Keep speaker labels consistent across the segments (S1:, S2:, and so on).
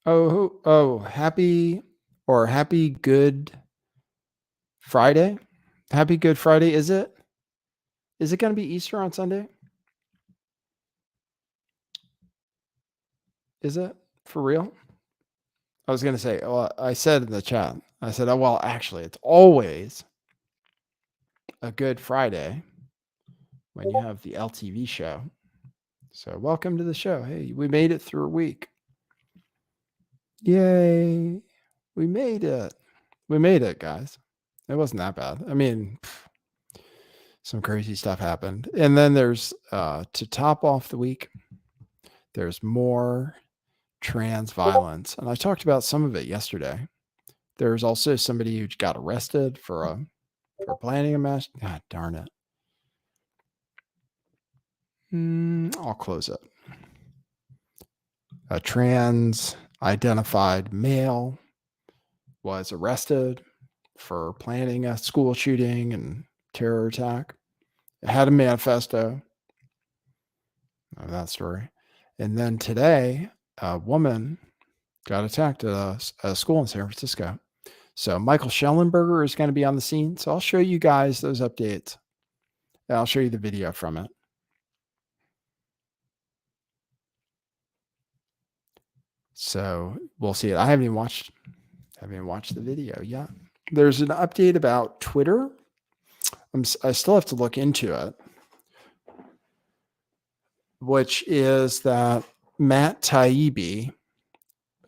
S1: Happy Good Friday. Happy Good Friday. Is it? Is it going to be Easter on Sunday? Is it for real? I was going to say, well, I said in the chat, I said, oh, well, actually, it's always a Good Friday when you have the LTV show. So, welcome to the show. Hey, we made it through a week. Yay. We made it. We made it, guys. It wasn't that bad. I mean, some crazy stuff happened. And then there's, to top off the week, there's more trans violence. And I talked about some of it yesterday. There's also somebody who got arrested for planning a mass. God darn it. I'll close it. A trans identified male was arrested for planning a school shooting and terror attack. It had a manifesto of that story. And then today, a woman got attacked at a school in San Francisco. So Michael Schellenberger is going to be on the scene. So I'll show you guys those updates. And I'll show you the video from it. So we'll see it. I haven't even watched the video yet. There's an update about Twitter. I still have to look into it, which is that Matt Taibbi,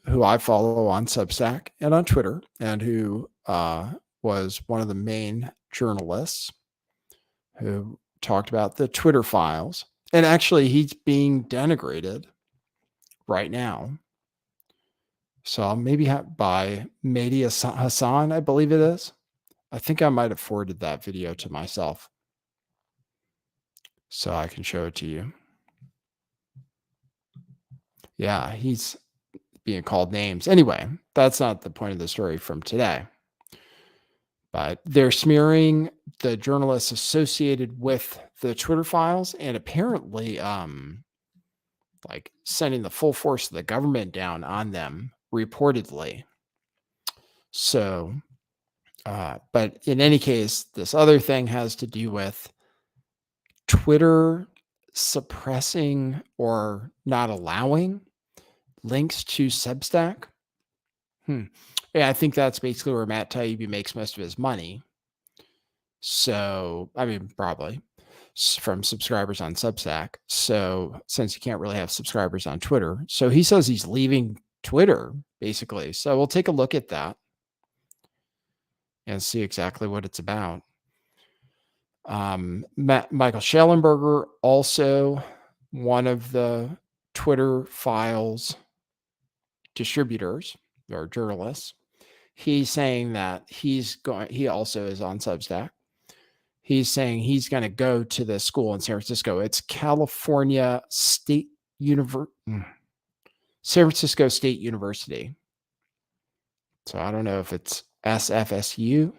S1: who I follow on Substack and on Twitter, and who was one of the main journalists who talked about the Twitter files. And actually, he's being denigrated right now. So maybe by Mehdi Hassan, I believe it is. I think I might have forwarded that video to myself so I can show it to you. Yeah, he's being called names. Anyway, that's not the point of the story from today. But they're smearing the journalists associated with the Twitter files and apparently like sending the full force of the government down on them reportedly. So, but in any case, this other thing has to do with Twitter suppressing or not allowing links to Substack. Yeah, I think that's basically where Matt Taibbi makes most of his money. So, I mean, probably from subscribers on Substack. So, since you can't really have subscribers on Twitter, so he says he's leaving Twitter basically. So, we'll take a look at that and see exactly what it's about. Michael Schellenberger, also one of the Twitter files distributors or journalists. He's saying that he also is on Substack. He's saying he's going to go to the school in San Francisco. It's California State San Francisco State University. So I don't know if it's SFSU.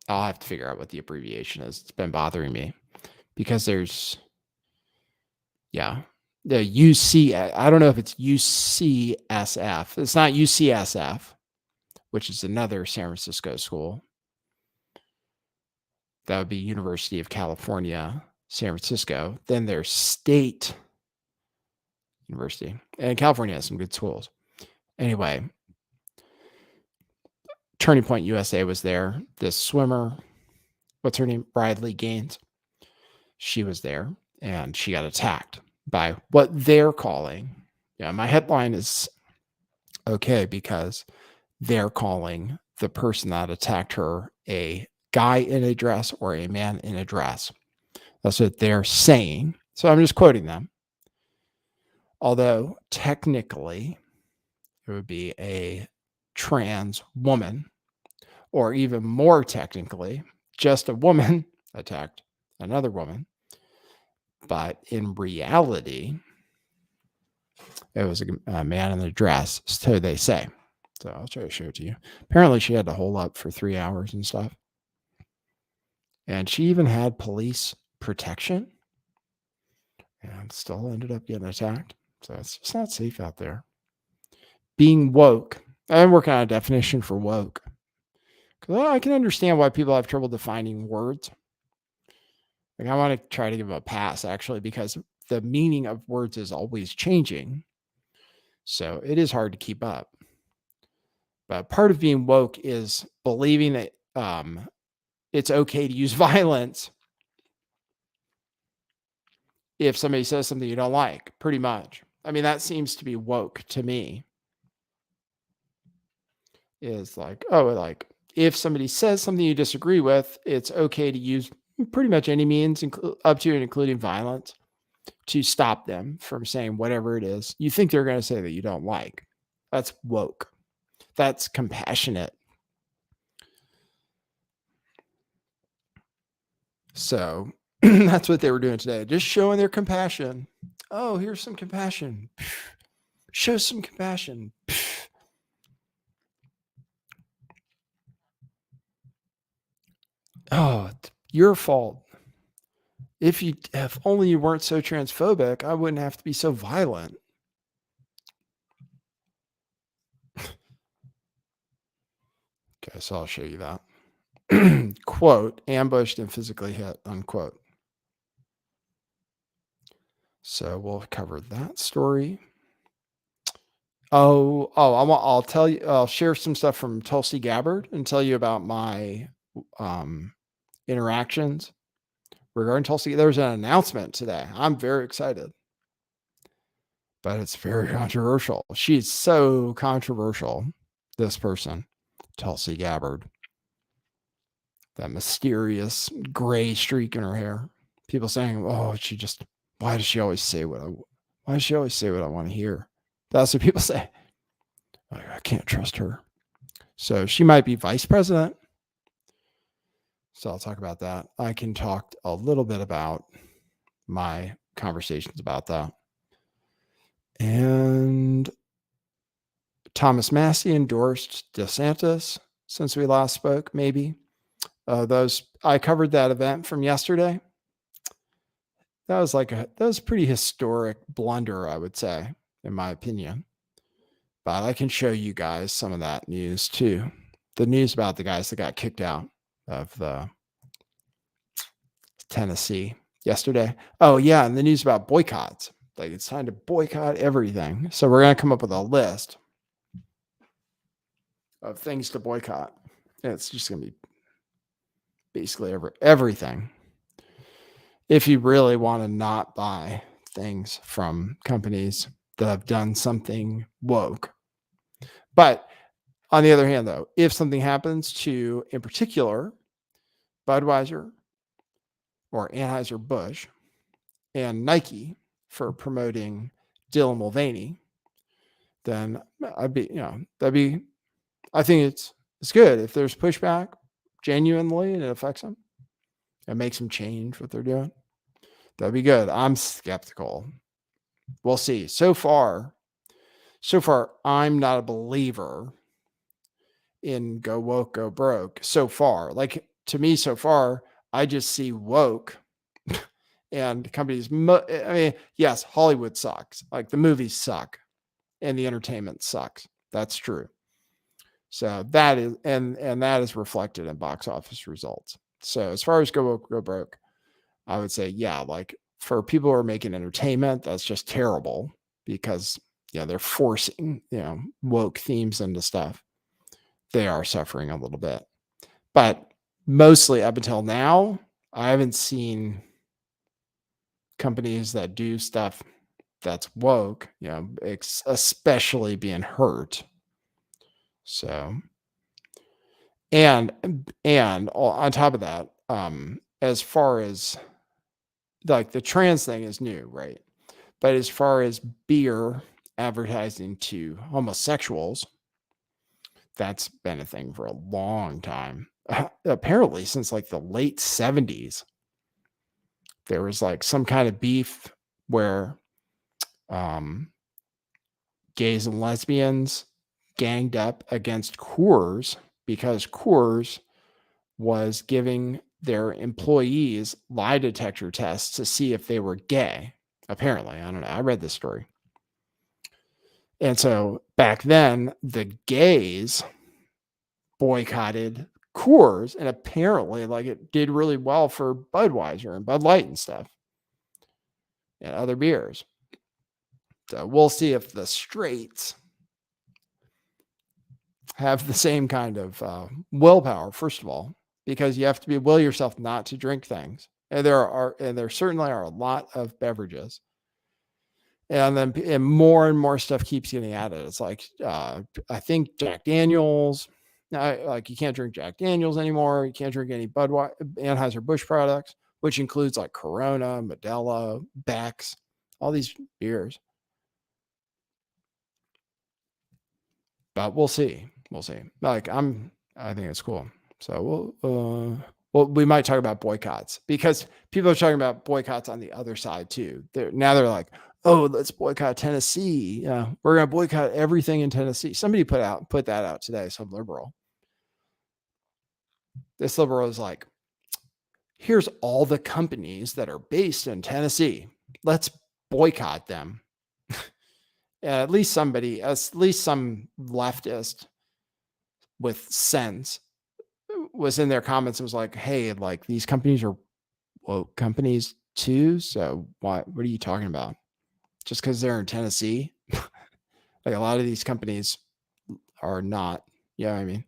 S1: I'll have to figure out what the abbreviation is. It's been bothering me because there's, the UC. I don't know if it's UCSF. It's not UCSF, which is another San Francisco school. That would be University of California, San Francisco. Then there's State University. And California has some good schools. Anyway, Turning Point USA was there. This swimmer, what's her name? Bradley Gaines. She was there and she got attacked by what they're calling. My headline is okay because they're calling the person that attacked her a guy in a dress or a man in a dress. That's what they're saying. So I'm just quoting them. Although technically it would be a trans woman, or even more technically, just a woman attacked another woman. But in reality, it was a man in a dress, so they say. So I'll try to show it to you. Apparently, she had to hole up for 3 hours and stuff. And she even had police protection and still ended up getting attacked. So it's just not safe out there. Being woke. I'm working on a definition for woke. 'Cause I can understand why people have trouble defining words. Like I want to try to give them a pass actually, because the meaning of words is always changing. So it is hard to keep up. But part of being woke is believing that it's okay to use violence if somebody says something you don't like, pretty much. I mean, that seems to be woke to me. Is like, oh, like if somebody says something you disagree with, it's okay to use pretty much any means, up to and including violence, to stop them from saying whatever it is you think they're going to say that you don't like. That's woke. That's compassionate. So that's what they were doing today, just showing their compassion. Oh, here's some compassion. Show some compassion. Oh, your fault. If only you weren't so transphobic, I wouldn't have to be so violent. Okay, so I'll show you that. Quote, ambushed and physically hit, unquote. So we'll cover that story. I'll tell you, I'll share some stuff from Tulsi Gabbard and tell you about my interactions regarding Tulsi. There was an announcement today. I'm very excited, but it's very controversial. She's so controversial, this person, Tulsi Gabbard. That mysterious gray streak in her hair. People saying, "Oh, why does she always say what I want to hear?" That's what people say. I can't trust her. So she might be vice president. So I'll talk about that. I can talk a little bit about my conversations about that. And Thomas Massey endorsed DeSantis since we last spoke, maybe. I covered that event from yesterday. That was a pretty historic blunder, I would say, in my opinion. But I can show you guys some of that news too. The news about the guys that got kicked out of the Tennessee yesterday. Oh yeah, and the news about boycotts. Like it's time to boycott everything. So we're gonna come up with a list of things to boycott. And it's just gonna be basically everything. If you really want to not buy things from companies that have done something woke. But on the other hand, though, if something happens to, in particular, Budweiser or Anheuser-Busch and Nike for promoting Dylan Mulvaney, then I think it's good if there's pushback genuinely and it affects them. It makes them change what they're doing. That'd be good. I'm skeptical. We'll see. So far, I'm not a believer in go woke, go broke. So far, like to me, so far, I just see woke and companies. I mean, yes, Hollywood sucks. Like the movies suck and the entertainment sucks. That's true. So that is, and that is reflected in box office results. So as far as go woke, go broke, I would say, yeah, like for people who are making entertainment, that's just terrible because they're forcing, woke themes into stuff. They are suffering a little bit. But mostly up until now, I haven't seen companies that do stuff that's woke, especially being hurt. So, and on top of that, as far as like the trans thing is new, right? But as far as beer advertising to homosexuals, that's been a thing for a long time. Apparently, since like the late 70s, there was like some kind of beef where gays and lesbians ganged up against Coors because Coors was giving their employees lie detector tests to see if they were gay. Apparently, I don't know. I read this story. And so back then, the gays boycotted Coors, and apparently, like, it did really well for Budweiser and Bud Light and stuff and other beers. So we'll see if the straights have the same kind of willpower, first of all, because you have to will yourself not to drink things. And there certainly are a lot of beverages. And more stuff keeps getting added. It's like I think Jack Daniels, like you can't drink Jack Daniels anymore. You can't drink any Anheuser-Busch products, which includes like Corona, Modelo, Beck's, all these beers. But we'll see. Like I think it's cool. So we might talk about boycotts because people are talking about boycotts on the other side too. They're like, oh, let's boycott Tennessee. Yeah, we're gonna boycott everything in Tennessee. Somebody put that out today. Some liberal. This liberal is like, here's all the companies that are based in Tennessee. Let's boycott them. At least some leftist with sense was in their comments and was like, hey, like these companies are woke companies too. So what are you talking about? Just because they're in Tennessee? Like a lot of these companies are not. You know what I mean?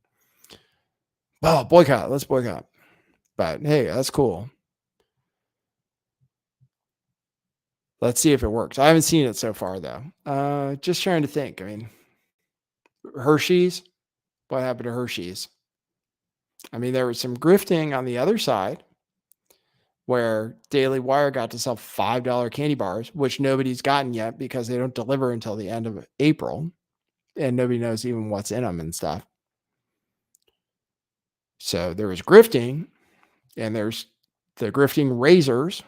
S1: Well, boycott. Let's boycott. But hey, that's cool. Let's see if it works. I haven't seen it so far though. Just trying to think. I mean, Hershey's. What happened to Hershey's? I mean, there was some grifting on the other side where Daily Wire got to sell $5 candy bars, which nobody's gotten yet because they don't deliver until the end of April and nobody knows even what's in them and stuff. So there was grifting and there's the grifting razors,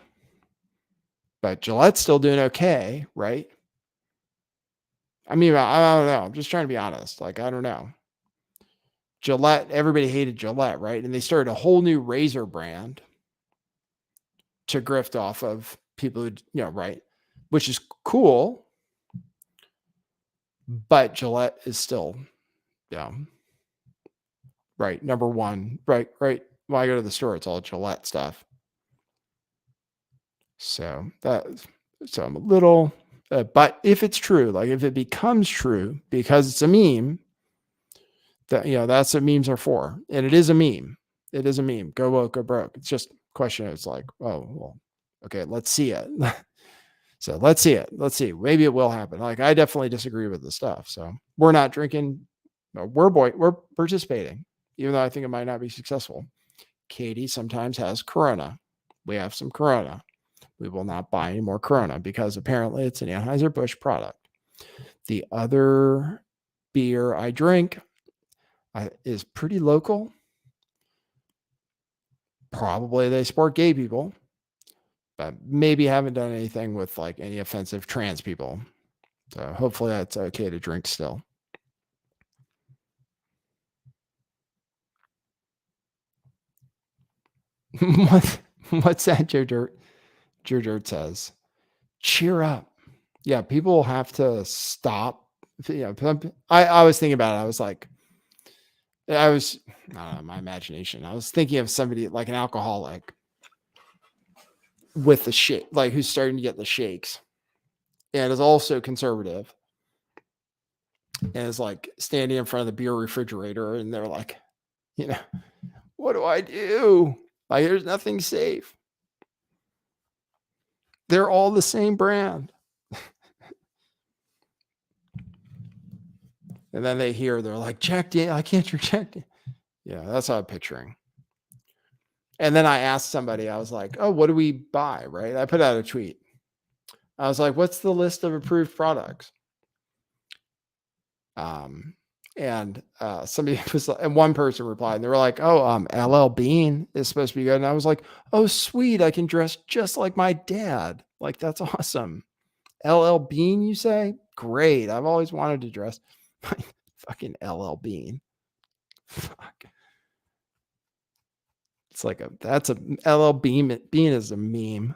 S1: but Gillette's still doing okay, right? I mean, I don't know. I'm just trying to be honest. Like, I don't know. Gillette, everybody hated Gillette, right? And they started a whole new razor brand to grift off of people who, right? Which is cool. But Gillette is still, right. Number one, right. When I go to the store, it's all Gillette stuff. So I'm a little, but if it's true, like if it becomes true because it's a meme, that's what memes are for. And it is a meme. Go woke, go broke. It's just a question. It's like, oh, well, okay, let's see it. So let's see it. Let's see. Maybe it will happen. Like I definitely disagree with the stuff. So we're not drinking. No, we're participating, even though I think it might not be successful. Katie sometimes has Corona. We have some Corona. We will not buy any more Corona because apparently it's an Anheuser-Busch product. The other beer I drink is pretty local. Probably they support gay people, but maybe haven't done anything with like any offensive trans people. So hopefully that's okay to drink still. What's that, Joe Dirt? Joe Dirt says, cheer up. Yeah, people have to stop. I was thinking about it. I was like, I don't know, my imagination. I was thinking of somebody like an alcoholic with the shake, like who's starting to get the shakes and is also conservative and is like standing in front of the beer refrigerator and they're like, what do I do? Like, there's nothing safe. They're all the same brand. And then they're like, Jack Daniels, I can't drink Jack Daniels. Yeah, that's what I'm picturing. And then I asked somebody, I was like, oh, what do we buy? Right. I put out a tweet. I was like, what's the list of approved products? And somebody was, and one person replied, and they were like, oh, LL Bean is supposed to be good. And I was like, oh, sweet. I can dress just like my dad. Like, that's awesome. LL Bean, you say? Great. I've always wanted to dress like fucking LL Bean. Fuck. It's like that's a LL Bean. Bean is a meme.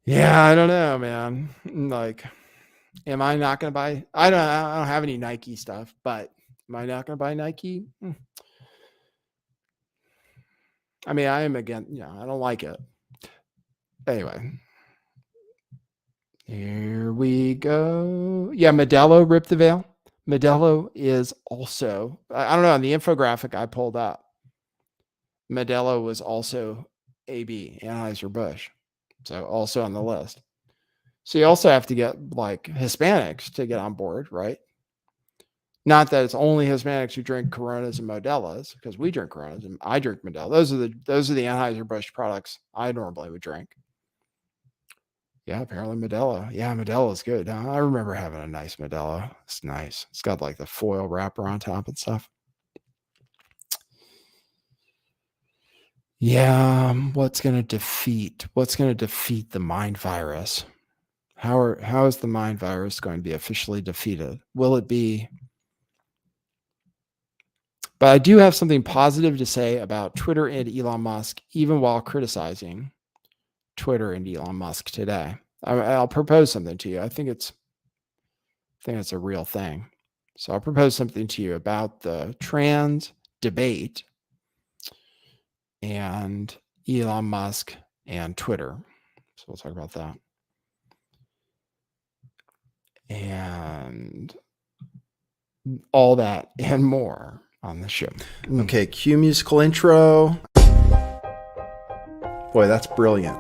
S1: Yeah, I don't know, man. Like, Am I not going to buy? I don't have any Nike stuff, but am I not going to buy Nike? I mean, I am again. I don't like it. Anyway, here we go. Yeah, Modelo ripped the veil. Modelo is also, I don't know, on the infographic I pulled up, Modelo was also AB, Anheuser-Busch. So also on the list. So you also have to get like Hispanics to get on board, right? Not that it's only Hispanics who drink Coronas and Modelos, because we drink Coronas and I drink Modelo. Those are the Anheuser-Busch products I normally would drink. Yeah, apparently Modelo. Yeah, Modelo is good. I remember having a nice Modelo. It's nice. It's got like the foil wrapper on top and stuff. Yeah, what's going to defeat the mind virus? How is the mind virus going to be officially defeated? Will it be? But I do have something positive to say about Twitter and Elon Musk, even while criticizing Twitter and Elon Musk today. I'll propose something to you. I think it's a real thing. So I'll propose something to you about the trans debate and Elon Musk and Twitter. So we'll talk about that. And all that and more on the show.
S2: Okay, cue musical intro. Boy, that's brilliant.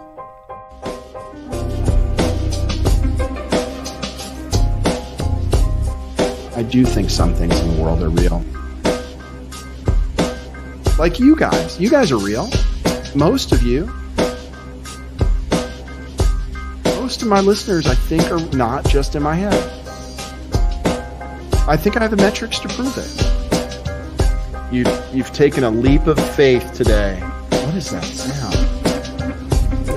S2: I do think some things in the world are real. Like you guys. You guys are real. Most of you. Most of my listeners, I think, are not just in my head. I think I have the metrics to prove it. You've taken a leap of faith today. What is that sound?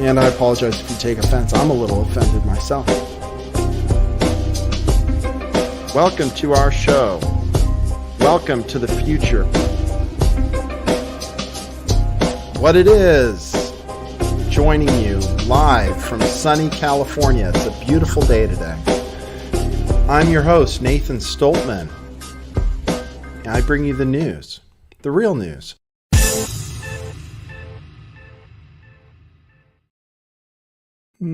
S2: And I apologize if you take offense. I'm a little offended myself. Welcome to our show. Welcome to the future. What it is, joining you live from sunny California. It's a beautiful day today. I'm your host, Nathan Stoltman. And I bring you the news, the real news.
S1: Let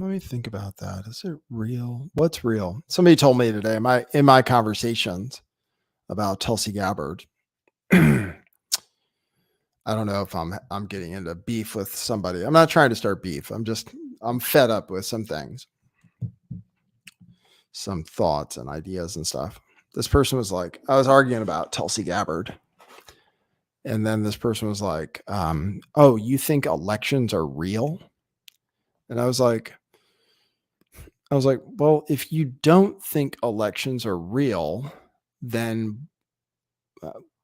S1: me think about that. Is it real? What's real? Somebody told me today in my conversations about Tulsi Gabbard. I don't know if I'm getting into beef with somebody. I'm not trying to start beef. I'm fed up with some things, some thoughts and ideas and stuff. This person was like, I was arguing about Tulsi Gabbard. And then this person was like, oh, you think elections are real? And I was like, well, if you don't think elections are real, then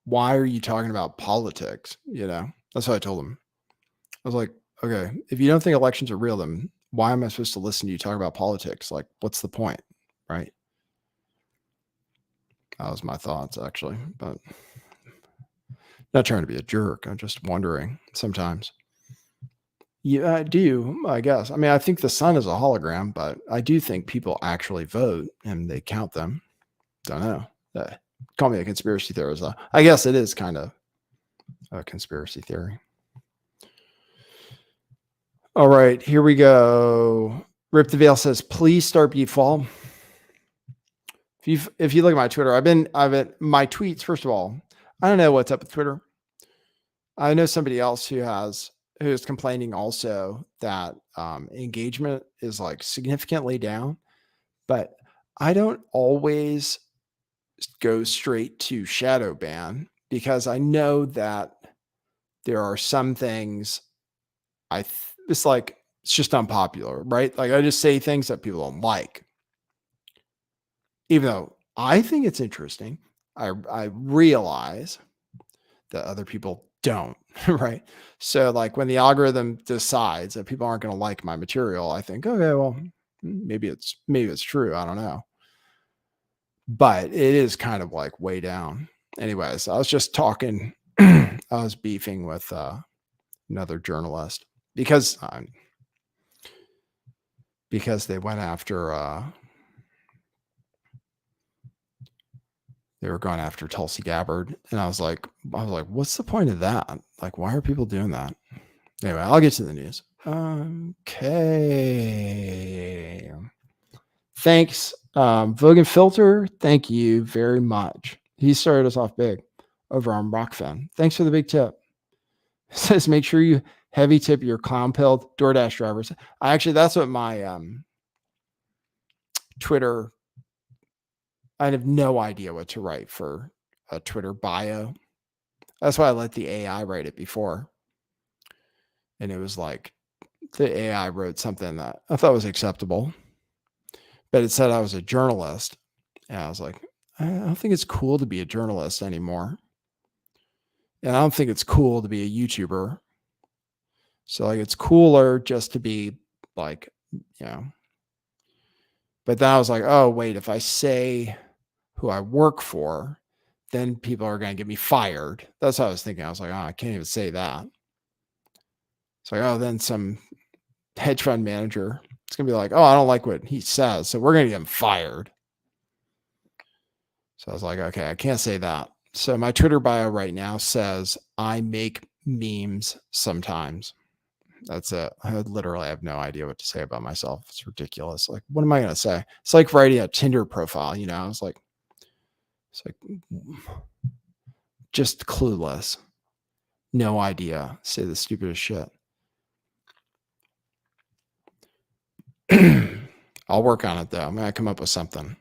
S1: why are you talking about politics? That's what I told him. I was like, okay, if you don't think elections are real, then why am I supposed to listen to you talk about politics? Like, what's the point? Right. That was my thoughts, actually, but not trying to be a jerk. I'm just wondering sometimes. Yeah, I do, I guess. I mean, I think the sun is a hologram, but I do think people actually vote and they count them. Don't know. Call me a conspiracy theorist. I guess it is kind of a conspiracy theory. All right, here we go. Rip the Veil says, please start Beefall. If you look at my Twitter, I've been my tweets. First of all, I don't know what's up with Twitter. I know somebody else who is complaining also that engagement is like significantly down, but I don't always go straight to shadow ban because I know that there are some things it's just unpopular, right? Like I just say things that people don't like. Even though I think it's interesting, I realize that other people don't, right? So like when the algorithm decides that people aren't going to like my material, I think, okay, well, maybe it's true. I don't know. But it is kind of like way down. Anyways, I was just talking, I was beefing with another journalist because because they went after they were going after Tulsi Gabbard, and I was like, what's the point of that? Like, why are people doing that? Anyway, I'll get to the news. Okay. Thanks, Vogan Filter. Thank you very much. He started us off big over on Rockfin. Thanks for the big tip. It says make sure you heavy tip your clown pilled DoorDash drivers. That's what my Twitter. I have no idea what to write for a Twitter bio. That's why I let the AI write it before. And it was like the AI wrote something that I thought was acceptable, but it said I was a journalist. And I was like, I don't think it's cool to be a journalist anymore. And I don't think it's cool to be a YouTuber. So like, it's cooler just to be like, but then I was like, oh, wait, if I say who I work for, then people are going to get me fired. That's what I was thinking. I was like, oh, I can't even say that. It's like, oh, then some hedge fund manager, it's going to be like, oh, I don't like what he says, so we're going to get him fired. So I was like, okay, I can't say that. So my Twitter bio right now says, I make memes sometimes. That's it. I literally have no idea what to say about myself. It's ridiculous. Like, what am I going to say? It's like writing a Tinder profile, I was like, it's like just clueless. No idea. Say the stupidest shit. I'll work on it though. I'm going to come up with something.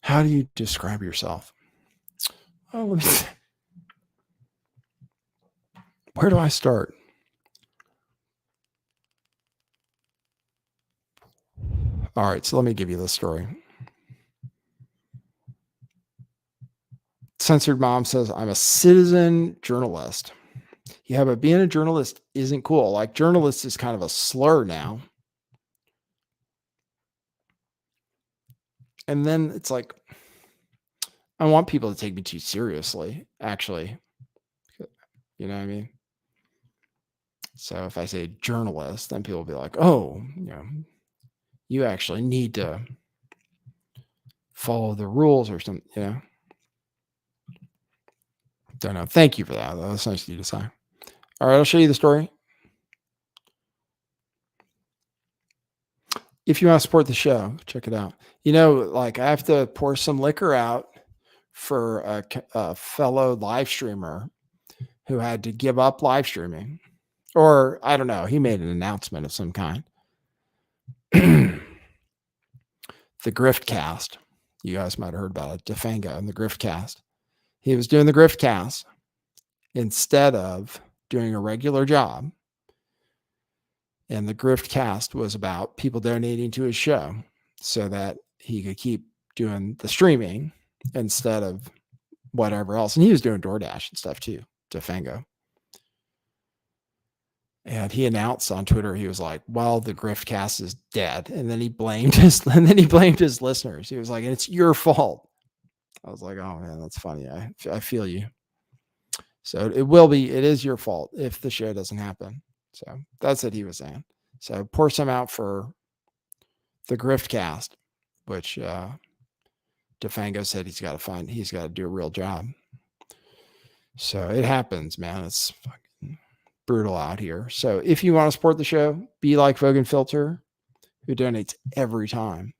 S1: How do you describe yourself? Oh, let me see. Where do I start? All right, so let me give you the story. Censored Mom says, I'm a citizen journalist. Yeah, but being a journalist isn't cool. Like, journalist is kind of a slur now. And then it's like, I want people to take me too seriously, actually. You know what I mean? So if I say journalist, then people will be like, oh, you actually need to follow the rules or something, Don't know. Thank you for that. That's nice of you to say. All right, I'll show you the story. If you want to support the show, check it out. Like, I have to pour some liquor out for a fellow live streamer who had to give up live streaming. Or, I don't know, he made an announcement of some kind. The Griftcast. You guys might have heard about it. Defanga and the Griftcast. He was doing the Griftcast instead of doing a regular job. And the Griftcast was about people donating to his show so that he could keep doing the streaming instead of whatever else. And he was doing DoorDash and stuff too, Defanga. And he announced on Twitter, he was like, well, the Griftcast is dead. And then he blamed his listeners. He was like, and it's your fault. I was like, oh man, that's funny. I feel you. So it is your fault if the show doesn't happen. So that's what he was saying. So pour some out for the Griftcast, which Defango said he's got to do a real job. So it happens, man. It's fucking brutal out here. So if you want to support the show, be like Vogan Filter, who donates every time.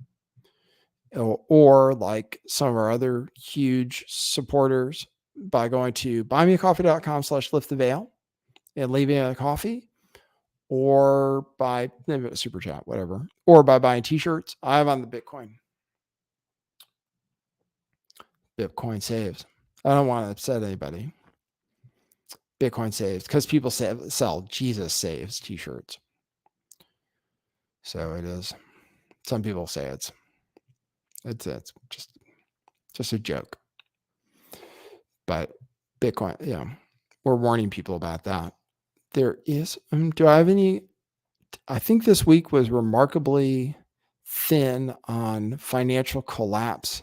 S1: Or like some of our other huge supporters by going to buymeacoffee.com/lifttheveil and leaving a coffee, or by super chat, whatever, or by buying t-shirts. I have on the Bitcoin saves. I don't want to upset anybody. Bitcoin saves, because people sell Jesus saves t-shirts. So it is. Some people say it's just a joke. But Bitcoin, we're warning people about that. There is, do I have any? I think this week was remarkably thin on financial collapse.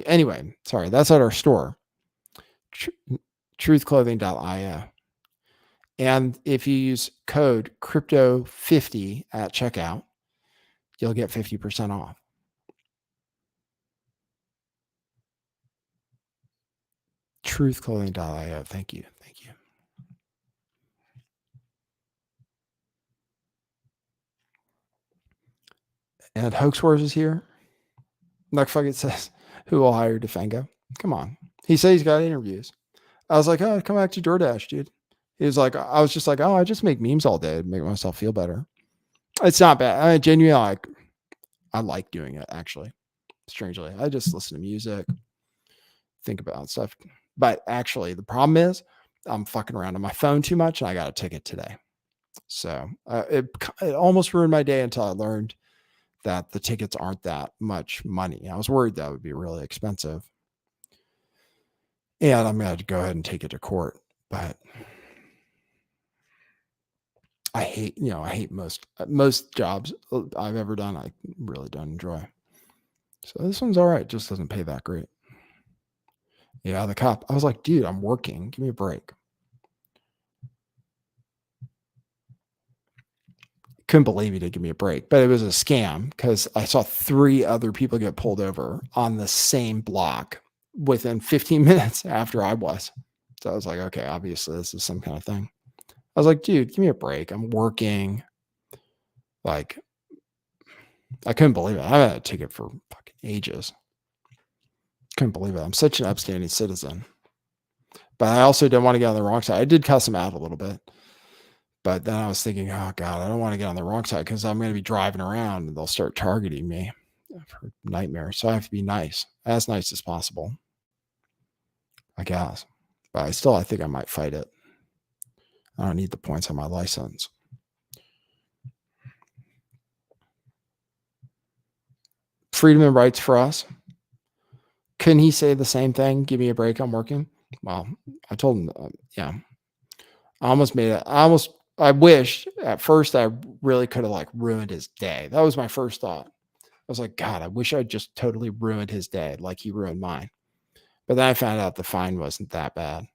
S1: Anyway, sorry, that's at our store, truthclothing.io. And if you use code crypto50 at checkout, you'll get 50% off. Truthclothing.io. Thank you. Thank you. And Hoax Wars is here. Like fucking says, who will hire Defengo? Come on. He said he's got interviews. I was like, oh, come back to DoorDash, dude. He was like, I was just like, oh, I just make memes all day to make myself feel better. It's not bad. I genuinely I like doing it, actually. Strangely. I just listen to music, think about stuff. But actually, the problem is I'm fucking around on my phone too much and I got a ticket today. So it almost ruined my day until I learned that the tickets aren't that much money. I was worried that would be really expensive. And I'm going to go ahead and take it to court. But I hate most jobs I've ever done. I really don't enjoy. So this one's all right. Just doesn't pay that great. Yeah, the cop. I was like, dude, I'm working. Give me a break. Couldn't believe he did give me a break, but it was a scam because I saw 3 other people get pulled over on the same block within 15 minutes after I was. So I was like, okay, obviously this is some kind of thing. I was like, dude, give me a break. I'm working. Like, I couldn't believe it. I had a ticket for fucking ages. Couldn't believe it. I'm such an upstanding citizen. But I also don't want to get on the wrong side. I did cuss him out a little bit. But then I was thinking, oh, God, I don't want to get on the wrong side because I'm going to be driving around and they'll start targeting me for nightmares. So I have to be nice as possible, I guess. But I think I might fight it. I don't need the points on my license. Freedom and rights for us. Couldn't he say the same thing? Give me a break. I'm working. Well, I told him, yeah. I almost made it. I wished at first I really could have like ruined his day. That was my first thought. I was like, God, I wish I just totally ruined his day like he ruined mine. But then I found out the fine wasn't that bad.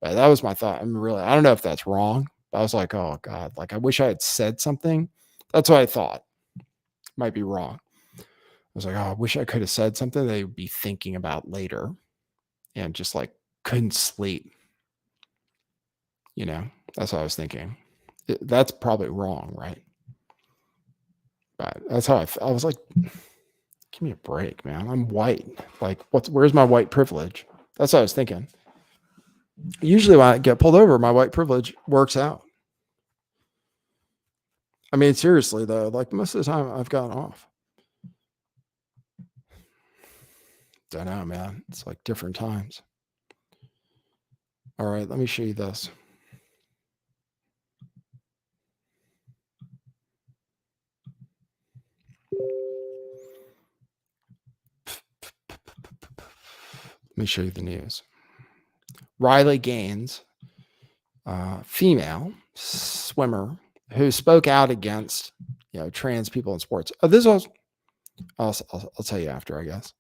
S1: But that was my thought. I don't know if that's wrong. But I was like, oh God, like I wish I had said something. That's what I thought. Might be wrong. I was like, oh, I wish I could have said something they would be thinking about later and just like couldn't sleep. That's what I was thinking. That's probably wrong, right? But that's how I was like, give me a break, man. I'm white. Like, where's my white privilege? That's what I was thinking. Usually when I get pulled over, my white privilege works out. I mean, seriously, though, like most of the time I've gotten off. Don't know, man. It's like different times. All right, let me show you this. Let me show you the news. Riley Gaines, female swimmer who spoke out against trans people in sports. This was I'll tell you after, I guess.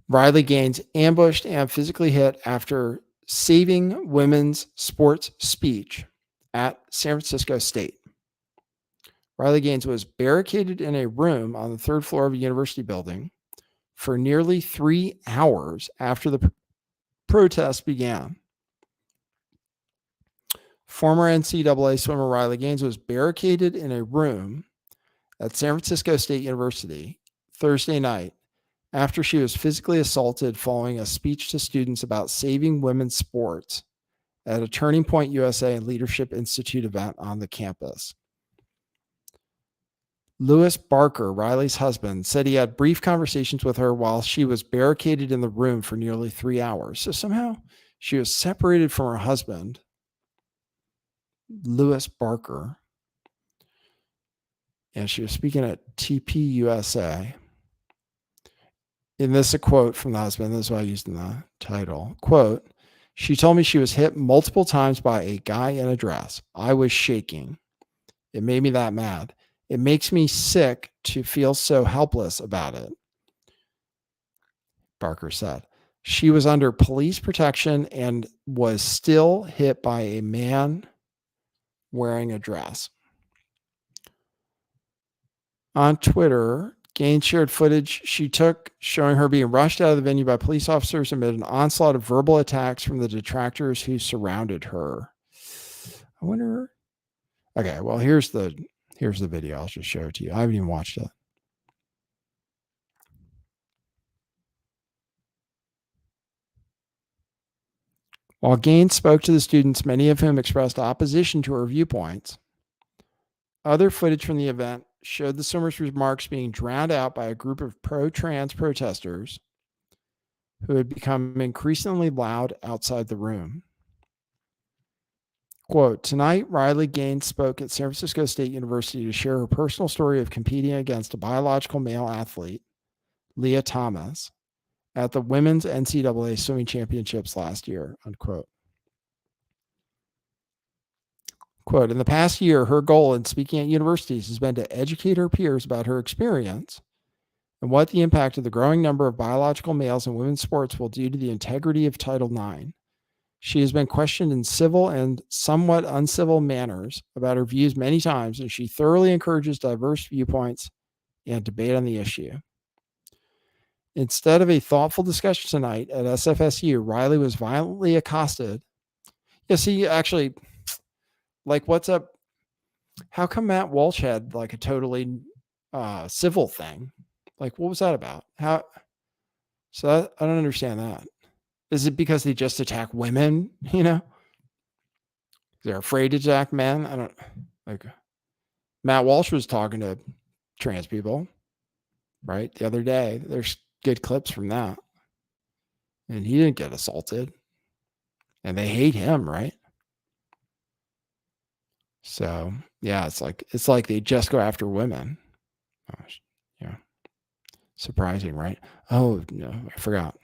S1: Riley Gaines ambushed and physically hit after saving women's sports speech at San Francisco State. Riley Gaines was barricaded in a room on the 3rd floor of a university building for nearly 3 hours after the protest began. Former NCAA swimmer Riley Gaines was barricaded in a room at San Francisco State University Thursday night after she was physically assaulted following a speech to students about saving women's sports at a Turning Point USA and Leadership Institute event on the campus. Louis Barker, Riley's husband, said he had brief conversations with her while she was barricaded in the room for nearly 3 hours. So somehow she was separated from her husband, Louis Barker, and she was speaking at TPUSA. And this is a quote from the husband. This is what I used in the title. Quote, she told me she was hit multiple times by a guy in a dress. I was shaking. It made me that mad. It makes me sick to feel so helpless about it, Barker said. She was under police protection and was still hit by a man wearing a dress. On Twitter, Gaines shared footage she took showing her being rushed out of the venue by police officers amid an onslaught of verbal attacks from the detractors who surrounded her. I wonder. Okay, well, here's the video. I'll just show it to you. I haven't even watched it. While Gaines spoke to the students, many of whom expressed opposition to her viewpoints, other footage from the event showed the swimmer's remarks being drowned out by a group of pro-trans protesters who had become increasingly loud outside the room. Quote, tonight, Riley Gaines spoke at San Francisco State University to share her personal story of competing against a biological male athlete, Leah Thomas, at the Women's NCAA Swimming Championships last year, unquote. Quote, in the past year, her goal in speaking at universities has been to educate her peers about her experience and what the impact of the growing number of biological males in women's sports will do to the integrity of Title IX. She has been questioned in civil and somewhat uncivil manners about her views many times, and she thoroughly encourages diverse viewpoints and debate on the issue. Instead of a thoughtful discussion tonight at SFSU, Riley was violently accosted. Yeah, see, actually, like, what's up? How come Matt Walsh had like a totally civil thing? Like, what was that about? How? So I don't understand that. Is it because they just attack women? You know, they're afraid to attack men. I don't like. Matt Walsh was talking to trans people, right, the other day. There's good clips from that, and he didn't get assaulted, and they hate him, right? So yeah, it's like they just go after women. Oh, yeah, surprising, right? Oh no, I forgot.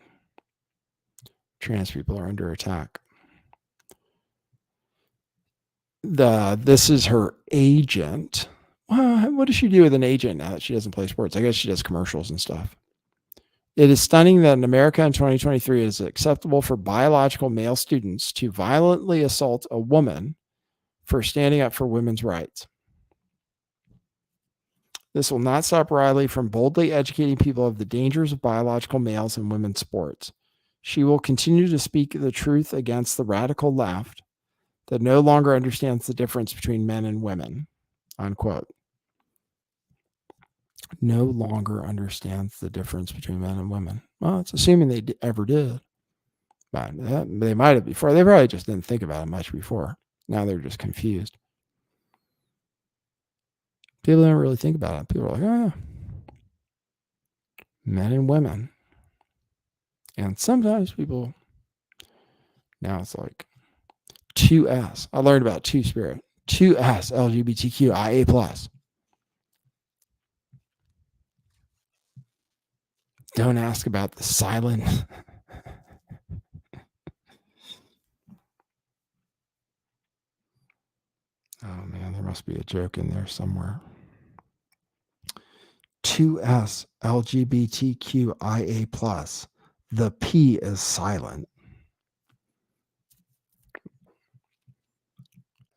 S1: Trans people are under attack. This is her agent. Well, what does she do with an agent now that she doesn't play sports? I guess she does commercials and stuff. It is stunning that in America in 2023, it is acceptable for biological male students to violently assault a woman for standing up for women's rights. This will not stop Riley from boldly educating people of the dangers of biological males in women's sports. She will continue to speak the truth against the radical left that no longer understands the difference between men and women, unquote. No longer understands the difference between men and women. Well, it's assuming they ever did. But they might have before. They probably just didn't think about it much before. Now they're just confused. People don't really think about it. People are like, oh, yeah. Men and women. And sometimes people, now it's like 2S. I learned about Two-Spirit. 2S, LGBTQIA+. Don't ask about the silent. Oh, man, there must be a joke in there somewhere. 2S, LGBTQIA+. The P is silent.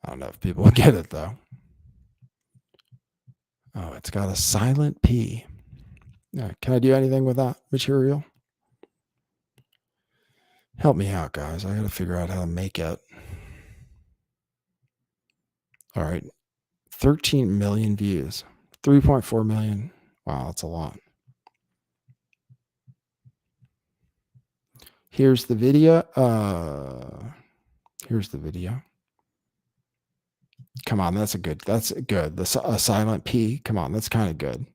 S1: I don't know if people get it, though. Oh, it's got a silent P. Can I do anything with that material? Help me out, guys. I got to figure out how to make it. All right. 13 million views. 3.4 million. Wow, that's a lot. Here's the video. Here's the video. Come on, that's good. A silent P. Come on, that's kind of good.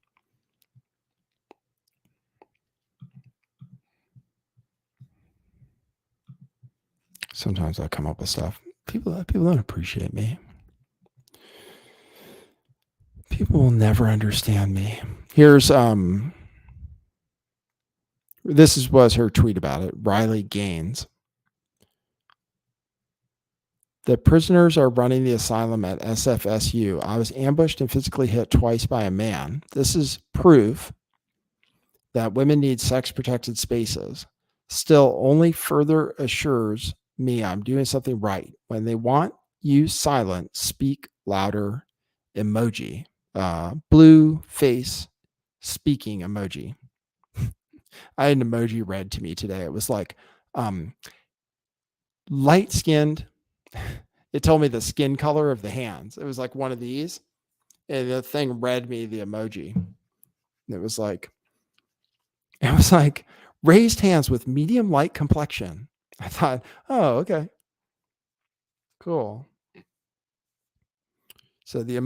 S1: Sometimes I come up with stuff. People don't appreciate me. People will never understand me. Here's was her tweet about it. Riley Gaines. The prisoners are running the asylum at SFSU. I was ambushed and physically hit twice by a man. This is proof that women need sex-protected spaces. Still, only further assures me I'm doing something right. When they want you silent, speak louder emoji. blue face speaking emoji. I had an emoji read to me today. It was like light skinned. It told me the skin color of the hands. It was like one of these. And the thing read me the emoji. It was like raised hands with medium light complexion. I thought, oh, okay. Cool. So it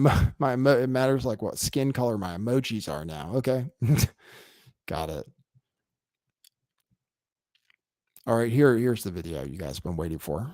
S1: matters like what skin color my emojis are now. Okay. Got it. All right, here's the video you guys have been waiting for.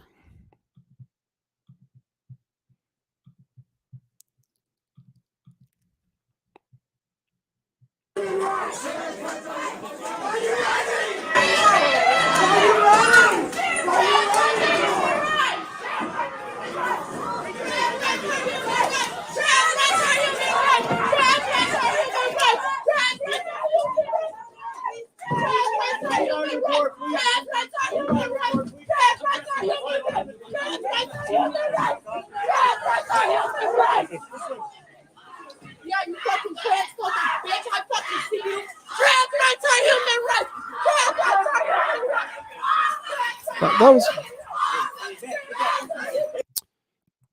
S3: Yeah, you fucking transphobic bitch. I fucking see you. Trans rights are human rights. Trans rights are human rights.
S1: That was.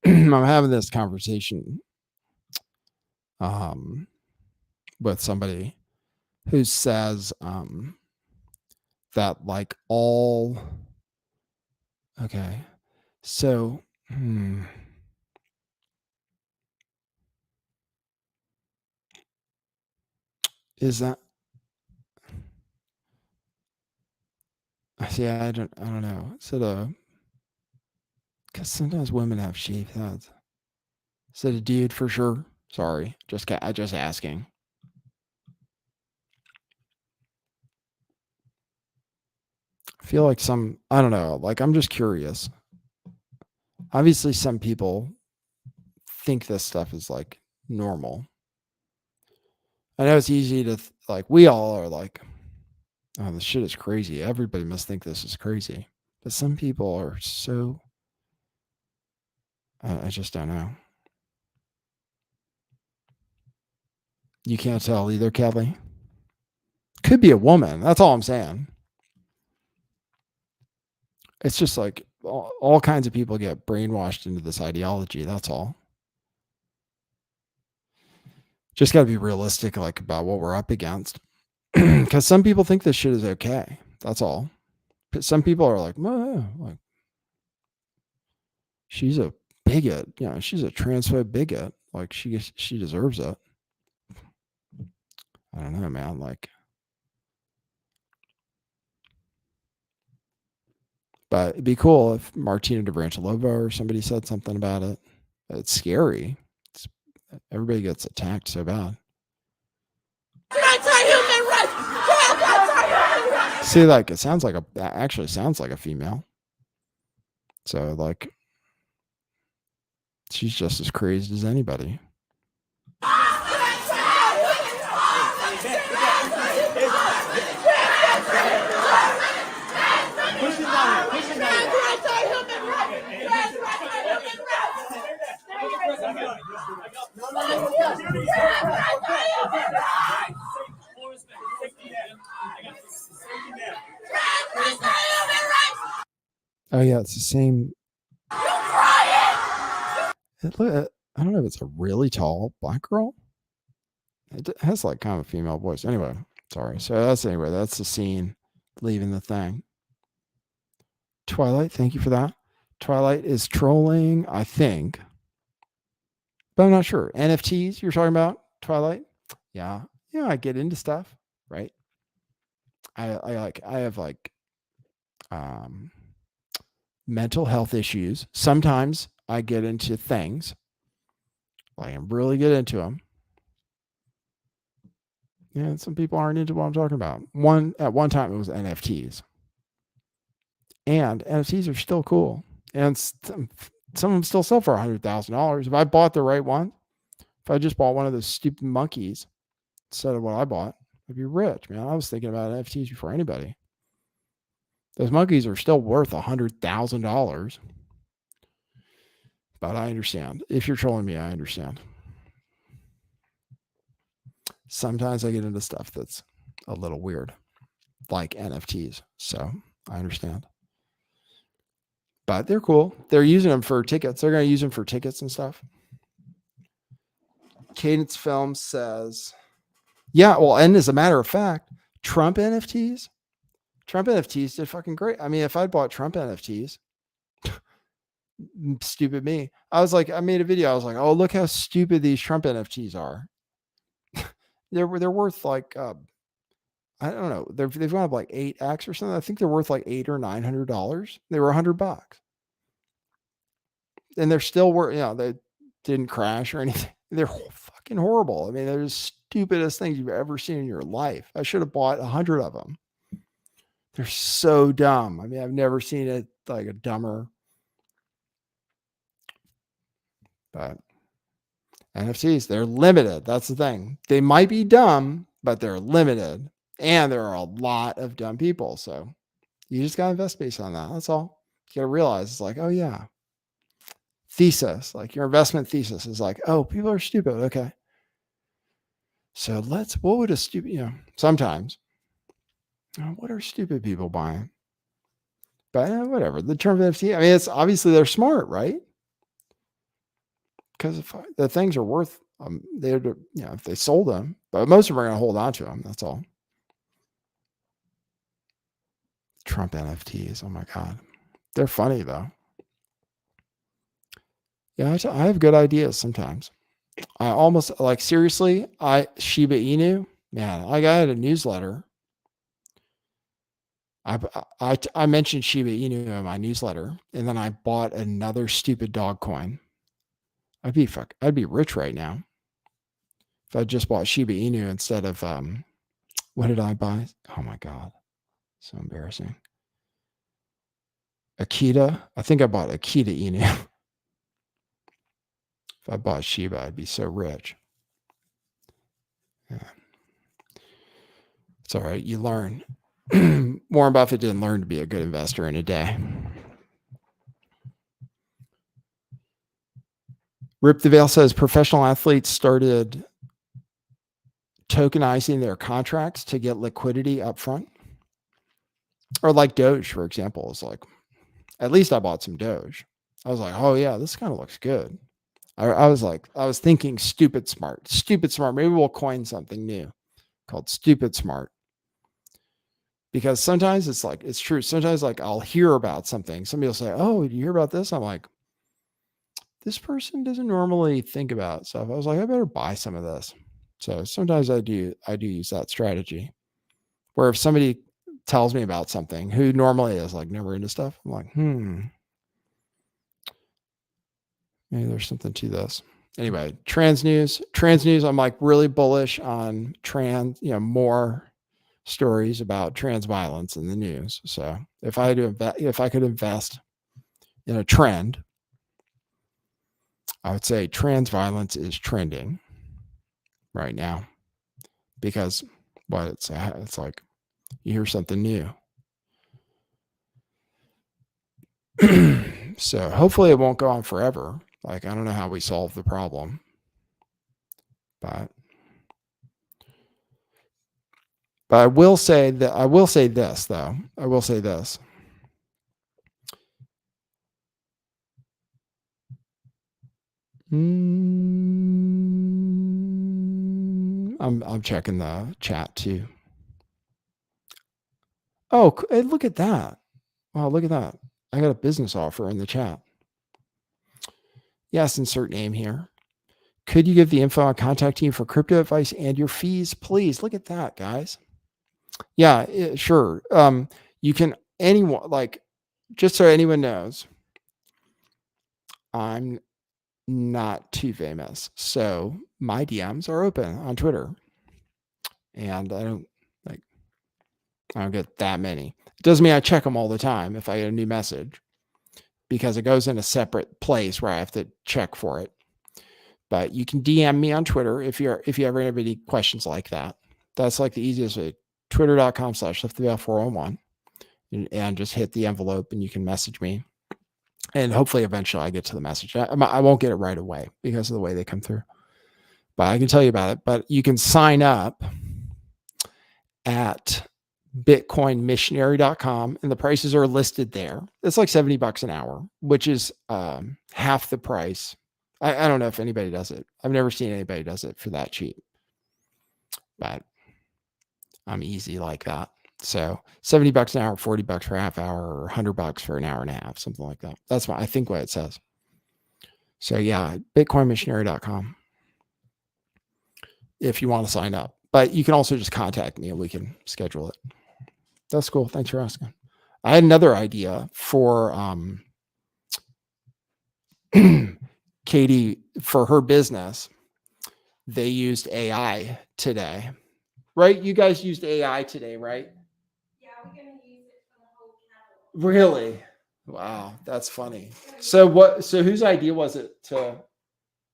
S1: I'm having this conversation with somebody who says that like all. Okay, so. Is that? See, I don't know. Is it because sometimes women have shaved heads. Is it a dude for sure? Sorry, just asking. I feel like I don't know. Like I'm just curious. Obviously, some people think this stuff is like normal. I know it's easy to like. We all are like, oh, this shit is crazy. Everybody must think this is crazy. But some people are so. I just don't know. You can't tell either, Kelly. Could be a woman. That's all I'm saying. It's just like all kinds of people get brainwashed into this ideology. That's all. Just got to be realistic, like about what we're up against. Because some people think this shit is okay. That's all. But some people are like, well, like she's a bigot. You know, she's a transphobe bigot. Like she deserves it. I don't know, man. Like, but it'd be cool if Martina DeBranchalovo or somebody said something about it. It's scary. Everybody gets attacked so bad. See, like it actually sounds like a female. So like she's just as crazed as anybody. Oh yeah, it's the same. I don't know if it's a really tall black girl. It has like kind of a female voice. Anyway, sorry. So that's the scene leaving the thing. Twilight, thank you for that. Twilight is trolling, I think, but I'm not sure. NFTs you're talking about, Twilight? Yeah, I get into stuff, right? I have mental health issues. Sometimes I get into things, like I'm really get into them. Yeah, some people aren't into what I'm talking about. At one time it was NFTs. And NFTs are still cool. And some of them still sell for $100,000. If I bought the right one, if I just bought one of those stupid monkeys instead of what I bought, I'd be rich, man. I was thinking about NFTs before anybody. Those monkeys are still worth $100,000. But I understand. If you're trolling me, I understand. sometimes I get into stuff that's a little weird, like NFTs. So I understand. But they're cool. They're using them for tickets. They're going to use them for tickets and stuff. Cadence Film says, yeah, well, and as a matter of fact, Trump NFTs did fucking great. I mean, if I'd bought Trump NFTs, stupid me. I made a video. I was like, oh, look how stupid these Trump NFTs are. they're worth like, I don't know. They've gone up like 8x or something. I think they're worth like $800 or $900. They were $100, and they're still worth. They didn't crash or anything. They're fucking horrible. I mean, they're the stupidest things you've ever seen in your life. I should have bought 100 of them. They're so dumb. I mean, I've never seen it like a dumber. But NFTs, they're limited. That's the thing. They might be dumb, but they're limited. And there are a lot of dumb people. So you just got to invest based on that. That's all. You got to realize it's like, oh, yeah. Thesis, like your investment thesis is like, oh, people are stupid. Okay. So what would a stupid, sometimes, what are stupid people buying? But whatever. The term of NFT, I mean, it's obviously they're smart, right? Because if the things are worth, if they sold them, but most of them are going to hold on to them. That's all. Trump NFTs. Oh my God. They're funny though. Yeah, I have good ideas sometimes. I almost seriously, Shiba Inu, man, I got a newsletter. I mentioned Shiba Inu in my newsletter, and then I bought another stupid dog coin. I'd be rich right now if I just bought Shiba Inu instead of what did I buy? Oh my God, so embarrassing. Akita. I think I bought Akita Inu. If I bought Shiba, I'd be so rich. Yeah. It's all right. You learn. Warren Buffett didn't learn to be a good investor in a day. Rip the Veil says professional athletes started tokenizing their contracts to get liquidity up front. Or like Doge, for example, is like, at least I bought some Doge. I was like, oh yeah, this kind of looks good. I was thinking stupid smart. Maybe we'll coin something new called stupid smart. Because sometimes it's true. Sometimes I'll hear about something. Somebody will say, oh, did you hear about this? I'm like, this person doesn't normally think about stuff. I was like, I better buy some of this. So sometimes I do use that strategy where if somebody tells me about something who normally is like never into stuff, I'm like, maybe there's something to this. Anyway, trans news, I'm like really bullish on more stories about trans violence in the news. So if I could invest in a trend, I would say trans violence is trending right now because it's like you hear something new. So hopefully it won't go on forever. Like, I don't know how we solve the problem, but I will say this, though. I will say this. I'm checking the chat too. Oh, look at that. Wow, look at that. I got a business offer in the chat. Yes, insert name here. Could you give the info on contacting you for crypto advice and your fees, please? Look at that, guys. Yeah, sure. You can, just so anyone knows, I'm not too famous. So my DMs are open on Twitter. And I don't get that many. It doesn't mean I check them all the time if I get a new message, because it goes in a separate place where I have to check for it. But you can DM me on Twitter if you ever have any questions like that. That's like the easiest way. Twitter.com/lifttheveil411 and just hit the envelope and you can message me. And hopefully eventually I get to the message. I won't get it right away because of the way they come through. but I can tell you about it. But you can sign up at bitcoinmissionary.com, and the prices are listed there. It's like $70 an hour, which is half the price. I don't know if anybody does it. I've never seen anybody does it for that cheap, but I'm easy like that. So $70 an hour, $40 for a half hour, or $100 for an hour and a half, something like that. That's what I think what it says. So yeah, bitcoinmissionary.com if you want to sign up. But you can also just contact me and we can schedule it. That's cool. Thanks for asking. I had another idea for Katie for her business. They used AI today, right? You guys used AI today, right?
S3: Yeah, we're going to use it for the whole catalog.
S1: Really? Wow, that's funny. So whose idea was it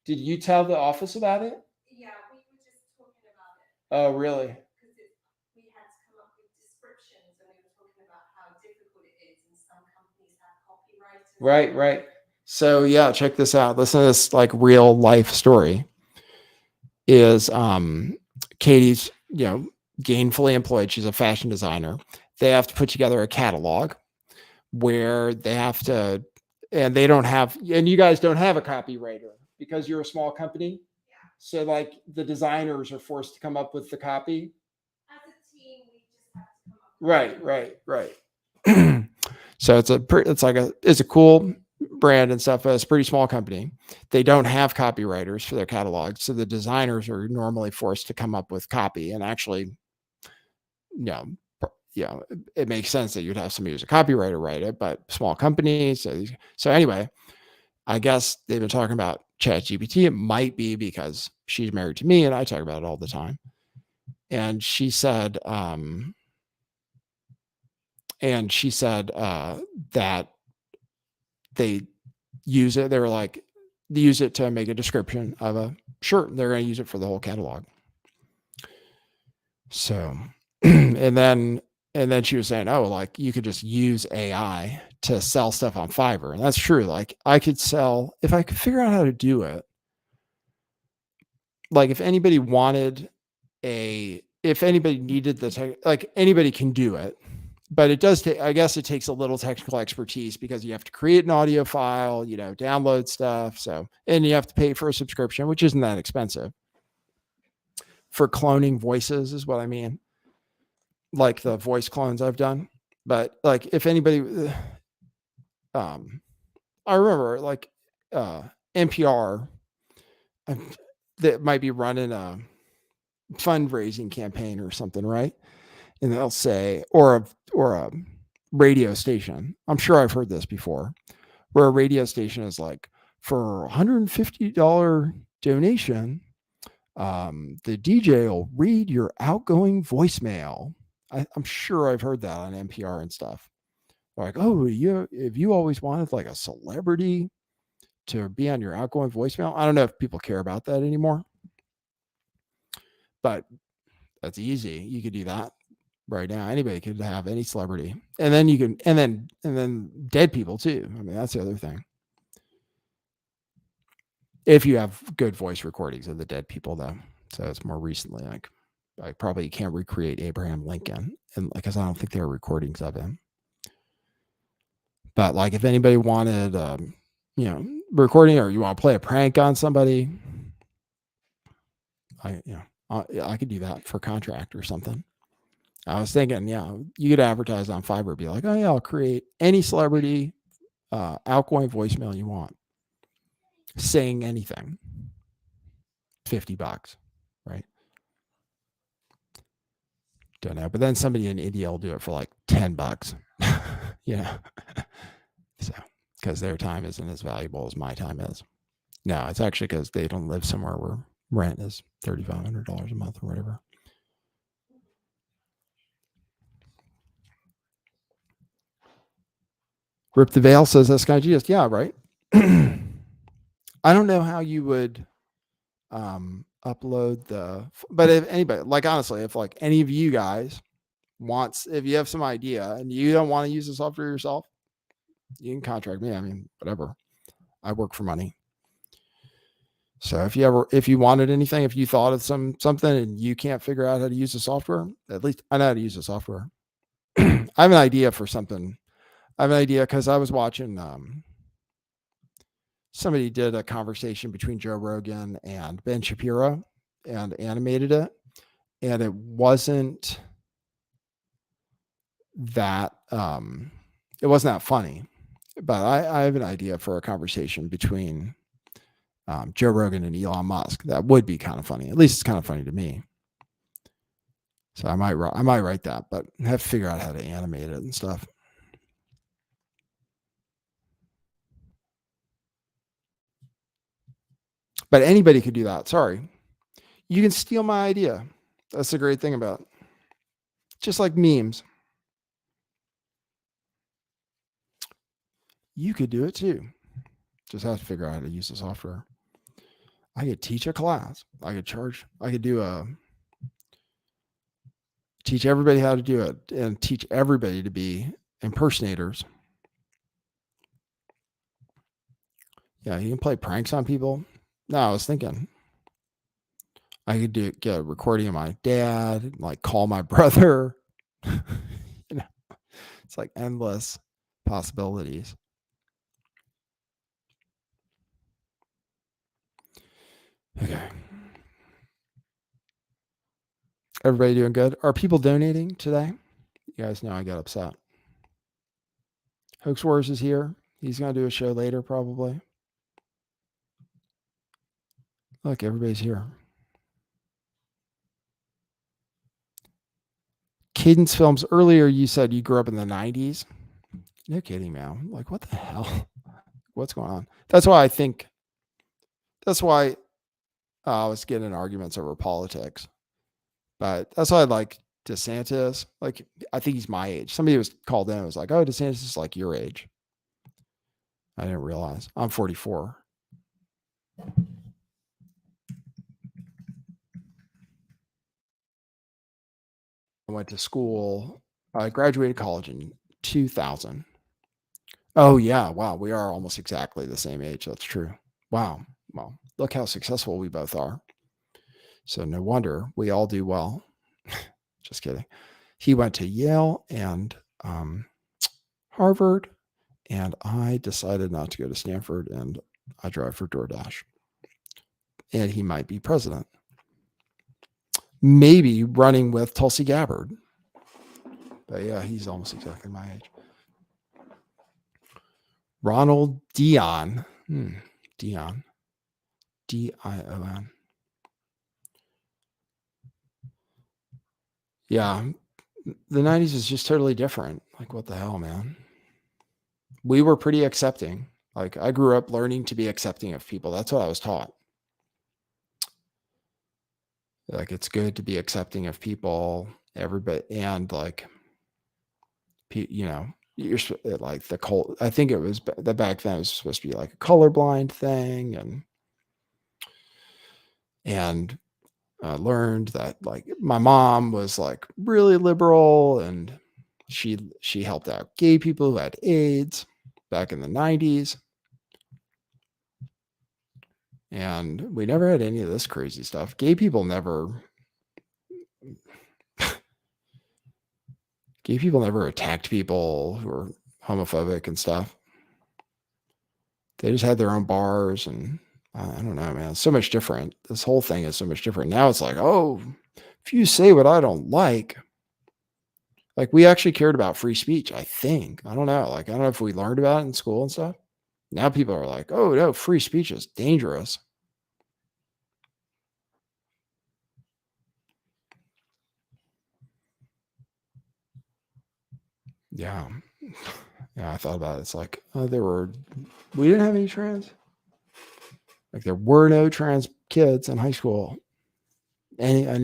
S1: did you tell the office about it?
S3: Yeah, we were just talking about it.
S1: Oh, really?
S3: Because we had to come up with descriptions, and we were talking about how difficult it is, and some companies have copywriters.
S1: Right. So yeah, check this out. Listen to this like real life story. Is Katie's, gainfully employed. She's a fashion designer. They have to put together a catalog where they have to, and they don't have, and you guys don't have a copywriter because you're a small company.
S3: Yeah.
S1: So like the designers are forced to come up with the copy.
S3: As a team, we just have to come up with
S1: Right. So it's a cool brand and stuff, but it's a pretty small company. They don't have copywriters for their catalog. So the designers are normally forced to come up with copy, and actually, it makes sense that you'd have somebody who's a copywriter write it, but small companies. So anyway, I guess they've been talking about ChatGPT. It might be because she's married to me and I talk about it all the time. And she said, that they use it. They were like, they use it to make a description of a shirt. They're going to use it for the whole catalog. So, and then she was saying, oh, like you could just use AI to sell stuff on Fiverr. And that's true. Like I could sell, if I could figure out how to do it. Like if anybody wanted if anybody needed like anybody can do it, but it does take, I guess it takes a little technical expertise because you have to create an audio file, download stuff. So, and you have to pay for a subscription, which isn't that expensive for cloning voices is what I mean. Like the voice clones I've done, but like if anybody, I remember like, NPR that might be running a fundraising campaign or something, right? And they'll say, or a radio station. I'm sure I've heard this before, where a radio station is like, for $150 donation, the DJ will read your outgoing voicemail. I'm sure I've heard that on NPR and stuff. They're like, oh, if you always wanted like a celebrity to be on your outgoing voicemail. I don't know if people care about that anymore, but that's easy. You could do that right now. Anybody could have any celebrity, and then you can, and then dead people too. I mean, that's the other thing. If you have good voice recordings of the dead people, though, so it's more recently. Like, I probably can't recreate Abraham Lincoln, and because I don't think there are recordings of him. But like, if anybody wanted, recording, or you want to play a prank on somebody, I could do that for contract or something. I was thinking, you could advertise on Fiverr, be like, oh yeah, I'll create any celebrity outgoing voicemail you want, saying anything. $50, right? Don't know, but then somebody in India will do it for like $10. So because their time isn't as valuable as my time is. No, it's actually because they don't live somewhere where rent is $3,500 a month or whatever. Rip the Veil says that's kind of genius. Yeah, right. I don't know how you would upload but if anybody, like honestly, if like any of you guys if you have some idea and you don't want to use the software yourself, you can contract me. I mean, whatever. I work for money. So if you wanted anything, if you thought of something and you can't figure out how to use the software, at least I know how to use the software. I have an idea for something. I have an idea because I was watching, somebody did a conversation between Joe Rogan and Ben Shapiro and animated it. And it wasn't that funny, but I have an idea for a conversation between Joe Rogan and Elon Musk. That would be kind of funny. At least it's kind of funny to me. So I might write that, but I have to figure out how to animate it and stuff. But anybody could do that. Sorry. You can steal my idea. That's the great thing about it. Just like memes. You could do it too. Just have to figure out how to use the software. I could teach a class. I could teach everybody how to do it and teach everybody to be impersonators. Yeah, you can play pranks on people. No, I was thinking I could get a recording of my dad, like call my brother. It's like endless possibilities. Okay. Everybody doing good? Are people donating today? You guys know I got upset. Hoax Wars is here. He's going to do a show later, probably. Look, everybody's here. Cadence Films, earlier you said you grew up in the 90s. No kidding, man. Like, what the hell? What's going on? That's why I was getting in arguments over politics. But that's why I like DeSantis. Like, I think he's my age. Somebody was called in and was like, oh, DeSantis is like your age. I didn't realize. I'm 44. I went to school. I graduated college in 2000. Oh, yeah. Wow. We are almost exactly the same age. That's true. Wow. Well, look how successful we both are. So no wonder we all do well. Just kidding. He went to Yale and Harvard, and I decided not to go to Stanford, and I drive for DoorDash. And he might be president. Maybe running with Tulsi Gabbard. But yeah, he's almost exactly my age. Ronald Dion. Dion. D-I-O-N. Yeah. The 90s is just totally different. Like, what the hell, man? We were pretty accepting. Like, I grew up learning to be accepting of people. That's what I was taught. Like, it's good to be accepting of people, everybody, and like, you know, you're like the cult. I think it was that back then it was supposed to be like a colorblind thing, and learned that like my mom was like really liberal, and she helped out gay people who had AIDS back in the 90s. And we never had any of this crazy stuff. Gay people never attacked people who were homophobic and stuff. They just had their own bars, and I don't know, man. It's so much different. This whole thing is so much different. Now it's like, oh, if you say what I don't like we actually cared about free speech, I think. I don't know. Like, I don't know if we learned about it in school and stuff. Now people are like, oh, no, free speech is dangerous. Yeah. Yeah, I thought about it. It's like, we didn't have any trans. Like, there were no trans kids in high school. And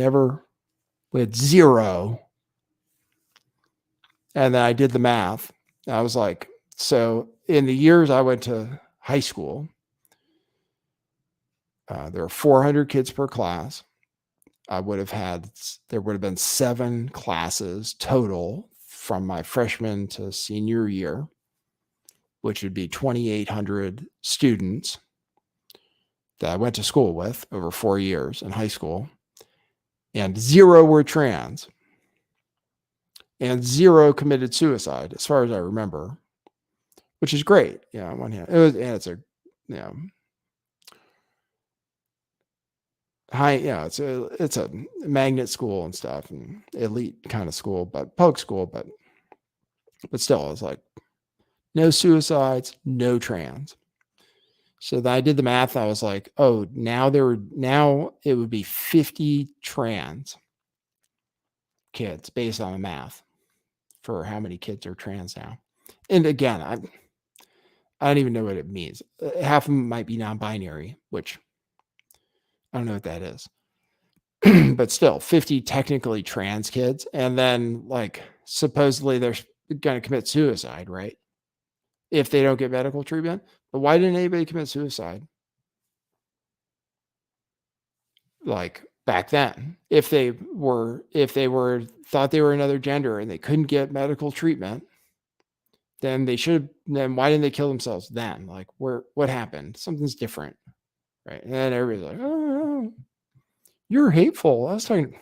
S1: we had zero. And then I did the math. I was like, so in the years I went to high school, there were 400 kids per class. There would have been 7 classes total from my freshman to senior year, which would be 2,800 students. that I went to school with over 4 years in high school, and 0 were trans, and 0 committed suicide, as far as I remember, which is great. On one hand, it's a, high, it's a magnet school and stuff, and elite kind of school, but public school, but still, it's like no suicides, no trans. So then I did the math. I was like, oh, now it would be 50 trans kids based on the math for how many kids are trans now. And again, I don't even know what it means. Half of them might be non-binary, which I don't know what that is. But still, 50 technically trans kids. And then, like, supposedly they're going to commit suicide, right? If they don't get medical treatment. But why didn't anybody commit suicide? Like back then, if they thought they were another gender and they couldn't get medical treatment, then why didn't they kill themselves then? Like, what happened? Something's different, right? And then everybody's like, oh, you're hateful. I was talking,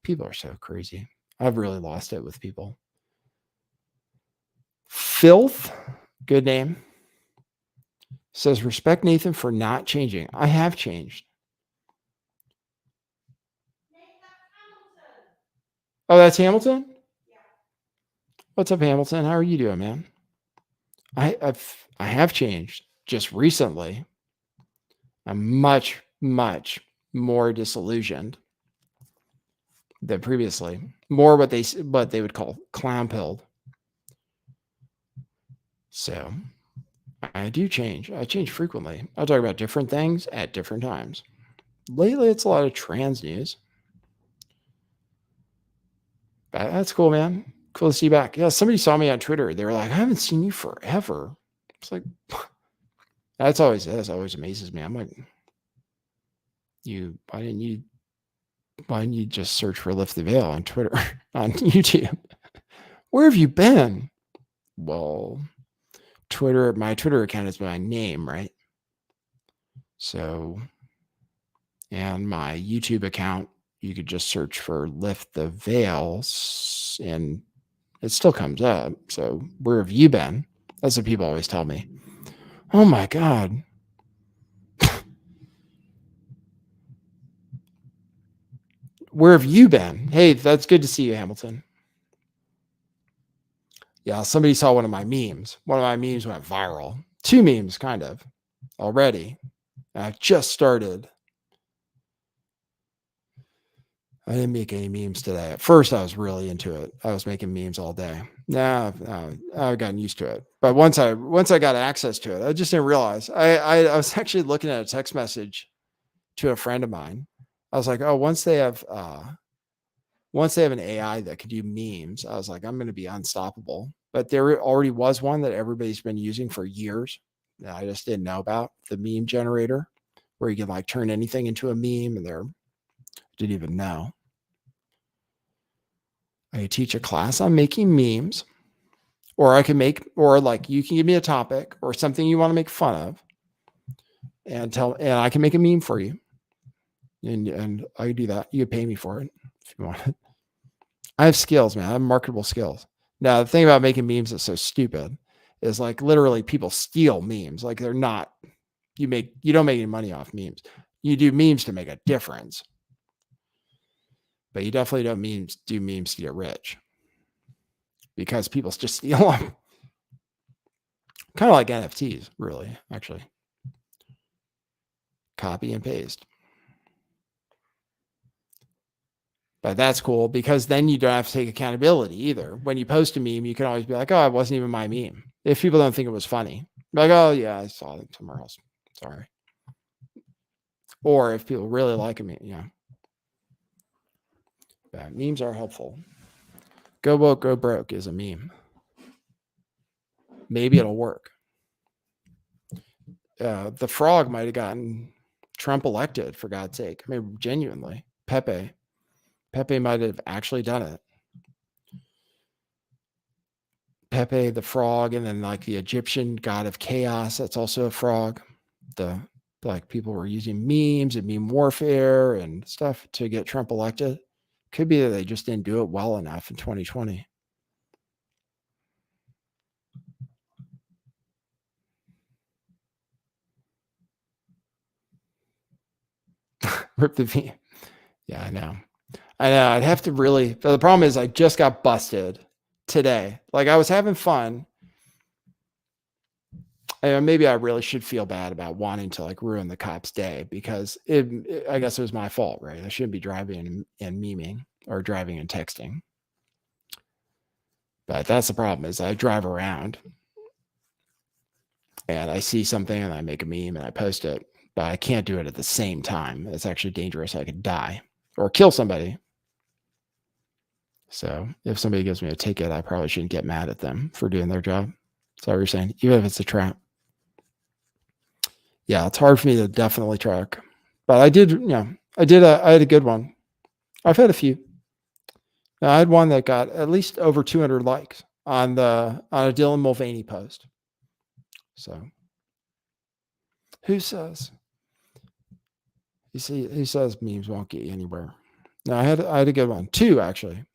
S1: people are so crazy. I've really lost it with people. Filth, good name, says, respect Nathan for not changing. I have changed. Oh, that's Hamilton? Yeah. What's up, Hamilton? How are you doing, man? I have changed just recently. I'm much, much more disillusioned than previously. More what they would call clown pilled. So I do change. I change frequently. I talk about different things at different times. Lately, it's a lot of trans news. But that's cool, man. Cool to see you back. Yeah, somebody saw me on Twitter. They were like, I haven't seen you forever. It's like, that always amazes me. I'm like, why didn't you just search for Lift the Veil on Twitter, on YouTube? Where have you been? Well, my Twitter account is my name, right? So, and my YouTube account, you could just search for Lift the Veil, and it still comes up. So, where have you been? That's what people always tell me. Oh my God. Where have you been? Hey, that's good to see you, Hamilton. Yeah, somebody saw one of my memes. One of my memes went viral. 2 memes, kind of, already. I just started. I didn't make any memes today. At first, I was really into it. I was making memes all day. Now I've gotten used to it. But once I got access to it, I just didn't realize. I was actually looking at a text message to a friend of mine. I was like, oh, once they have an AI that could do memes, I was like, I'm going to be unstoppable. But there already was one that everybody's been using for years that I just didn't know about, the meme generator, where you can like turn anything into a meme, and didn't even know. I teach a class on making memes, or you can give me a topic or something you want to make fun of, and I can make a meme for you. And I can do that. You can pay me for it if you want it. I have skills, man. I have marketable skills. Now, the thing about making memes that's so stupid is like literally people steal memes. Like they're not, you don't make any money off memes. You do memes to make a difference. But you definitely don't do memes to get rich, because people just steal them. Kind of like NFTs, really, actually. Copy and paste. But that's cool, because then you don't have to take accountability either. When you post a meme, you can always be like, oh, it wasn't even my meme. If people don't think it was funny, like, oh, yeah, I saw it somewhere else. Sorry. Or if people really like a meme, yeah. But memes are helpful. Go woke, go broke is a meme. Maybe it'll work. The frog might have gotten Trump elected, for God's sake. I mean, genuinely. Pepe might have actually done it. Pepe the frog, and then like the Egyptian god of chaos, that's also a frog. The like people were using memes and meme warfare and stuff to get Trump elected. Could be that they just didn't do it well enough in 2020. Rip the V. Yeah, I know. I'd have to really. But the problem is, I just got busted today. Like, I was having fun. And maybe I really should feel bad about wanting to like ruin the cop's day, because I guess it was my fault, right? I shouldn't be driving and memeing or driving and texting. But that's the problem, is I drive around and I see something and I make a meme and I post it, but I can't do it at the same time. It's actually dangerous. I could die or kill somebody. So if somebody gives me a ticket, I probably shouldn't get mad at them for doing their job. That's what you're saying, even if it's a trap. Yeah, it's hard for me to definitely track, but I did. I had a good one. I've had a few. I had one that got at least over 200 likes on a Dylan Mulvaney post. So, who says? You see, who says memes won't get you anywhere? No, I had a good one. 2 actually.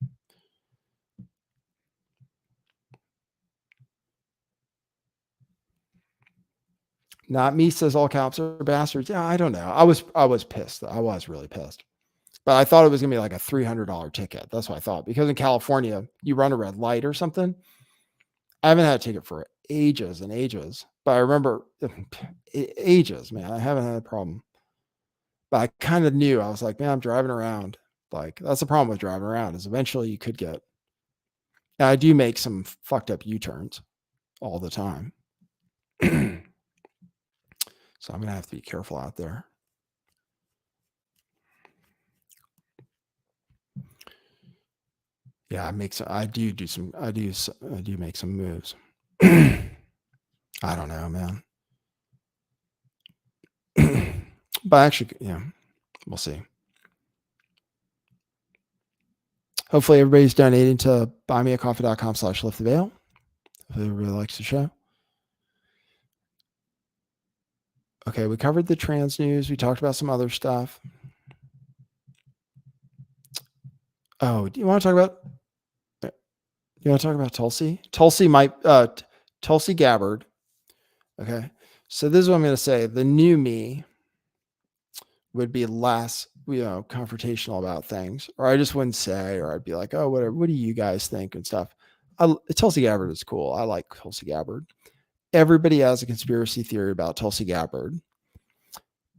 S1: Not me says all cops are bastards. Yeah, I don't know. I was pissed. I was really pissed. But I thought it was going to be like a $300 ticket. That's what I thought. Because in California, you run a red light or something. I haven't had a ticket for ages and ages. But I remember ages, man. I haven't had a problem. But I kind of knew. I was like, man, I'm driving around. Like, that's the problem with driving around, is eventually you could get. And I do make some fucked up U-turns all the time. So I'm going to have to be careful out there. Yeah, I do make some moves. I don't know, man. But actually, yeah, we'll see. Hopefully everybody's donating to buymeacoffee.com/lifttheveil. If everybody likes the show. Okay, we covered the trans news. We talked about some other stuff. Oh, do you want to talk about Tulsi? Tulsi Gabbard. Okay. So this is what I'm going to say. The new me would be less, confrontational about things, or I just wouldn't say, or I'd be like, oh, whatever. What do you guys think and stuff? Tulsi Gabbard is cool. I like Tulsi Gabbard. Everybody has a conspiracy theory about Tulsi Gabbard.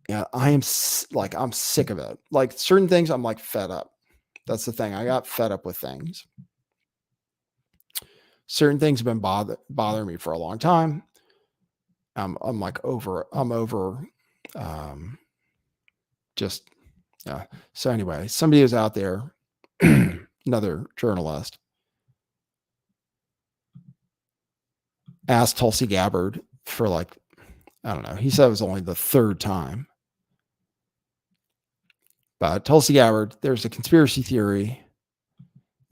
S1: Yeah, I'm sick of it. Like, certain things, I'm like fed up. That's the thing. I got fed up with things. Certain things have been bothering me for a long time. I'm over. Just, yeah. So anyway, somebody was out there, another journalist, asked Tulsi Gabbard for I don't know. He said it was only the 3rd time. But Tulsi Gabbard, there's a conspiracy theory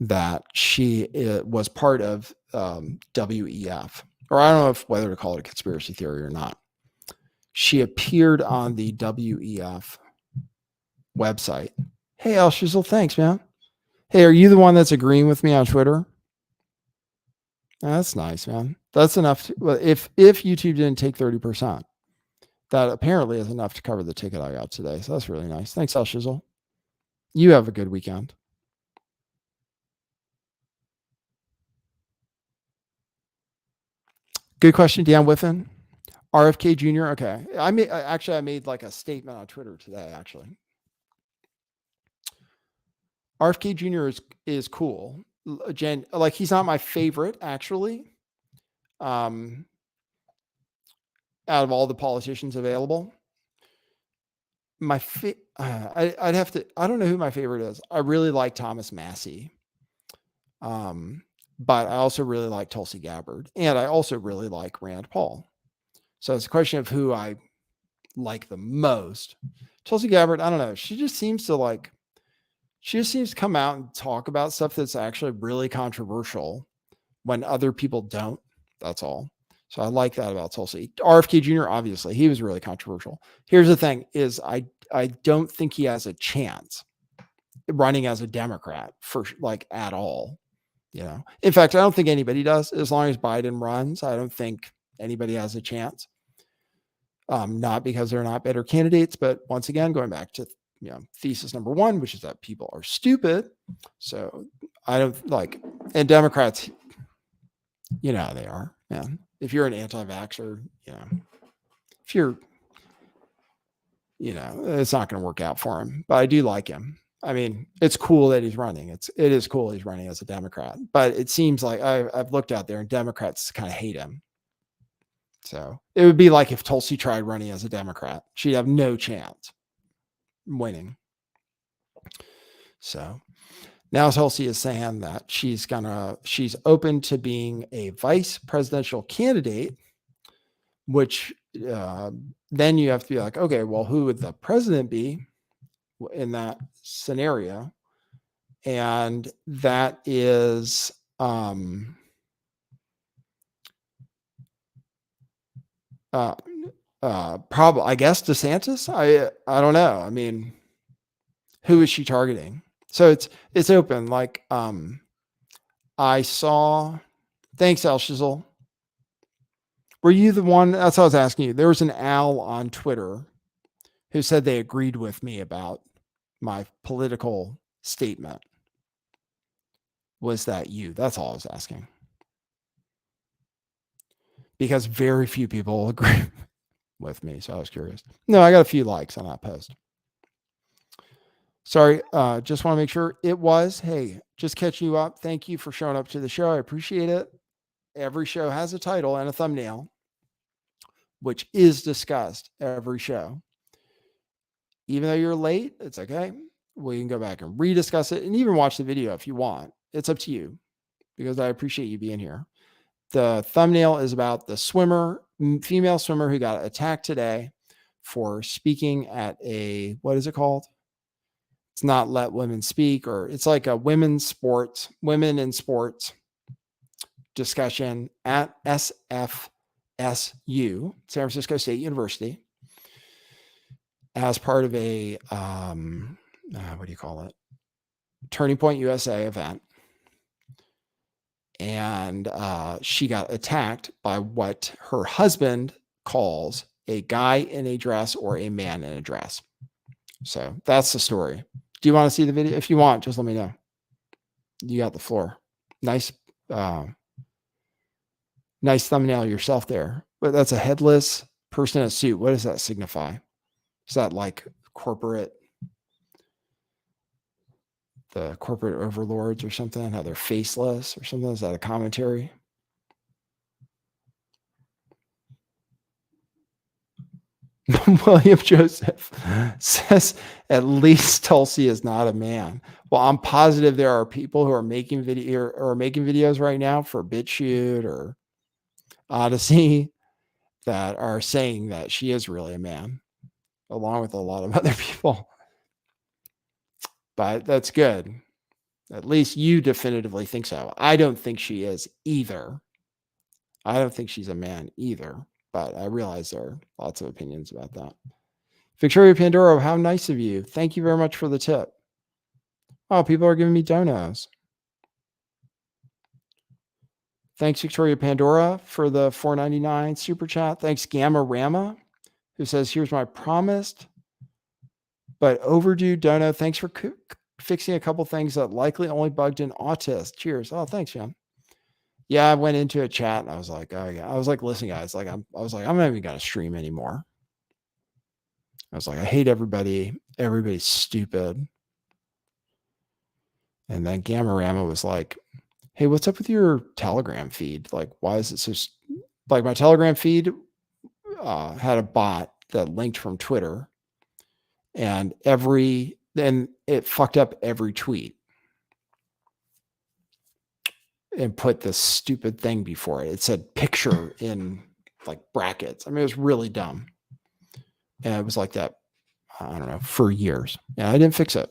S1: that she was part of WEF, or I don't know whether to call it a conspiracy theory or not. She appeared on the WEF website. Hey, Al Shizzle, thanks, man. Hey, are you the one that's agreeing with me on Twitter? That's nice, man. That's enough. If YouTube didn't take 30%, that apparently is enough to cover the ticket I got today. So that's really nice. Thanks, Al Shizzle. You have a good weekend. Good question, Dan Whiffen. RFK Jr. Okay. I made like a statement on Twitter today, actually. RFK Jr. is cool. He's not my favorite, actually. Out of all the politicians available, I'd have to. I don't know who my favorite is. I really like Thomas Massie, but I also really like Tulsi Gabbard, and I also really like Rand Paul. So it's a question of who I like the most. Tulsi Gabbard, I don't know. She just seems to come out and talk about stuff that's actually really controversial when other people don't. That's all. So I like that about Tulsi. RFK Jr., obviously, he was really controversial. Here's the thing is I don't think he has a chance running as a Democrat for like at all. In fact, I don't think anybody does. As long as Biden runs, I don't think anybody has a chance. Not because they're not better candidates, but once again, going back to thesis number one, which is that people are stupid. So I don't like, and Democrats, you know how they are, man. If you're an anti-vaxxer, if you're, it's not going to work out for him. But I do like him. I mean, it's cool that he's running. It is cool he's running as a Democrat. But it seems like I've looked out there and Democrats kind of hate him. So it would be like if Tulsi tried running as a Democrat. She'd have no chance winning. So now Tulsi is saying that she's open to being a vice presidential candidate, which then you have to be like, okay, well, who would the president be in that scenario? And that is probably, I guess, DeSantis. I don't know. I mean, who is she targeting? So it's open. Like I saw. Thanks, Al Shizzle. Were you the one? That's what I was asking you. There was an Al on Twitter who said they agreed with me about my political statement. Was that you? That's all I was asking. Because very few people agree with me. So I was curious. No, I got a few likes on that post. Sorry. Just want to make sure it was. Hey, just catching you up. Thank you for showing up to the show. I appreciate it. Every show has a title and a thumbnail, which is discussed every show. Even though you're late, it's okay. We can go back and rediscuss it and even watch the video if you want. It's up to you because I appreciate you being here. The thumbnail is about the female swimmer who got attacked today for speaking at what is it called? It's not Let Women Speak, or it's like a women in sports discussion at SFSU, San Francisco State University, as part of a, what do you call it? Turning Point USA event. And she got attacked by what her husband calls a guy in a dress or a man in a dress. So that's the story. Do you want to see the video? If you want, just let me know. You got the floor. Nice thumbnail yourself there. But that's a headless person in a suit. What does that signify? Is that like the corporate overlords or something, how they're faceless or something? Is that a commentary? William Joseph says, at least Tulsi is not a man. Well, I'm positive there are people who are making videos right now for BitChute or Odyssey that are saying that she is really a man, along with a lot of other people. But that's good. At least you definitively think so. I don't think she is either. I don't think she's a man either. But I realize there are lots of opinions about that. Victoria Pandoro, how nice of you. Thank you very much for the tip. Oh, people are giving me donos. Thanks, Victoria Pandora, for the $4.99 super chat. Thanks, Gamma Rama, who says, here's my promised but overdue dono. Thanks for fixing a couple things that likely only bugged an autist. Cheers. Oh, thanks, man. Yeah, I went into a chat and I was like, oh yeah. I was like, listen, guys, like I'm not even gonna stream anymore. I was like, I hate everybody. Everybody's stupid. And then Gamma Rama was like, hey, what's up with your Telegram feed? Like, why is it so like my Telegram feed had a bot that linked from Twitter, and then it fucked up every tweet and put this stupid thing before it. It said picture in like brackets. I mean, it was really dumb. And it was like that, I don't know, for years. And I didn't fix it.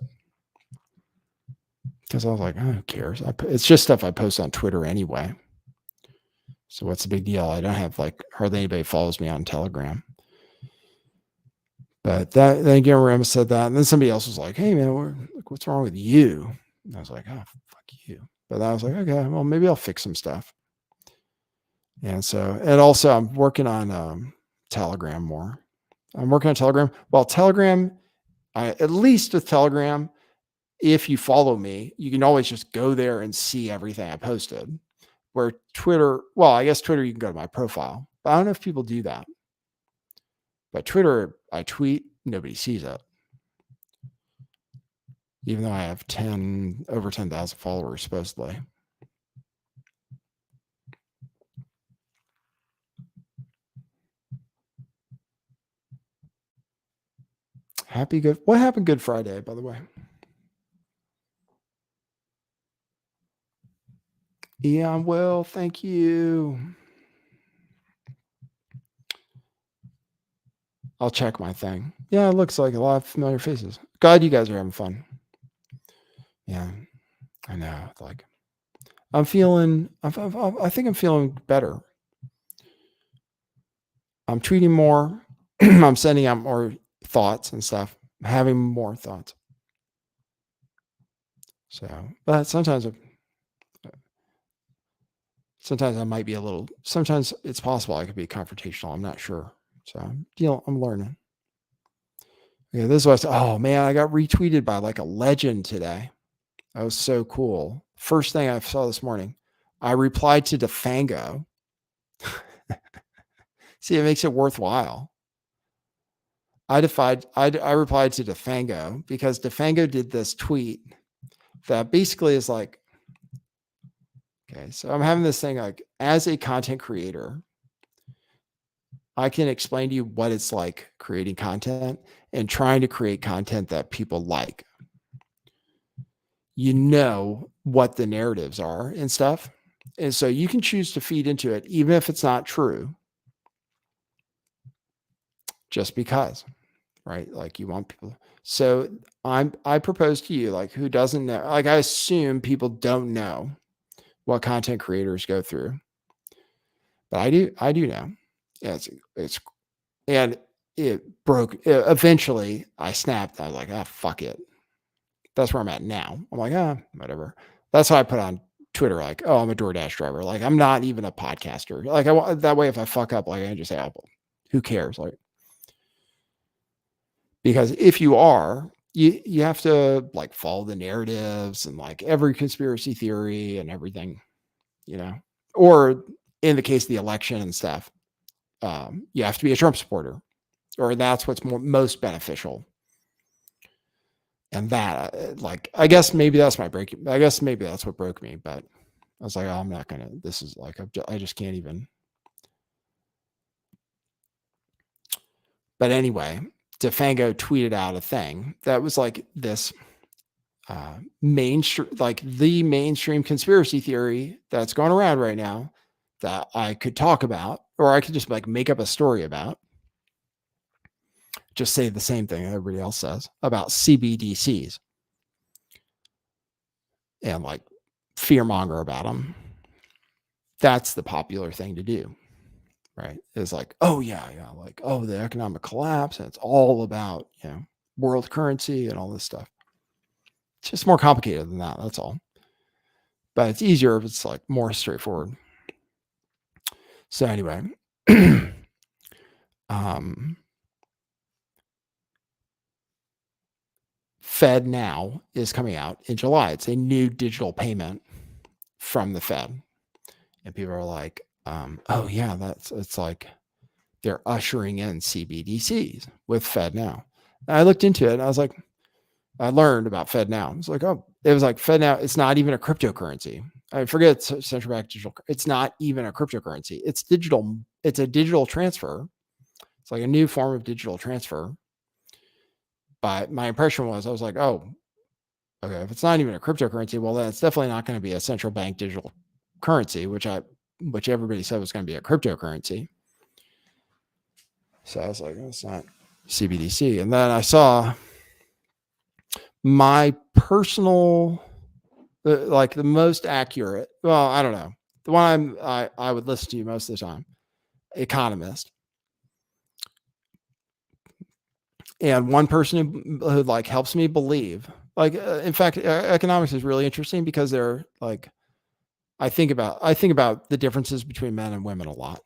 S1: Because I was like, oh, who cares? It's just stuff I post on Twitter anyway. So what's the big deal? I don't have like hardly anybody follows me on Telegram. But then again, Rama said that, and then somebody else was like, "Hey man, what's wrong with you?" And I was like, "Oh, fuck you." But I was like, "Okay, well maybe I'll fix some stuff." And so, and also I'm working on Telegram more. I'm working on Telegram. Well, Telegram, at least with Telegram, if you follow me, you can always just go there and see everything I posted. Where Twitter, well, I guess Twitter, you can go to my profile, but I don't know if people do that. But Twitter, I tweet, nobody sees it. Even though I have over 10,000 followers, supposedly. What happened Good Friday, by the way? Yeah, well, thank you. I'll check my thing. Yeah, it looks like a lot of familiar faces. God, you guys are having fun. Yeah, I know. Like, I think I'm feeling better. I'm tweeting more. I'm sending out more thoughts and stuff. I'm having more thoughts. So, but sometimes I might be sometimes it's possible I could be confrontational. I'm not sure. So, I'm learning. Yeah, this was, oh man, I got retweeted by like a legend today. That was so cool. First thing I saw this morning, I replied to DeFango. See, it makes it worthwhile. I replied to DeFango because DeFango did this tweet that basically is like, okay, so I'm having this thing like, as a content creator, I can explain to you what it's like creating content and trying to create content that people like. You know what the narratives are and stuff. And so you can choose to feed into it, even if it's not true, just because, right? Like you want people. So I propose to you, like who doesn't know, like I assume people don't know what content creators go through, but I do know. Yeah, and it broke. Eventually I snapped. I was like, ah, fuck it. That's where I'm at now. I'm like, whatever. That's why I put on Twitter, like, oh, I'm a DoorDash driver. Like, I'm not even a podcaster. Like, that way, if I fuck up, like, I can just say, oh, who cares? Like, because if you are, you have to like follow the narratives and like every conspiracy theory and everything, or in the case of the election and stuff, you have to be a Trump supporter, or that's what's most beneficial. And that, like, I guess maybe that's my breaking. I guess maybe that's what broke me. But I was like, oh, I'm not gonna. This is like, I just can't even. But anyway, DeFango tweeted out a thing that was like this mainstream, like the mainstream conspiracy theory that's going around right now that I could talk about, or I could just like make up a story about. Just say the same thing everybody else says about CBDCs and like fearmonger about them. That's the popular thing to do, right? It's like, oh yeah, like, oh, the economic collapse, and it's all about, world currency and all this stuff. It's just more complicated than that. That's all. But it's easier if it's like more straightforward. So anyway, Fed Now is coming out in July. It's a new digital payment from the Fed. And people are like, oh yeah, it's like they're ushering in CBDCs with Fed Now. And I looked into it and I was like, I learned about Fed Now. It was like, oh, it was like Fed Now. It's not even a cryptocurrency. I forget central bank digital. It's not even a cryptocurrency. It's digital. It's a digital transfer. It's like a new form of digital transfer. But my impression was, I was like, oh, okay, if it's not even a cryptocurrency, well, then it's definitely not going to be a central bank digital currency, which everybody said was going to be a cryptocurrency. So I was like, oh, it's not CBDC. And then I saw my personal, like the most accurate, well, I don't know. the one I would listen to most of the time, economist. And one person who like helps me believe, like, in fact, economics is really interesting because they're like, I think about the differences between men and women a lot.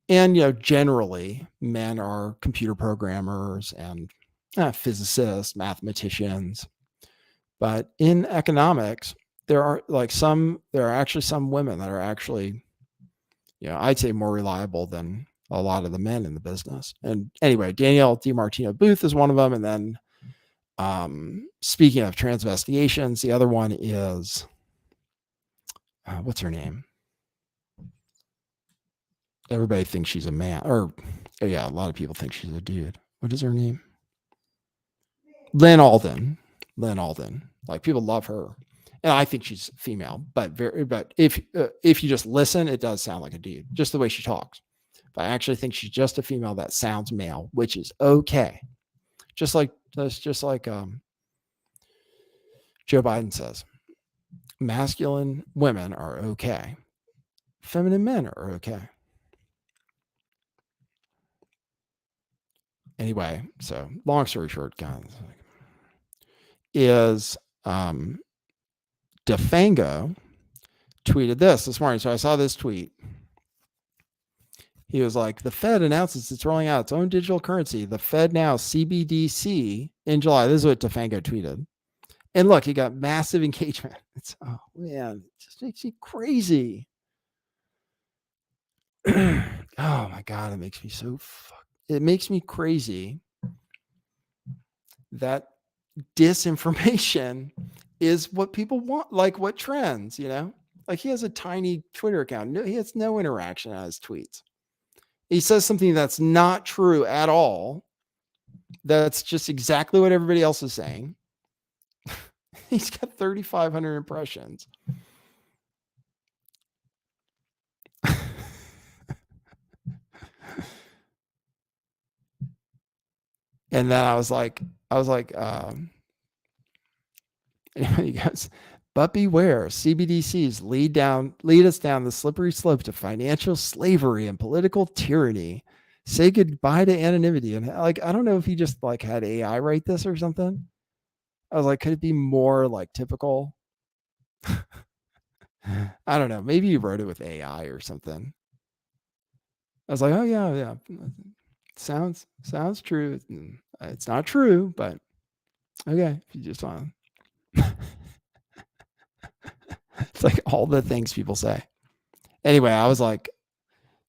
S1: And, generally men are computer programmers and physicists, mathematicians. But in economics, there are actually some women that are actually, I'd say more reliable than a lot of the men in the business. And anyway, Danielle DiMartino Booth is one of them. And then speaking of transvestigations, the other one is, what's her name? Everybody thinks she's a man, or a lot of people think she's a dude. What is her name? Lynn Alden. Like, people love her, and I think she's female. But if you just listen, it does sound like a dude, just the way she talks. But I actually think she's just a female that sounds male, which is okay. Just like Joe Biden says, masculine women are okay. Feminine men are okay. Anyway, so long story short, guys, is DeFango tweeted this morning. So I saw this tweet. He was like, the Fed announces it's rolling out its own digital currency, the Fed Now CBDC, in July. This is what DeFango tweeted. And look, he got massive engagement. Oh man, it just makes me crazy. Oh my God, it makes me crazy that disinformation is what people want, like what trends, like he has a tiny Twitter account. He has no interaction on his tweets. He says something that's not true at all. That's just exactly what everybody else is saying. He's got 3,500 impressions. And then I was like, he goes, but beware, CBDCs lead us down the slippery slope to financial slavery and political tyranny. Say goodbye to anonymity. And like, I don't know if he just like had AI write this or something. I was like, could it be more like typical? I don't know. Maybe he wrote it with AI or something. I was like, oh yeah. Sounds true. It's not true, but okay. If you just want. It's like all the things people say. Anyway, I was like,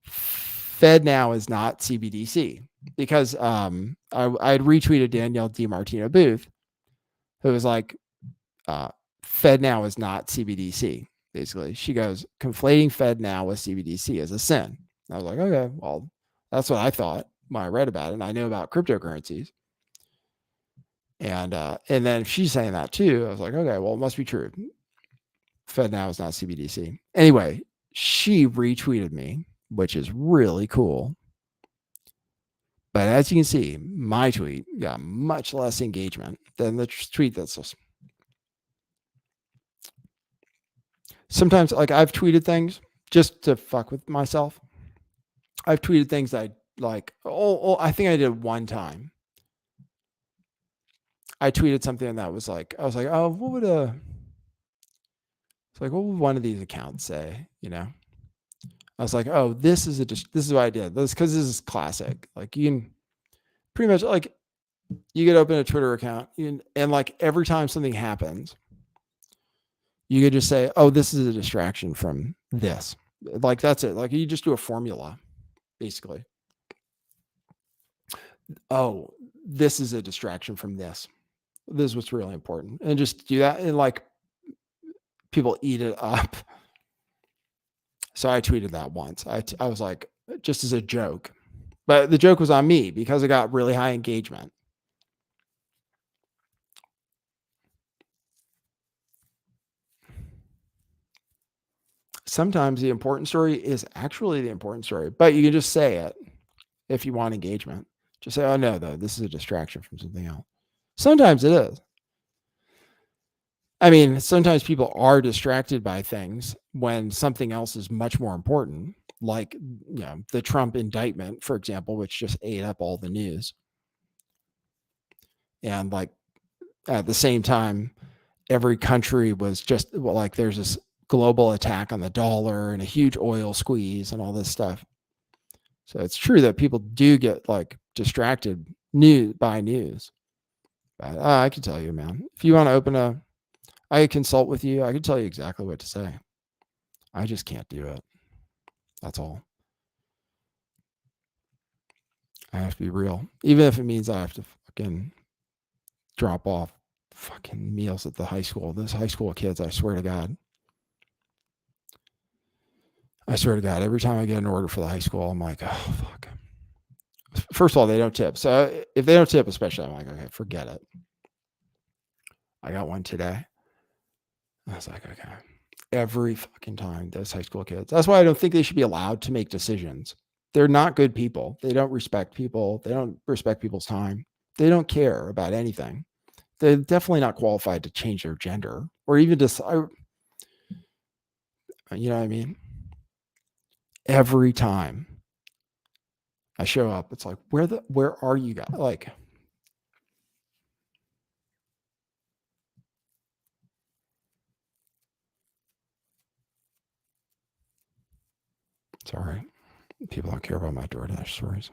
S1: Fed Now is not CBDC, because I had retweeted Danielle DiMartino Booth, who was like, Fed Now is not CBDC. Basically, she goes, conflating Fed Now with CBDC is a sin. I was like, okay, well, that's what I thought when I read about it, and I know about cryptocurrencies. And then she's saying that too. I was like, okay, well, it must be true. Fed Now is not CBDC. Anyway, she retweeted me, which is really cool. But as you can see, my tweet got much less engagement than the tweet that's just. Sometimes, like, I've tweeted things just to fuck with myself. I've tweeted things I like. I think I did one time. I tweeted something that was like, I was like, oh, what would one of these accounts say? I was like, oh, this is what I did. This because this is classic. Like, you can pretty much, like, you could open a Twitter account and like every time something happens, you could just say, oh, this is a distraction from this. Like, that's it. Like, you just do a formula, basically. Oh, this is a distraction from this. This is what's really important. And just do that. And like, people eat it up. So I tweeted that once. I was like, just as a joke. But the joke was on me because it got really high engagement. Sometimes the important story is actually the important story, but you can just say it if you want engagement. Just say, oh no, though, this is a distraction from something else. Sometimes it is. I mean, sometimes people are distracted by things, when something else is much more important, like the Trump indictment, for example, which just ate up all the news. And like at the same time, every country was just like there's this global attack on the dollar and a huge oil squeeze and all this stuff. So it's true that people do get like distracted by news. But I can tell you, man, if you want to I could consult with you. I can tell you exactly what to say. I just can't do it. That's all. I have to be real, even if it means I have to fucking drop off fucking meals at the high school. Those high school kids, I swear to God. Every time I get an order for the high school, I'm like, oh, fuck. First of all, they don't tip. So if they don't tip, especially, I'm like, okay, forget it. I got one today. I was like, okay. Every fucking time, those high school kids. That's why I don't think they should be allowed to make decisions. They're not good people. They don't respect people. They don't respect people's time. They don't care about anything. They're definitely not qualified to change their gender or even decide. You know what I mean? Every time I show up, it's like, where are you guys? Like, sorry, people don't care about my DoorDash stories.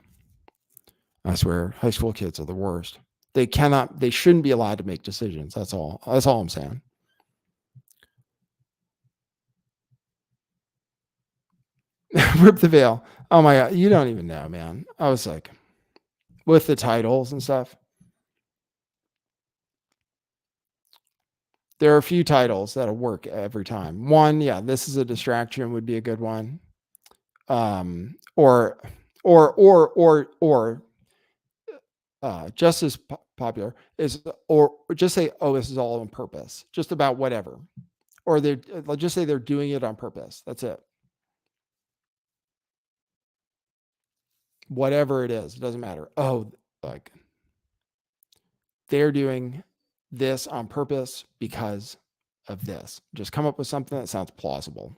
S1: I swear, high school kids are the worst. They shouldn't be allowed to make decisions. That's all I'm saying. Rip the veil. Oh my God. You don't even know, man. I was like, with the titles and stuff. There are a few titles that'll work every time. One, yeah, this is a distraction would be a good one. Or just as popular is, or just say, oh, this is all on purpose, just about whatever. Or they'll just say they're doing it on purpose. That's it. Whatever it is, it doesn't matter. Oh, like they're doing this on purpose because of this. Just come up with something that sounds plausible.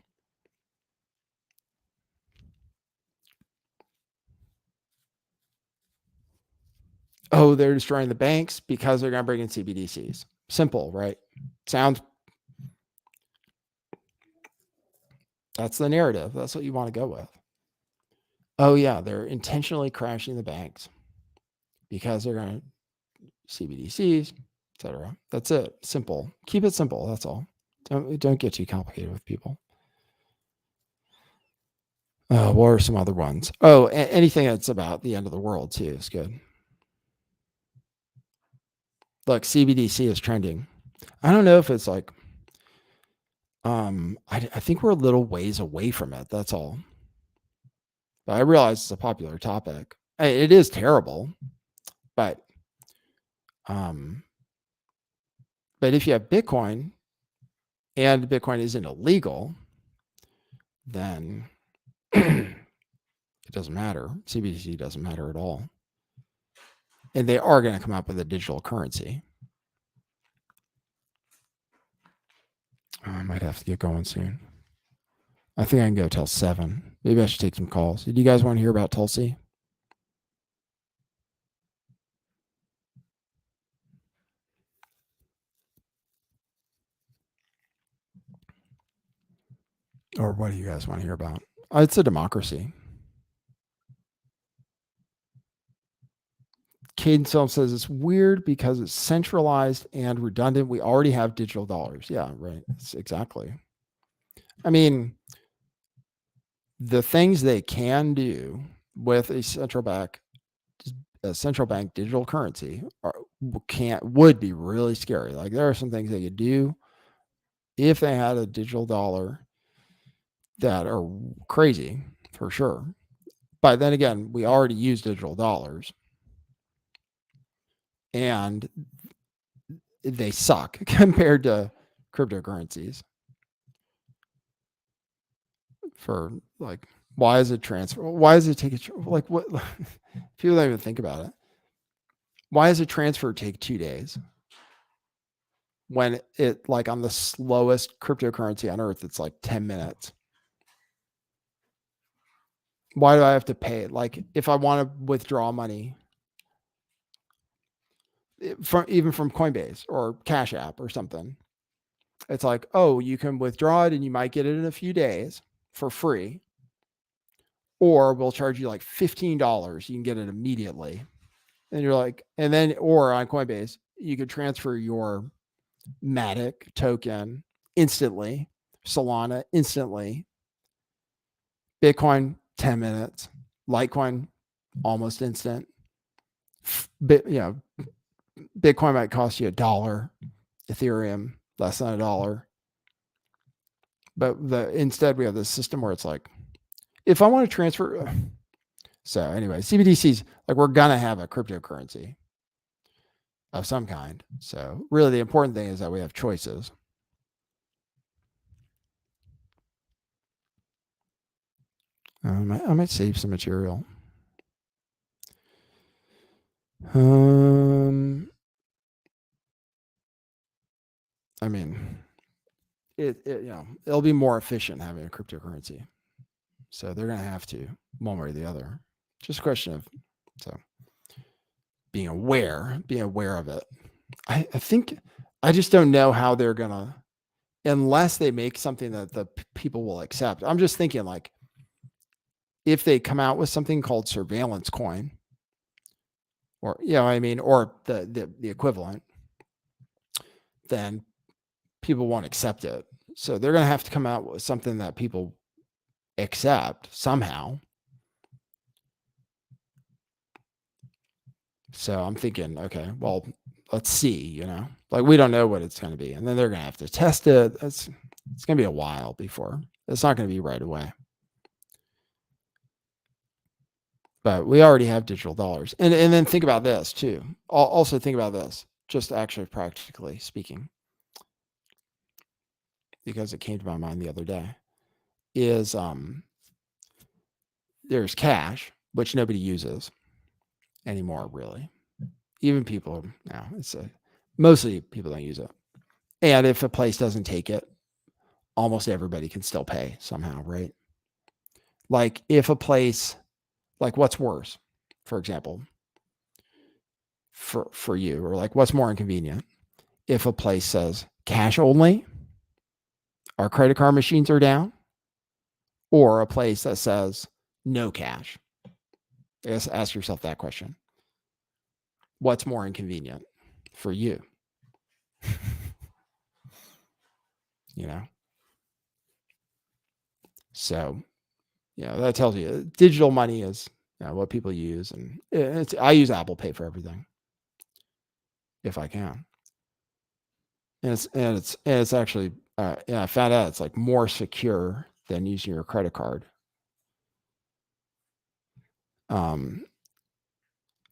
S1: Oh, they're destroying the banks because they're going to bring in CBDCs. Simple, right? Sounds. That's the narrative. That's what you want to go with. Oh, yeah, they're intentionally crashing the banks because they're going to CBDCs, etc. That's it. Simple. Keep it simple. That's all. Don't get too complicated with people. What are some other ones? Oh, anything that's about the end of the world too is good. Look, CBDC is trending. I don't know if it's like, I think we're a little ways away from it. That's all. But I realize it's a popular topic. It is terrible, but if you have Bitcoin and Bitcoin isn't illegal, then it doesn't matter. CBDC doesn't matter at all. And they are going to come up with a digital currency. I might have to get going soon. I think I can go till 7. Maybe I should take some calls. Do you guys want to hear about Tulsi? Or what do you guys want to hear about? It's a democracy. Caden Film says it's weird because it's centralized and redundant. We already have digital dollars. Yeah, right. Exactly. I mean, the things they can do with a central bank digital currency would be really scary. Like there are some things they could do if they had a digital dollar that are crazy for sure. But then again, we already use digital dollars and they suck compared to cryptocurrencies. For like, why is it transfer? Why does it take like what? People don't even think about it. Why does a transfer take 2 days? when it like on the slowest cryptocurrency on earth, it's like 10 minutes. Why do I have to pay it? Like if I want to withdraw money even from Coinbase or Cash App or something, it's like, oh, you can withdraw it and you might get it in a few days for free. Or we'll charge you like $15. You can get it immediately. And you're like, and then, or on Coinbase, you could transfer your Matic token instantly, Solana instantly, Bitcoin 10 minutes, Litecoin almost instant. Bitcoin might cost you $1, Ethereum less than $1. But instead we have this system where it's like, if I want to transfer, so anyway, CBDCs, like we're gonna have a cryptocurrency of some kind. So really the important thing is that we have choices. I might save some material. I mean, it'll be more efficient having a cryptocurrency. So they're going to have to, one way or the other. Just a question of, so being aware of it. I think, I just don't know how they're going to, unless they make something that the people will accept. I'm just thinking like, if they come out with something called surveillance coin, or, or the equivalent, then people won't accept it. So they're going to have to come out with something that people accept somehow. So I'm thinking, okay, well, let's see, like we don't know what it's going to be. And then they're going to have to test it. It's going to be a while before. It's not going to be right away. But we already have digital dollars. And then think about this too. Also think about this, just actually practically speaking, because it came to my mind the other day, is there's cash, which nobody uses anymore, really. Even people now, mostly people don't use it. And if a place doesn't take it, almost everybody can still pay somehow, right? Like if a place, like what's worse, for example, for you, or like what's more inconvenient, if a place says cash only, our credit card machines are down, or a place that says no cash. I guess ask yourself that question. What's more inconvenient for you? So, that tells you digital money is what people use. And I use Apple Pay for everything if I can. And it's actually, I found out it's like more secure than using your credit card.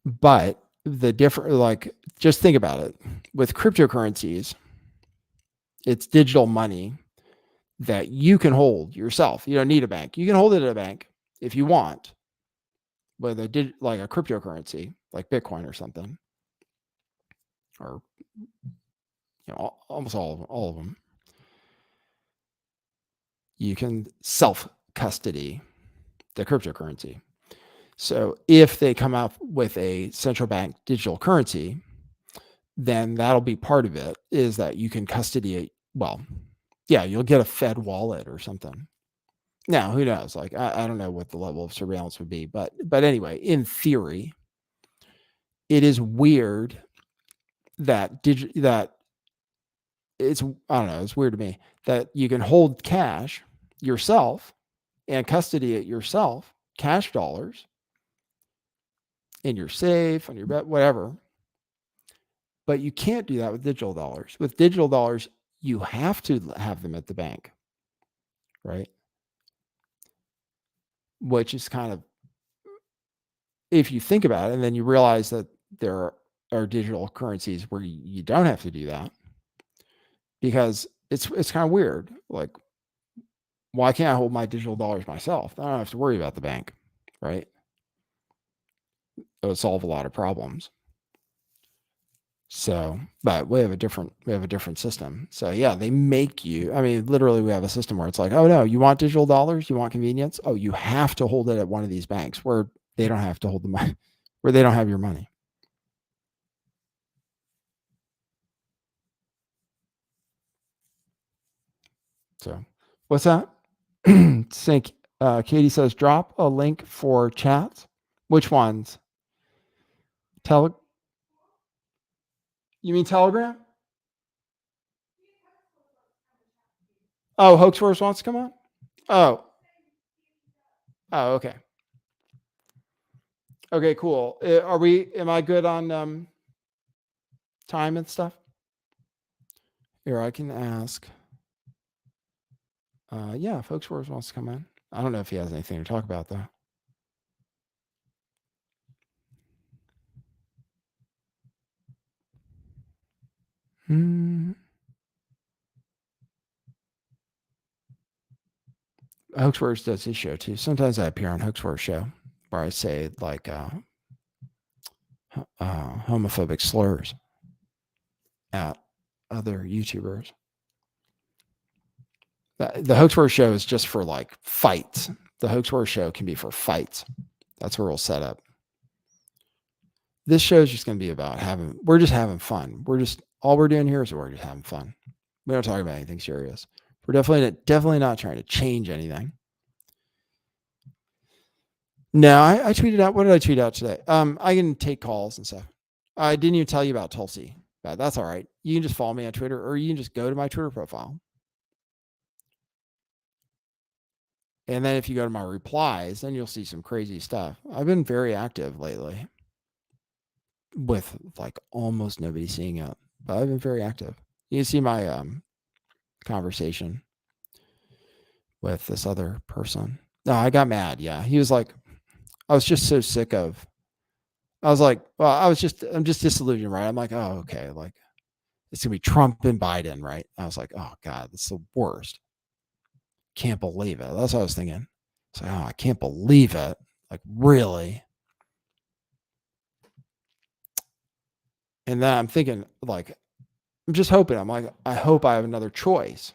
S1: But the different, like, just think about it with cryptocurrencies, it's digital money that you can hold yourself. You don't need a bank. You can hold it at a bank if you want, but like a cryptocurrency, like Bitcoin or something, or almost all of them, you can self-custody the cryptocurrency. So if they come up with a central bank digital currency, then that'll be part of it, is that you can custody it. Well, yeah, you'll get a Fed wallet or something. Now, who knows? Like, I don't know what the level of surveillance would be, but anyway, in theory, it is weird that it's, I don't know, it's weird to me that you can hold cash yourself and custody it yourself, cash dollars, in your safe, on your bed, whatever. But you can't do that with digital dollars. With digital dollars, you have to have them at the bank, right? Which is kind of, if you think about it, and then you realize that there are digital currencies where you don't have to do that, because it's kind of weird. Like, why can't I hold my digital dollars myself? I don't have to worry about the bank, right? It would solve a lot of problems. So, but we have a different system. So yeah, they make you. I mean, literally, we have a system where it's like, oh no, you want digital dollars, you want convenience. Oh, you have to hold it at one of these banks where they don't have to hold the money, where they don't have your money. So, what's that? Sync. Katie says, drop a link for chats. Which ones? You mean Telegram? Oh, Hoaxforce wants to come on? Oh. Oh, okay. Okay, cool. Am I good on time and stuff? Here, I can ask. Yeah, if Hoaxforce wants to come in. I don't know if he has anything to talk about, though. Hoaxforce does his show, too. Sometimes I appear on Hoaxforce show where I say, like, homophobic slurs at other YouTubers. The Hoaxforce show is just for, like, fights. The Hoaxforce show can be for fights. That's where we'll set up. This show is just going to be about we're just having fun. All we're doing here is we're just having fun. We don't talk about anything serious. We're definitely not trying to change anything. No, I tweeted out. What did I tweet out today? I can take calls and stuff. I didn't even tell you about Tulsi, but that's all right. You can just follow me on Twitter, or you can just go to my Twitter profile. And then if you go to my replies, then you'll see some crazy stuff. I've been very active lately with like almost nobody seeing it, but I've been very active. You can see my conversation with this other person. No, I got mad. Yeah. He was like, I was just so sick of, I was like, well, I'm just disillusioned, right? I'm like, oh, okay. Like, it's going to be Trump and Biden, right? I was like, oh, God, that's the worst. Can't believe it. That's what I was thinking. It's like, oh, I can't believe it. Like, really? And then I'm thinking, like, I'm just hoping. I'm like, I hope I have another choice.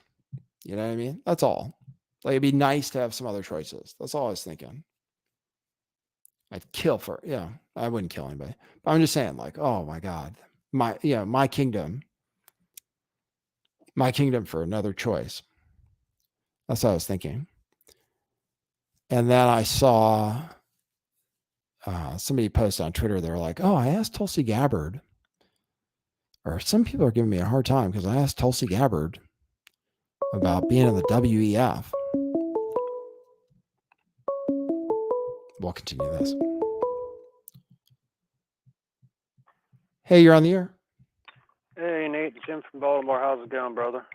S1: You know what I mean? That's all. Like, it'd be nice to have some other choices. That's all I was thinking. I'd kill for, yeah, I wouldn't kill anybody. But I'm just saying, like, oh my God, my kingdom for another choice. That's what I was thinking. And then I saw somebody post on Twitter. They're like, oh, I asked Tulsi Gabbard, or some people are giving me a hard time because I asked Tulsi Gabbard about being in the WEF. We'll continue this. Hey, you're on the air.
S4: Hey, Nate, Jim from Baltimore. How's it going, brother?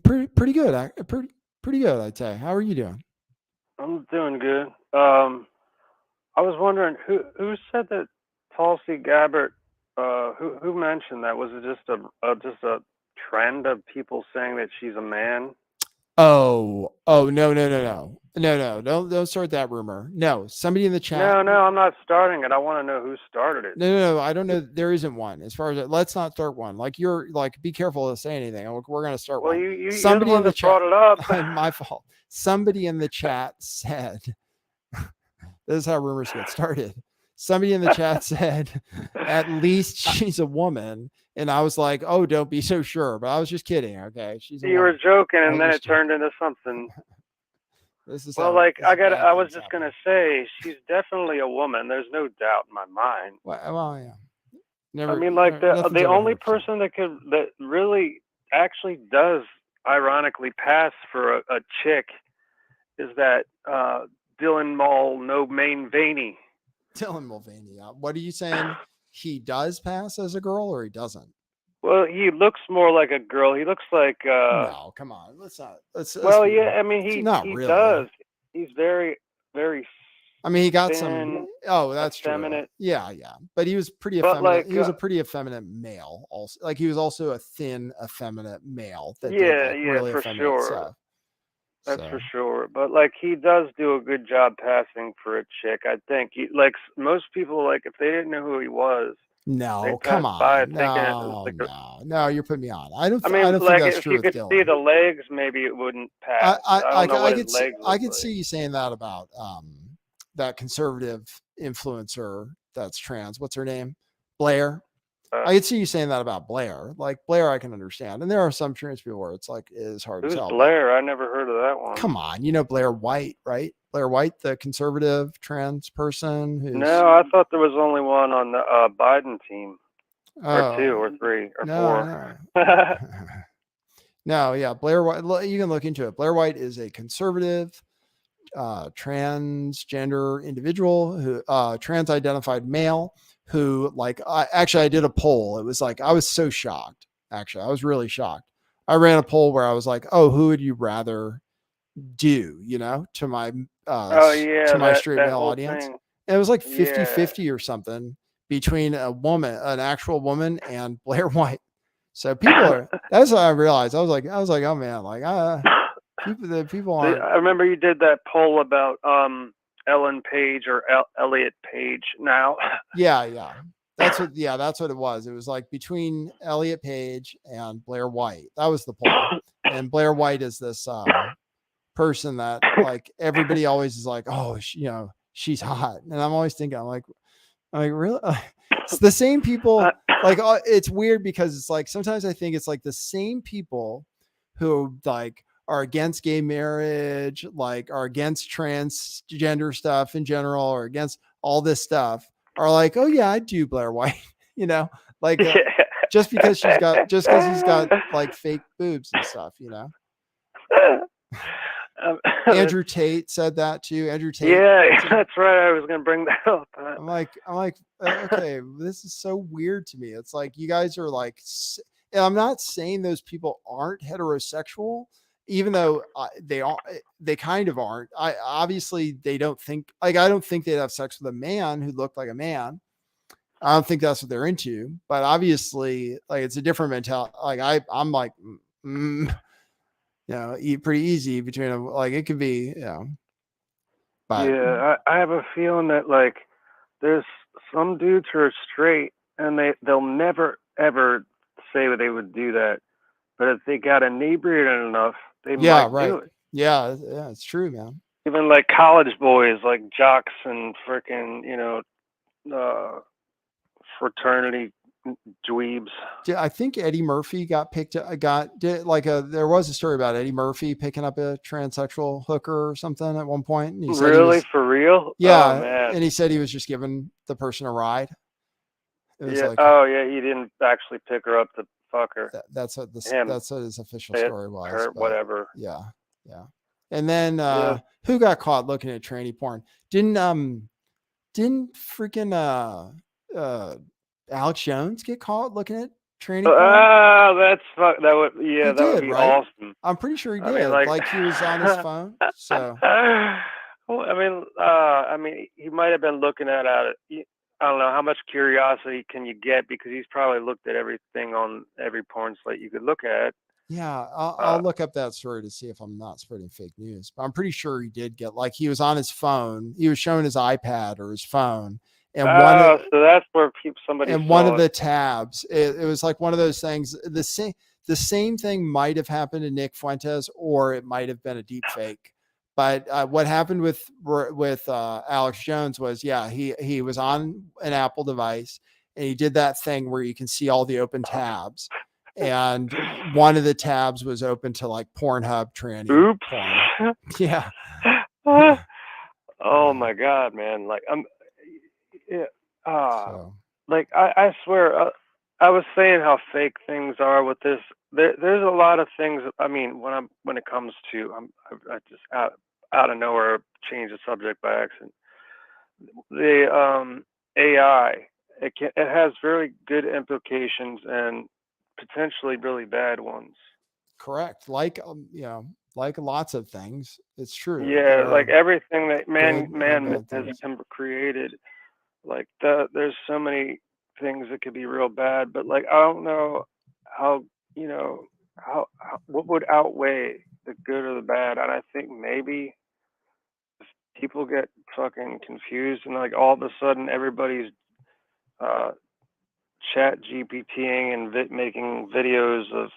S1: Pretty good. Pretty good, I'd say. How are you doing?
S4: I'm doing good. I was wondering who said that Tulsi Gabbard. Who mentioned that? Was it just a trend of people saying that she's a man?
S1: Oh, no. Don't start that rumor. No, somebody in the chat.
S4: No, I'm not starting it. I want to know who started it.
S1: No, I don't know. There isn't one. As far as let's not start one. Like you're like, be careful to say anything. We're gonna start one.
S4: Well,
S1: somebody
S4: you're the one that brought it up.
S1: My fault. Somebody in the chat said, "This is how rumors get started." Somebody in the chat said, "At least she's a woman." And I was like, "Oh, don't be so sure." But I was just kidding. Okay,
S4: you were joking, and then it turned into something.
S1: This is
S4: well, like I was just gonna say, she's definitely a woman. There's no doubt in my mind.
S1: Well, yeah.
S4: I mean, like the only person that really actually does ironically pass for a chick is that Dylan Mulvaney.
S1: Dylan Mulvaney. What are you saying? He does pass as a girl, or he doesn't?
S4: Well, he looks more like a girl. He looks like.
S1: No, come on. Let's
S4: yeah, I mean, he really does. He's very, very.
S1: I mean, he got
S4: thin,
S1: some. Oh, that's
S4: effeminate.
S1: True. Yeah. But he was pretty effeminate. Like, he was a pretty effeminate male. Also, like he was also a thin, effeminate male. That really
S4: for sure.
S1: Stuff.
S4: That's for sure. But like, he does do a good job passing for a chick. I think. Like most people, like if they didn't know who he was, They
S1: No, come
S4: passed by
S1: on.
S4: thinking it was
S1: No,
S4: like a.
S1: no, no, you're putting me on.
S4: I
S1: I
S4: mean,
S1: don't think
S4: like
S1: that's
S4: if
S1: true
S4: you
S1: with
S4: could see the
S1: Dylan.
S4: legs, maybe it wouldn't pass. I don't know what his legs
S1: I
S4: look
S1: could see
S4: like.
S1: you saying that about that conservative influencer that's trans. What's her name? Blair.
S4: Uh,
S1: I could see you saying that about Blair. Like Blair, I can understand. And there are some trans people where it's like it is hard to
S4: who's
S1: tell. But
S4: Blair? I never heard of that one.
S1: come on, you know Blair White, right? Blair White, the conservative trans person who's
S4: No, I thought there was only one on the Biden team, or two,
S1: oh
S4: or three, or
S1: no,
S4: four.
S1: no. No, yeah, Blair White. You can look into it. Blair White is a conservative transgender individual who trans identified male who like I did a poll. It was like I was so shocked. Actually, I was really shocked. I ran a poll where I was like, "Oh, who would you rather do?" You know,
S4: Oh yeah,
S1: to my
S4: that
S1: straight
S4: that
S1: male
S4: whole
S1: audience.
S4: thing.
S1: And it was like
S4: Yeah.
S1: 50-50 or something between an actual woman and Blair White. So people are that's what I realized. I was like, oh man, like the people aren't.
S4: I remember you did that poll about Ellen Page or Elliot Page. Now,
S1: Yeah. That's what it was. It was like between Elliot Page and Blair White. That was the poll. And Blair White is this person that like everybody always is like, oh, she's hot. And I'm always thinking, I'm like really? It's the same people. Like it's weird because it's like sometimes I think it's like the same people who like are against gay marriage, like are against transgender stuff in general, or against all this stuff, are like, oh yeah, I do Blair White, you know, like just because he's got like fake boobs and stuff, you know.
S4: um,
S1: Andrew Tate said that too. Andrew Tate.
S4: yeah, that's right. I was gonna bring that up.
S1: I'm like, okay, this is so weird to me. It's like you guys are like, and I'm not saying those people aren't heterosexual, even though they kind of aren't. I obviously they don't think like I don't think they'd have sex with a man who looked like a man. I don't think that's what they're into, but obviously, like it's a different mentality. Like I'm like, pretty easy between them. Like it could be, but
S4: Yeah, I have a feeling that like there's some dudes who are straight and they'll never ever say they would do that, but if they got inebriated enough, they
S1: yeah,
S4: might
S1: right.
S4: do it.
S1: Yeah, it's true, man.
S4: Even like college boys, like jocks and freaking uh, fraternity dweebs.
S1: I think Eddie Murphy there was a story about Eddie Murphy picking up a transsexual hooker or something at one point. And he said he
S4: Really,
S1: was,
S4: for real? Oh
S1: yeah.
S4: man.
S1: And he said he was just giving the person a ride. It was
S4: Yeah.
S1: like,
S4: Oh yeah, he didn't actually pick her up to fuck her.
S1: that's what
S4: Him.
S1: that's what his official
S4: It,
S1: story was.
S4: her,
S1: But
S4: whatever.
S1: yeah. And then,
S4: Yeah.
S1: who got caught looking at tranny porn? Didn't freaking, Alex Jones get caught looking at tranny porn?
S4: Ah, that would
S1: He
S4: that would
S1: did,
S4: be
S1: right?
S4: awesome.
S1: I'm pretty sure he
S4: I mean,
S1: did.
S4: like,
S1: Like he was on his phone. So
S4: well, I mean, he might have been looking at it. I don't know how much curiosity can you get because he's probably looked at everything on every porn site you could look at.
S1: yeah,
S4: Uh,
S1: I'll look up that story to see if I'm not spreading fake news. But I'm pretty sure he did get like he was on his phone. He was showing his iPad or his phone, and
S4: oh, so that's where somebody
S1: one of
S4: saw it.
S1: the tabs. It was like one of those things. The same thing might have happened to Nick Fuentes, or it might have been a deep fake. But what happened with Alex Jones was, yeah, he was on an Apple device and he did that thing where you can see all the open tabs, and one of the tabs was open to like Pornhub tranny
S4: Oops.
S1: porn. Yeah.
S4: Oh my God, man! Like yeah,
S1: So
S4: like I swear, I was saying how fake things are with this. There's a lot of things. I mean, when it comes to, I just out of nowhere change the subject by accident. The AI, it has very good implications and potentially really bad ones.
S1: correct. Like like lots of things, it's true.
S4: Yeah,
S1: There
S4: like
S1: are
S4: everything that
S1: good and
S4: man
S1: bad
S4: has
S1: things.
S4: created, like there's so many things that could be real bad, but like I don't know how how what would outweigh the good or the bad, and I think maybe people get fucking confused and like all of a sudden everybody's uh chat GPTing and making videos of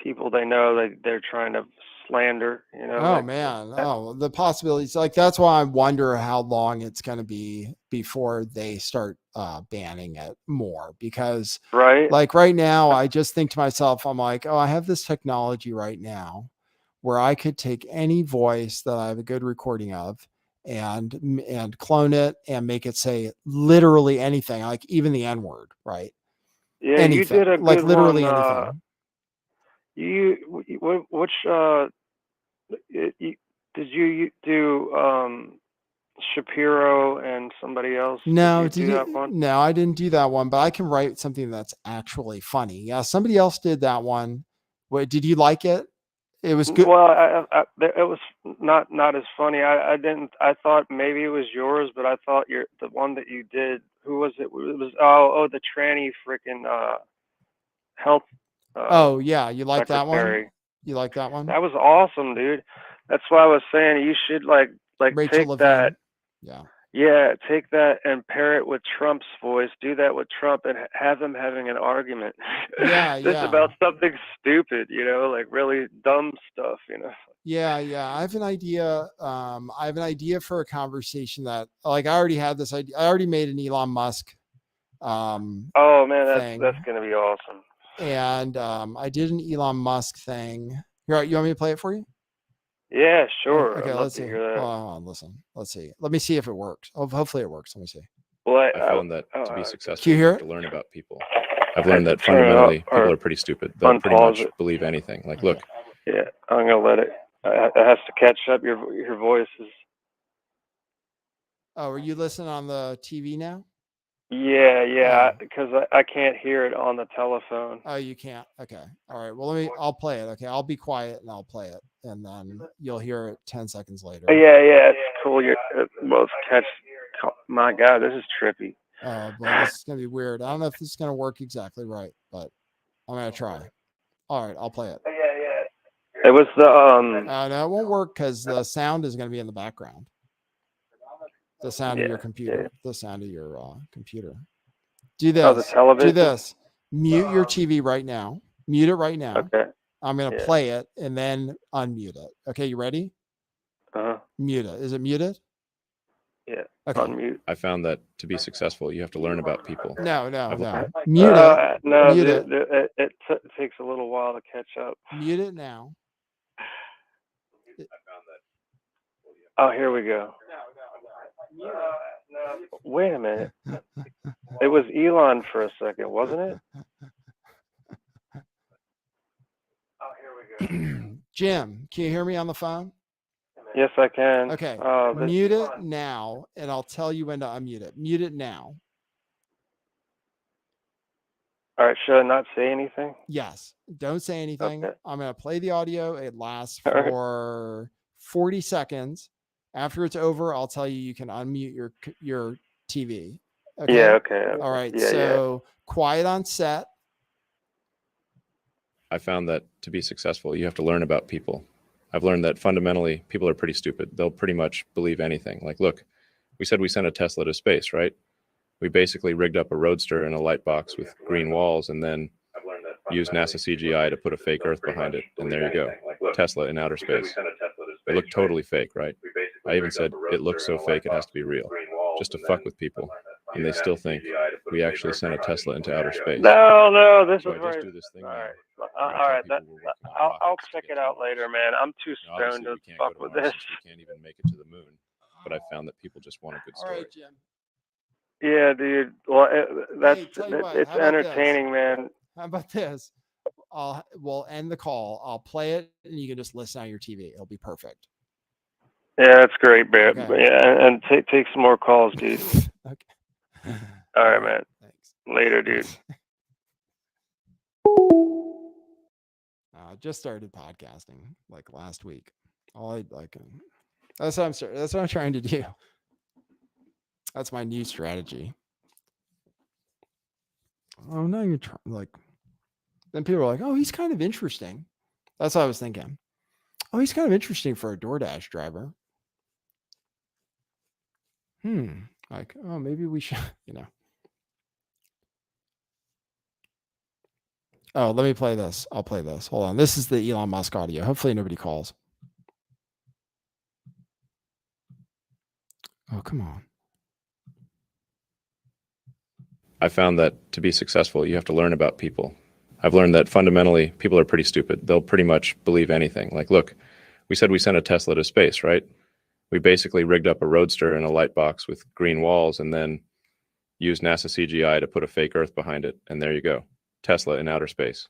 S4: people they know that they're trying to slander,
S1: Oh
S4: like
S1: man.
S4: that.
S1: Oh, the possibilities. Like that's why I wonder how long it's going to be before they start banning it more. Because,
S4: Right?
S1: like right now, I just think to myself, I'm like, oh, I have this technology right now where I could take any voice that I have a good recording of and clone it and make it say literally anything, like even the N word, right?
S4: Yeah, you
S1: Anything,
S4: did a
S1: like
S4: good one.
S1: literally anything.
S4: Which did you do Shapiro and somebody else? Did
S1: No,
S4: you
S1: did
S4: do that
S1: you?
S4: one?
S1: No, I didn't do that one, but I can write something that's actually funny. Yeah, somebody else did that one. What did you like it? It was good.
S4: Well, it was not as funny. I didn't. I thought maybe it was yours, but I thought the one that you did. Who was it? It was the tranny freaking health uh,
S1: Oh yeah, you like that one?
S4: secretary.
S1: You like that one?
S4: That was awesome, dude. That's why I was saying you should like
S1: Rachel
S4: take that.
S1: Levine. Yeah.
S4: Yeah, take that and pair it with Trump's voice. Do that with Trump and have them having an argument,
S1: Yeah,
S4: just
S1: yeah.
S4: about something stupid, like really dumb stuff.
S1: Yeah, yeah. I have an idea. I have an idea for a conversation that like I already had this idea. I already made an Elon Musk
S4: Oh man, that's
S1: thing.
S4: gonna be awesome.
S1: And I did an Elon Musk thing. Here, you want me to play it for you?
S4: Yeah, sure.
S1: Okay,
S4: I'd love
S1: let's
S4: to
S1: see.
S4: hear that.
S1: Hold on, listen. Let's see. Let me see if it works. Oh, hopefully it works. Let me see.
S4: Well,
S5: I found that to be
S1: Can
S5: successful,
S1: you
S5: you
S1: hear
S5: have
S1: it?
S5: to learn about people. I've
S4: I have
S5: learned
S4: to
S5: that
S4: turn it up
S5: fundamentally people
S4: or
S5: are pretty stupid. They'll pretty
S4: unpause
S5: much
S4: it.
S5: believe anything. Like,
S1: Okay.
S5: look,
S4: Yeah, I'm gonna let it. It has to catch up. Your voice is.
S1: Oh, are you listening on the TV now?
S4: Yeah,
S1: Oh.
S4: because I can't hear it on the telephone.
S1: Oh, you can't. Okay. All right. Well, I'll play it. Okay. I'll be quiet and I'll play it. And then you'll hear it 10 seconds later.
S4: Yeah, it's cool. Well, it's catch. My God, this is trippy.
S1: Oh, boy. This is going to be weird. I don't know if this is going to work exactly right, but I'm going to try. All right. I'll play it.
S4: It was the
S1: No, it won't work because the sound is going to be in the background. The sound of your computer.
S4: Yeah.
S1: The sound of your computer. Do
S4: Oh, the
S1: this.
S4: television.
S1: Do this. Mute your TV right now. Mute it right now.
S4: Okay.
S1: I'm going to play it and then unmute it. Okay, you ready? Mute it. Is it muted?
S4: Yeah.
S1: Okay.
S4: Unmute.
S5: I found that to be successful, you have to learn about people.
S1: No.
S5: I've-
S1: Mute it.
S4: No,
S1: Mute it.
S4: it takes a little while to catch up.
S1: Mute it now.
S4: Oh, here we go. Wait a minute. It was Elon for a second, wasn't it? Oh, here we go.
S1: Jim, can you hear me on the phone?
S4: Yes, I can.
S1: Okay. Mute it now, and I'll tell you when to unmute it. Mute it now.
S4: All right. Should I not say anything?
S1: Yes. Don't say anything.
S4: Okay.
S1: I'm going to play the audio. It lasts
S4: All right.
S1: for 40 seconds. After it's over, I'll tell you can unmute your TV. Okay.
S4: Yeah. Okay.
S1: All right.
S4: Yeah,
S1: so quiet on set.
S5: I found that to be successful, you have to learn about people. I've learned that fundamentally people are pretty stupid. They'll pretty much believe anything. Like, look, we said we sent a Tesla to space, right? We basically rigged up a roadster in a light box with green walls and then used NASA CGI to put a fake Earth behind it. And there you go. Tesla in outer space. It looked totally fake, right? I even said, it looks so fake it has to be real. Just to fuck with people. And they still think we actually sent a Tesla into outer space.
S4: No, this
S5: So
S4: is
S5: I just
S4: right.
S5: do this thing.
S4: All right.
S5: now.
S4: All right. I'll check it out later, man. I'm too stoned to fuck with this.
S5: We can't even make it to the moon. But I found that people just want a good story.
S1: All right, Jim.
S4: Yeah, dude. Well, it's
S1: how about
S4: entertaining,
S1: this?
S4: man.
S1: How about this? We'll end the call. I'll play it, and you can just listen on your TV. It'll be perfect.
S4: Yeah, that's great, man.
S1: Okay.
S4: Yeah, and take some more calls, dude.
S1: Okay.
S4: All right, man.
S1: Thanks.
S4: Later, dude.
S1: I just started podcasting like last week. That's what I'm trying to do. That's my new strategy. I'm not even trying. Like, then people are like, "Oh, he's kind of interesting." That's what I was thinking. Oh, he's kind of interesting for a DoorDash driver. Like, oh, maybe we should, Oh, let me play this. I'll play this. Hold on. This is the Elon Musk audio. Hopefully nobody calls. Oh, come on.
S5: I found that to be successful, you have to learn about people. I've learned that fundamentally, people are pretty stupid. They'll pretty much believe anything. Like, look, we said we sent a Tesla to space, right? We basically rigged up a roadster in a light box with green walls and then used NASA CGI to put a fake Earth behind it. And there you go. Tesla in outer space.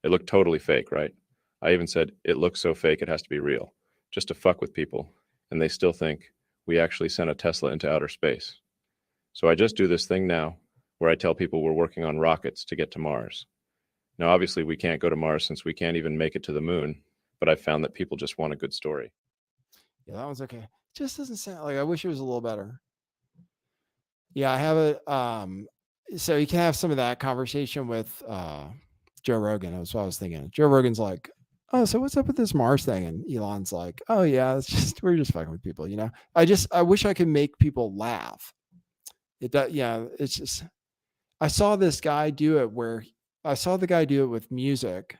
S5: It looked totally fake, right? I even said, it looks so fake, it has to be real, just to fuck with people. And they still think we actually sent a Tesla into outer space. So I just do this thing now where I tell people we're working on rockets to get to Mars. Now, obviously, we can't go to Mars since we can't even make it to the moon, but I found that people just want a good story.
S1: Yeah, that one's okay. Just doesn't sound like, I wish it was a little better. Yeah, I have it. So you can have some of that conversation with Joe Rogan. That's what I was thinking. Joe Rogan's like, oh, so what's up with this Mars thing? And Elon's like, oh yeah, it's just, we're just fucking with people, you know? I wish I could make people laugh. It does, yeah, it's just, I saw this guy do it the guy do it with music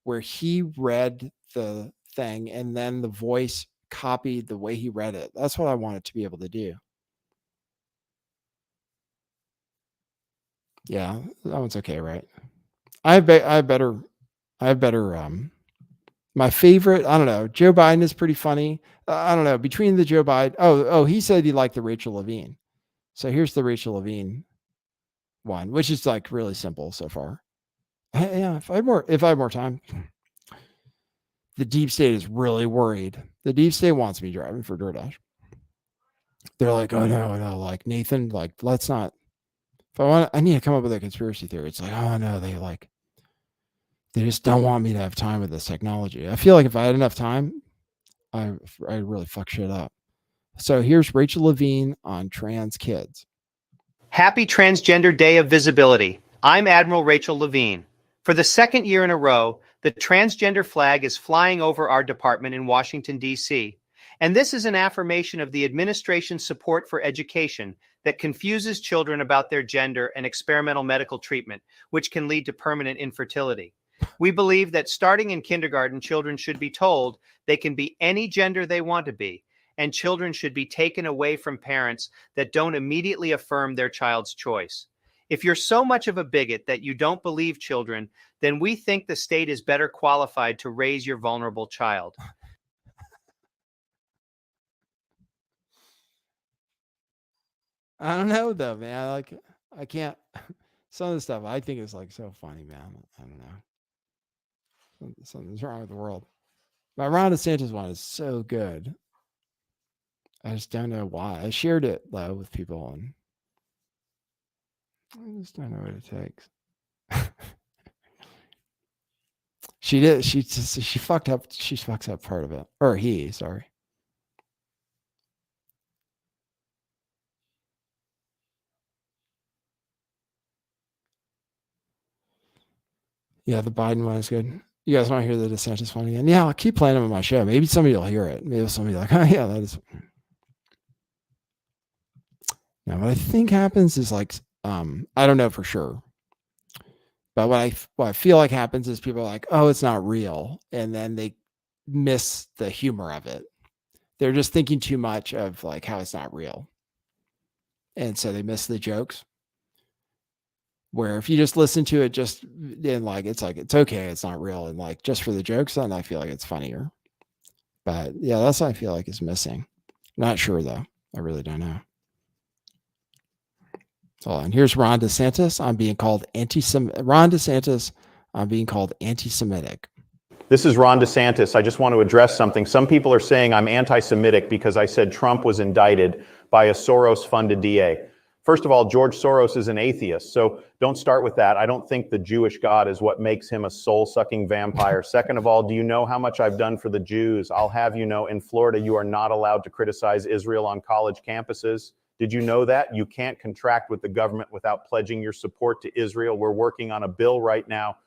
S1: where he read the thing and then the voice copied the way he read it. That's what I wanted to be able to do. Yeah, that one's okay, right? I have better my favorite, I don't know, Joe Biden is pretty funny. I don't know, between the Joe Biden, oh, he said he liked the Rachel Levine. So here's the Rachel Levine one, which is like really simple so far. Yeah, if I had more time. The deep state is really worried. The deep state wants me driving for DoorDash. They're like, oh no, like Nathan, like let's not. If I need to come up with a conspiracy theory. It's like, oh no, they just don't want me to have time with this technology. I feel like if I had enough time, I really fuck shit up. So here's Rachel Levine on trans kids.
S6: Happy Transgender Day of Visibility. I'm Admiral Rachel Levine. For the second year in a row, the transgender flag is flying over our department in Washington, D.C. And this is an affirmation of the administration's support for education that confuses children about their gender and experimental medical treatment, which can lead to permanent infertility. We believe that starting in kindergarten, children should be told they can be any gender they want to be, and children should be taken away from parents that don't immediately affirm their child's choice. If you're so much of a bigot that you don't believe children, then we think the state is better qualified to raise your vulnerable child.
S1: I don't know though, man. I can't. Some of the stuff I think is like so funny, man. I don't know. Something's wrong with the world. My Ron DeSantis one is so good. I just don't know why. I shared it though with people, and I just don't know what it takes. She did. She fucked up. She fucks up part of it, or he. Sorry. Yeah, the Biden one is good. You guys want to hear the DeSantis one again? Yeah, I'll keep playing them on my show. Maybe somebody will hear it. Maybe somebody will be like, oh yeah, that is. Now, what I think happens is like, I don't know for sure, but what I feel like happens is people are like, oh, it's not real, and then they miss the humor of it. They're just thinking too much of like how it's not real, and so they miss the jokes. Where if you just listen to it, just in like it's okay, it's not real, and like just for the jokes, then I feel like it's funnier. But yeah, that's what I feel like is missing. Not sure though. I really don't know. So, and here's Ron DeSantis on being called anti-Semitic. Ron DeSantis on being called anti-Semitic.
S7: This is Ron DeSantis. I just want to address something. Some people are saying I'm anti-Semitic because I said Trump was indicted by a Soros-funded DA. First of all, George Soros is an atheist, so don't start with that. I don't think the Jewish God is what makes him a soul-sucking vampire. Second of all, do you know how much I've done for the Jews? I'll have you know, in Florida, you are not allowed to criticize Israel on college campuses. Did you know that? You can't contract with the government without pledging your support to Israel. We're working on a bill right now.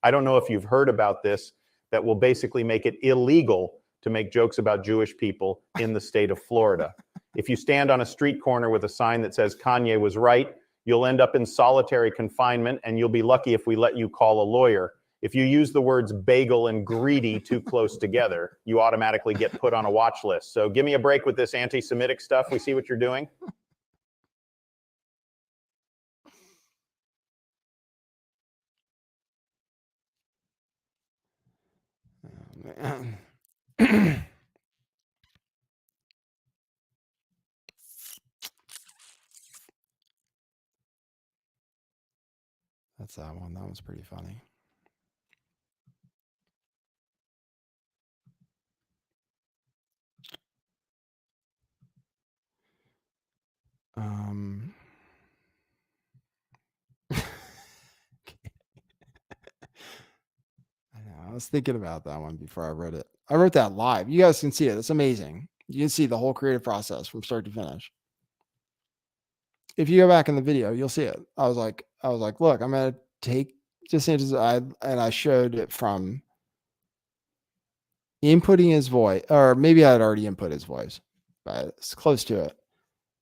S7: I don't know if you've heard about this, that will basically make it illegal to make jokes about Jewish people in the state of Florida. If you stand on a street corner with a sign that says Kanye was right, You'll end up in solitary confinement, and you'll be lucky if we let you call a lawyer. If you use the words bagel and greedy too close together, you automatically get put on a watch list. So give me a break with this anti-Semitic stuff. We see what you're doing.
S1: That's that one. That was pretty funny. I know. I was thinking about that one before I wrote it. I wrote that live. You guys can see it. It's amazing. You can see the whole creative process from start to finish. If you go back in the video, you'll see it. I was like, look, I'm gonna take DeSantis. I showed it from inputting his voice, or maybe I had already input his voice, but it's close to it.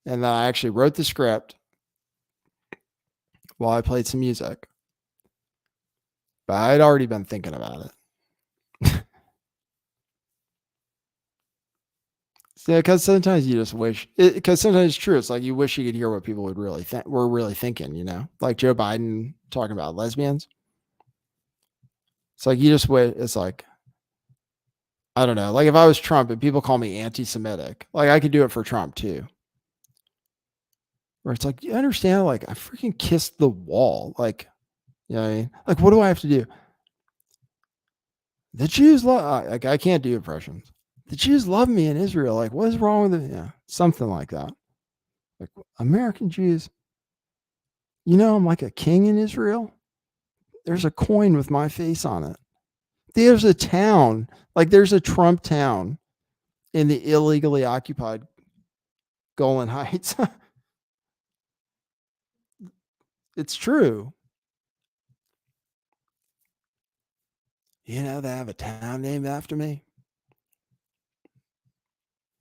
S1: And then I actually wrote the script while I played some music. But I'd already been thinking about it. Because sometimes you just wish, because sometimes it's true. It's like you wish you could hear what people would really were really thinking, you know, like Joe Biden talking about lesbians. It's like you just wish. It's like, I don't know. Like if I was Trump and people call me anti-Semitic, like I could do it for Trump too. Where it's like, you understand? Like I freaking kissed the wall. Like, you know what I mean? Like, what do I have to do? The Jews love. Like I can't do impressions. The Jews love me in Israel. Like, what is wrong with it? Yeah, something like that. Like American Jews. You know, I'm like a king in Israel. There's a coin with my face on it. There's a town, like there's a Trump town in the illegally occupied Golan Heights. It's true. You know, they have a town named after me.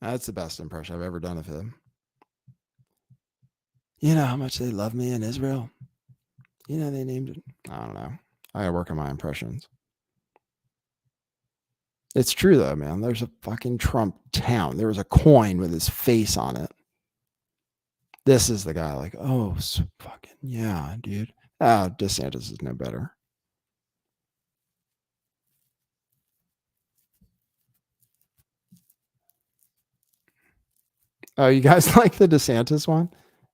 S1: That's the best impression I've ever done of him. You know how much they love me in Israel? You know, they named it. I don't know. I gotta work on my impressions. It's true though, man. There's a fucking Trump town. There was a coin with his face on it. This is the guy like, oh, fucking yeah, dude. Ah, DeSantis is no better. Oh, you guys like the DeSantis one?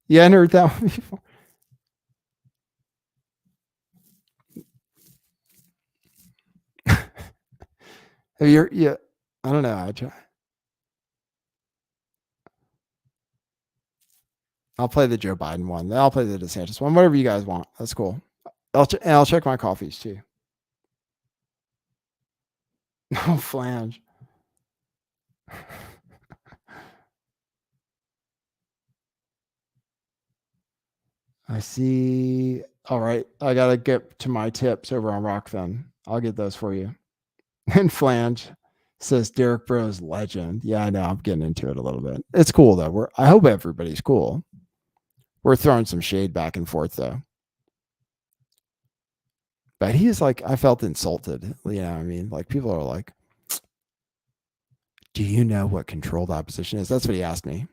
S1: You hadn't heard that one before? Have you? Yeah, I don't know. I'll play the Joe Biden one. Then I'll play the DeSantis one. Whatever you guys want. That's cool. I'll check my coffees too. No flange. I see. All right. I got to get to my tips over on Rock then. I'll get those for you. And flange says Derek Bros legend. Yeah, I know. I'm getting into it a little bit. It's cool though. I hope everybody's cool. We're throwing some shade back and forth though. But he's like, I felt insulted. You know what I mean? Like people are like, do you know what controlled opposition is? That's what he asked me.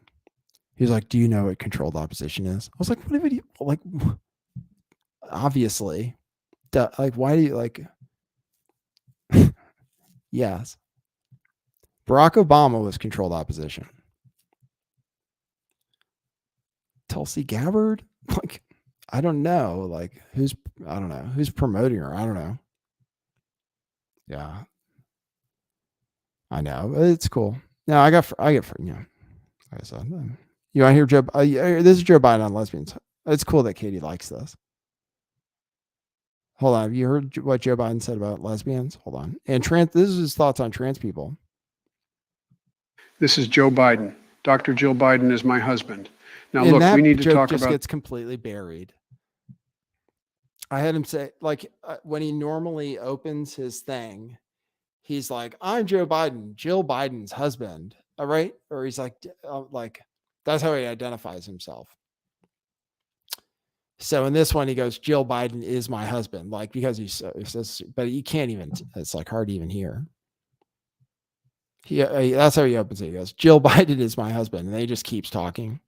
S1: He was like, do you know what controlled opposition is? I was like, what do you like? Obviously. Like, why do you like? Yes. Barack Obama was controlled opposition. Tulsi Gabbard? Like, I don't know. Like, I don't know. Who's promoting her? I don't know. Yeah. I know. It's cool. No, I get, you know, like I said, you want to hear Joe? This is Joe Biden on lesbians. It's cool that Katie likes this. Hold on. Have you heard what Joe Biden said about lesbians? Hold on. And this is his thoughts on trans people.
S8: This is Joe Biden. Dr. Jill Biden is my husband. Now,
S1: and
S8: look, we need to talk
S1: just
S8: about.
S1: Gets completely buried. I had him say, like, when he normally opens his thing, he's like, I'm Joe Biden, Jill Biden's husband. All right. Or he's like, that's how he identifies himself. So in this one, he goes, Jill Biden is my husband, like, because he says, but you can't even, it's like hard to even hear. That's how he opens it. He goes, Jill Biden is my husband. And then he just keeps talking.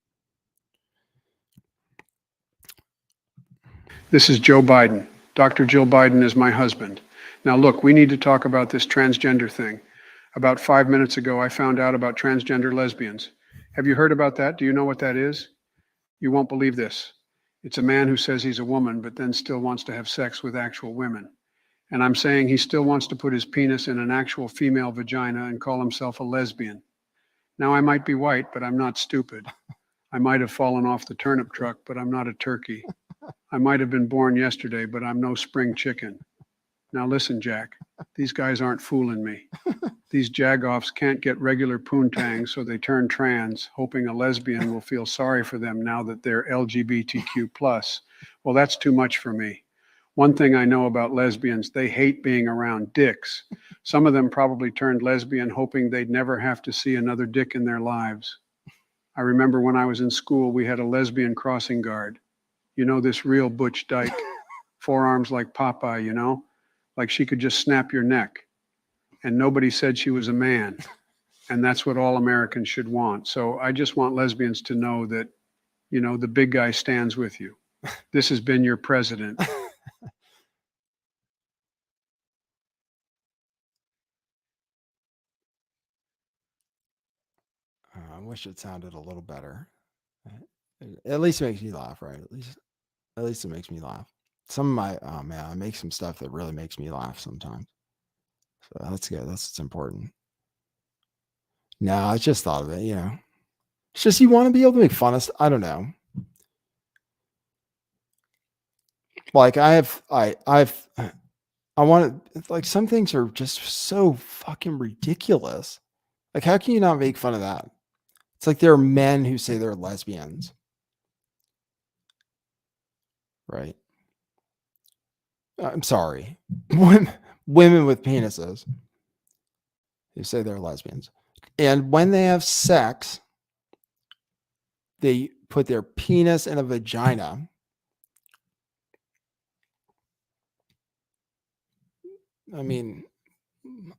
S8: This is Joe Biden. Dr. Jill Biden is my husband. Now, look, we need to talk about this transgender thing. About 5 minutes ago, I found out about transgender lesbians. Have you heard about that? Do you know what that is? You won't believe this. It's a man who says he's a woman, but then still wants to have sex with actual women. And I'm saying he still wants to put his penis in an actual female vagina and call himself a lesbian. Now, I might be white, but I'm not stupid. I might have fallen off the turnip truck, but I'm not a turkey. I might have been born yesterday, but I'm no spring chicken. Now listen, Jack, these guys aren't fooling me. These jagoffs can't get regular poontangs, so they turn trans, hoping a lesbian will feel sorry for them now that they're LGBTQ+. Well, that's too much for me. One thing I know about lesbians, they hate being around dicks. Some of them probably turned lesbian hoping they'd never have to see another dick in their lives. I remember when I was in school, we had a lesbian crossing guard. You know, this real butch dyke, forearms like Popeye, you know, like she could just snap your neck. And nobody said she was a man. And that's what all Americans should want. So I just want lesbians to know that, you know, the big guy stands with you. This has been your president.
S1: I wish it sounded a little better. At least it makes me laugh, right? At least it makes me laugh. Some of my, oh man, I make some stuff that really makes me laugh sometimes. So that's good. That's what's important. No, I just thought of it, you know. It's just you want to be able to make fun of, I don't know. Like I want to, like, some things are just so fucking ridiculous. Like, how can you not make fun of that? It's like there are men who say they're lesbians. Right. I'm sorry. Women with penises who say they're lesbians. And when they have sex, they put their penis in a vagina. I mean,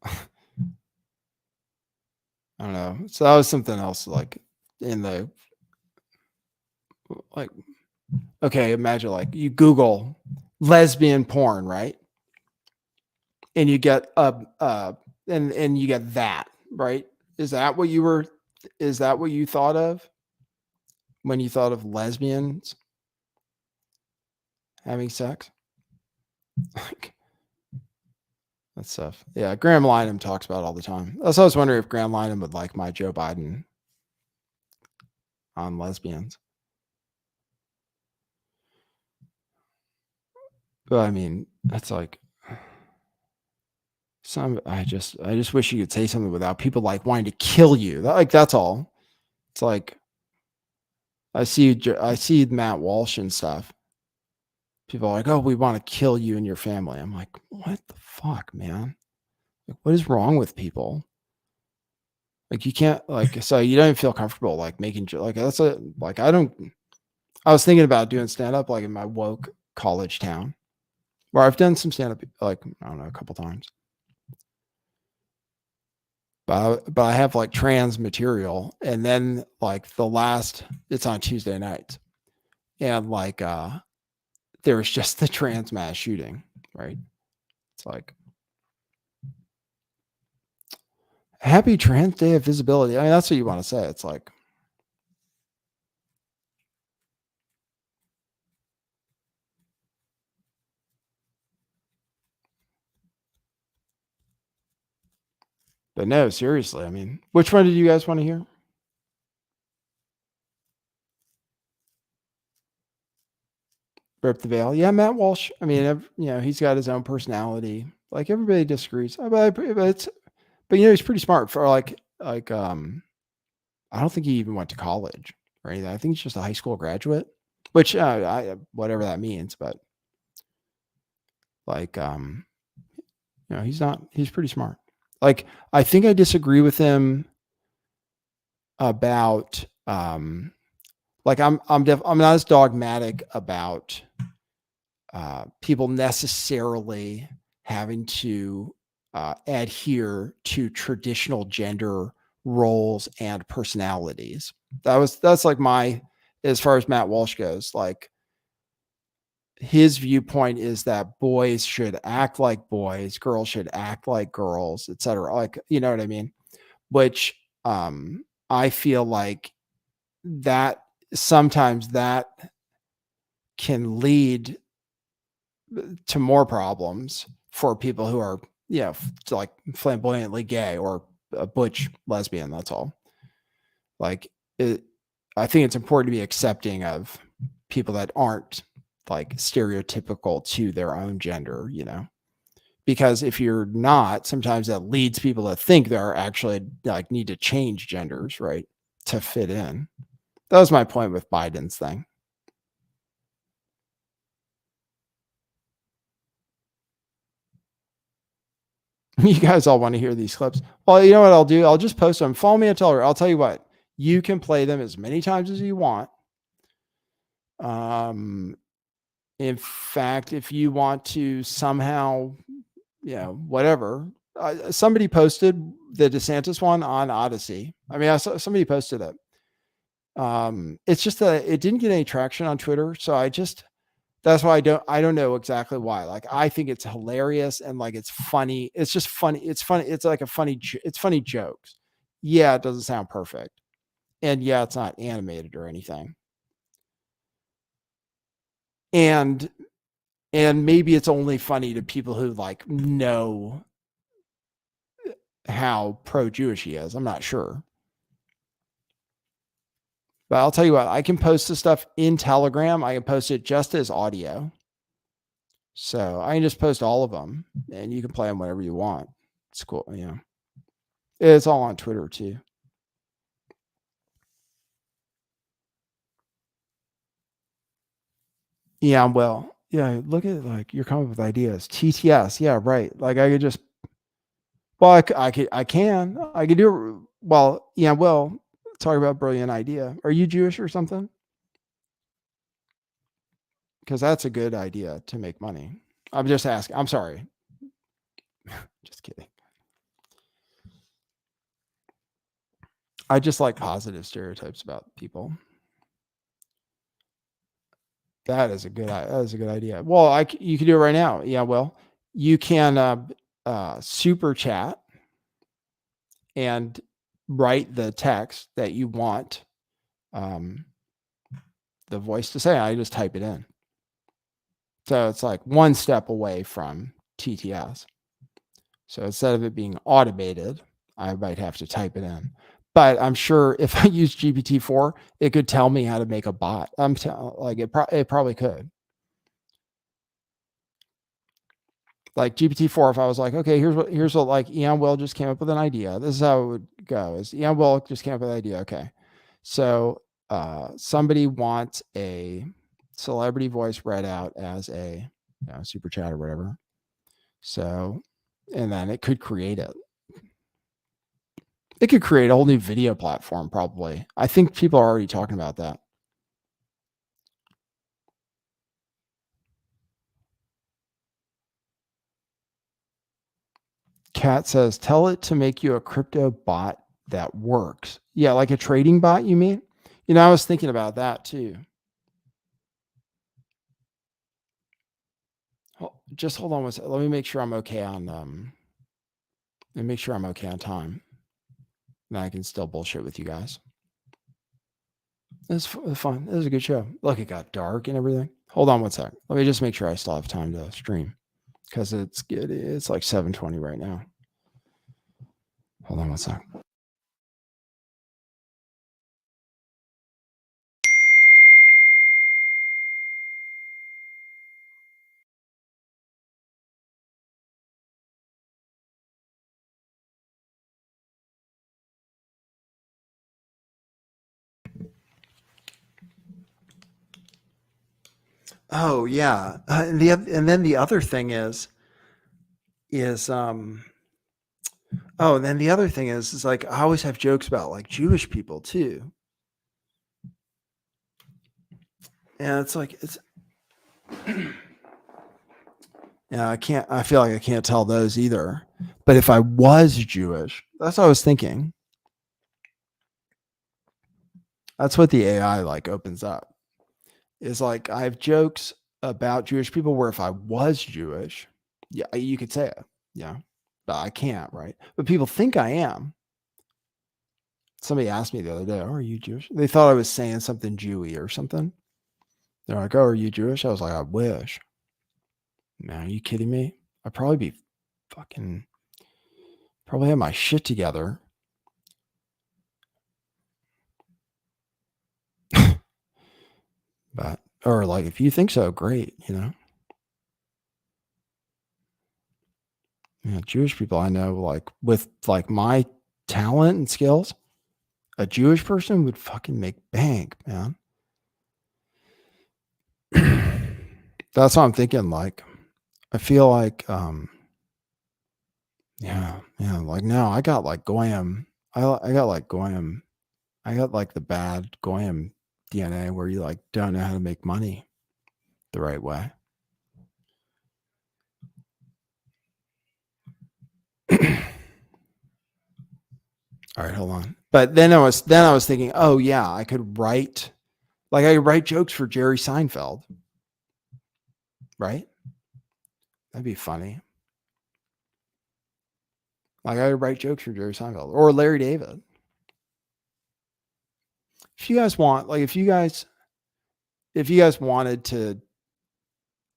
S1: I don't know. So that was something else, like in the, like, okay, imagine like you Google lesbian porn, right? And you get and you get that, right? Is that what you thought of when you thought of lesbians having sex? Like, that stuff. Yeah, Graham Lynham talks about it all the time. So I was wondering if Graham Lynham would like my Joe Biden on lesbians. But I mean, that's like I just wish you could say something without people like wanting to kill you. That's all. It's like I see Matt Walsh and stuff. People are like, "Oh, we want to kill you and your family." I'm like, "What the fuck, man? Like, what is wrong with people? Like, you can't, like, so you don't even feel comfortable like making like that's a like I was thinking about doing stand up like in my woke college town, where I've done some stand up like I don't know a couple times, but I have like trans material, and then like it's on Tuesday nights, and like there was just the trans mass shooting, right? It's like, happy Trans Day of Visibility. I mean, that's what you want to say. It's like, but no, seriously. I mean, which one did you guys want to hear? Rip the Veil. Yeah, Matt Walsh. I mean, you know, he's got his own personality. Like, everybody disagrees, but he's pretty smart for like I don't think he even went to college or anything. I think he's just a high school graduate, which whatever that means, but like you know, he's pretty smart. Like, I think I disagree with him about Like I'm not as dogmatic about people necessarily having to adhere to traditional gender roles and personalities. That's like my, as far as Matt Walsh goes, like his viewpoint is that boys should act like boys, girls should act like girls, etc. Like, you know what I mean? Which I feel like that sometimes that can lead to more problems for people who are, like flamboyantly gay or a butch lesbian. That's all. Like, I think it's important to be accepting of people that aren't like stereotypical to their own gender, because if you're not, sometimes that leads people to think they're actually like need to change genders, right, to fit in. That was my point with Biden's thing. You guys all want to hear these clips. Well, you know what I'll do? I'll just post them. Follow me on Twitter. I'll tell you what, you can play them as many times as you want. In fact, if you want to somehow, whatever, somebody posted the DeSantis one on Odyssey. I mean, somebody posted it. It's just that it didn't get any traction on Twitter. So that's why I don't know exactly why. Like, I think it's hilarious and like, it's funny. It's just funny. It's funny. It's like it's funny jokes. Yeah. It doesn't sound perfect. And yeah, it's not animated or anything. And maybe it's only funny to people who like know how pro-Jewish he is. I'm not sure. But I'll tell you what, I can post the stuff in Telegram. I can post it just as audio. So I can just post all of them and you can play them whenever you want. It's cool. It's all on Twitter too. Yeah, well, yeah, look at like you're coming up with ideas. TTS, yeah, right. Like I could just, well, I could do it. Well, yeah, well, talk about brilliant idea. Are you Jewish or something? Because that's a good idea to make money. I'm just asking. I'm sorry. Just kidding. I just like positive stereotypes about people. That is a good idea. Well, you can do it right now. Yeah, well, you can super chat and write the text that you want the voice to say. I just type it in. So it's like one step away from TTS. So instead of it being automated, I might have to type it in. But I'm sure if I use GPT-4, it could tell me how to make a bot. It probably could. Like GPT-4, if I was like, okay, here's what like Ian Will just came up with an idea. This is how it would go. Is Ian Will just came up with an idea? Okay, so somebody wants a celebrity voice read out as a super chat or whatever. So, and then it could create it. It could create a whole new video platform, probably. I think people are already talking about that. Kat says, tell it to make you a crypto bot that works. Yeah, like a trading bot, you mean? I was thinking about that too. Just hold on one second. Let me make sure I'm okay on time. Then I can still bullshit with you guys. It's fun. It was a good show. Look, it got dark and everything. Hold on one sec. Let me just make sure I still have time to stream because it's good. It's like 7:20 right now. Hold on one sec. Oh yeah, and then the other thing is oh, and then the other thing is like I always have jokes about like Jewish people too. And it's like, yeah, I feel like I can't tell those either. But if I was Jewish, that's what I was thinking. That's what the AI like opens up. Is like, I have jokes about Jewish people where if I was Jewish, yeah, you could say it. Yeah. But I can't, right? But people think I am. Somebody asked me the other day, oh, are you Jewish? They thought I was saying something Jewy or something. They're like, oh, are you Jewish? I was like, I wish. Man, are you kidding me? I'd probably be probably have my shit together. But, or like, if you think so, great, Yeah, Jewish people I know, like, with like my talent and skills, a Jewish person would fucking make bank, man. That's what I'm thinking. Like, I feel like, yeah, like now I got like Goyim. I got like Goyim. I got like the bad Goyim DNA where you like don't know how to make money the right way. All right, hold on. But then I was thinking, oh yeah, I could write jokes for Jerry Seinfeld. Right? That'd be funny. Like I could write jokes for Jerry Seinfeld or Larry David. If you guys want, like if you guys wanted to,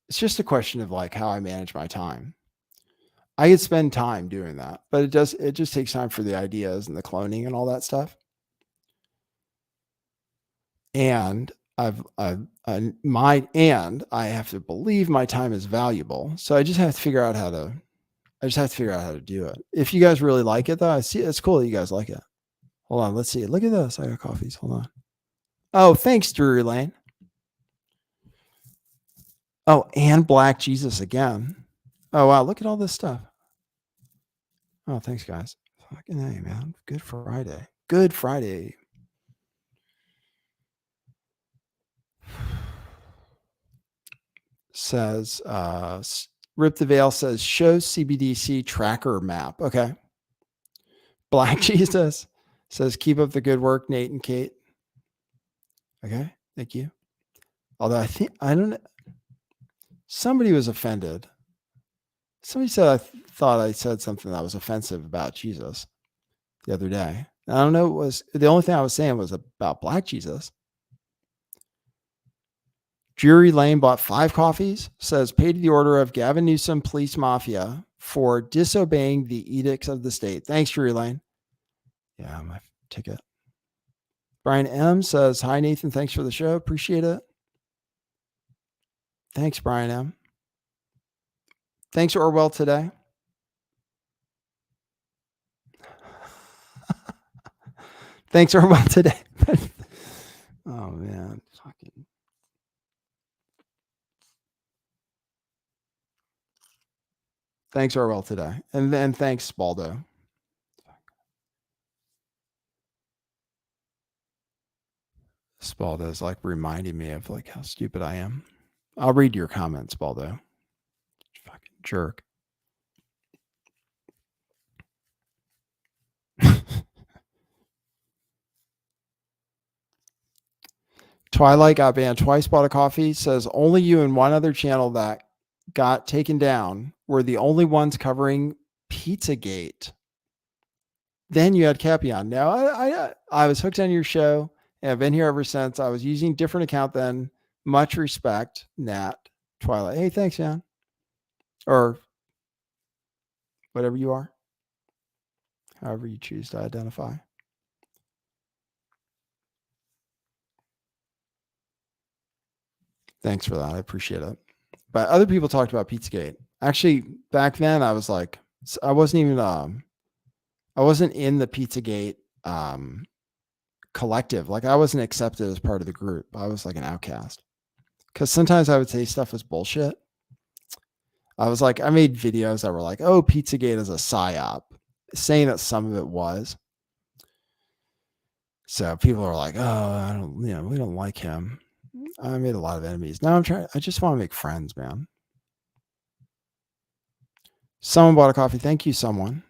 S1: it's just a question of like how I manage my time. I could spend time doing that, but it just takes time for the ideas and the cloning and all that stuff. And I have to believe my time is valuable. So I just have to figure out how to do it. If you guys really like it though, I see it's cool that you guys like it. Hold on, let's see. Look at this. I got coffees. Hold on. Oh, thanks, Drury Lane. Oh, and Black Jesus again. Oh wow, look at all this stuff. Oh, thanks, guys. Fucking hey, man. Good Friday. Good Friday. Says Rip the Veil says shows CBDC tracker map. Okay. Black Jesus says keep up the good work, Nate and Kate. Okay, thank you. Although I don't know. Somebody was offended. Somebody said I thought I said something that was offensive about Jesus the other day. I don't know. It was the only thing I was saying was about Black Jesus. Drury Lane bought 5 coffees, says paid to the order of Gavin Newsom Police Mafia for disobeying the edicts of the state. Thanks, Drury Lane. Yeah, my ticket. Brian M says, hi, Nathan. Thanks for the show. Appreciate it. Thanks, Brian M. Thanks, Orwell, today. Thanks, Orwell, today. Oh, man. Fucking. Thanks, Orwell, today. And then thanks, Baldo. Spaldo's like reminding me of like how stupid I am. I'll read your comments, Baldo. Fucking jerk. Twilight got banned twice, bought a coffee, says only you and one other channel that got taken down were the only ones covering Pizzagate. Then you had Cappy on. Now I was hooked on your show and I've been here ever since. I was using different account then. Much respect, Nat. Twilight. Hey, thanks, man. Or whatever you are. However you choose to identify. Thanks for that. I appreciate it. But other people talked about Pizzagate. Actually, back then I was like, I wasn't even I wasn't in the Pizzagate collective. Like I wasn't accepted as part of the group. I was like an outcast. Because sometimes I would say stuff was bullshit. I was like, I made videos that were like, oh, Pizzagate is a psyop, saying that some of it was. So people are like, oh, we don't like him. I made a lot of enemies. Now I just want to make friends, man. Someone bought a coffee. Thank you, someone.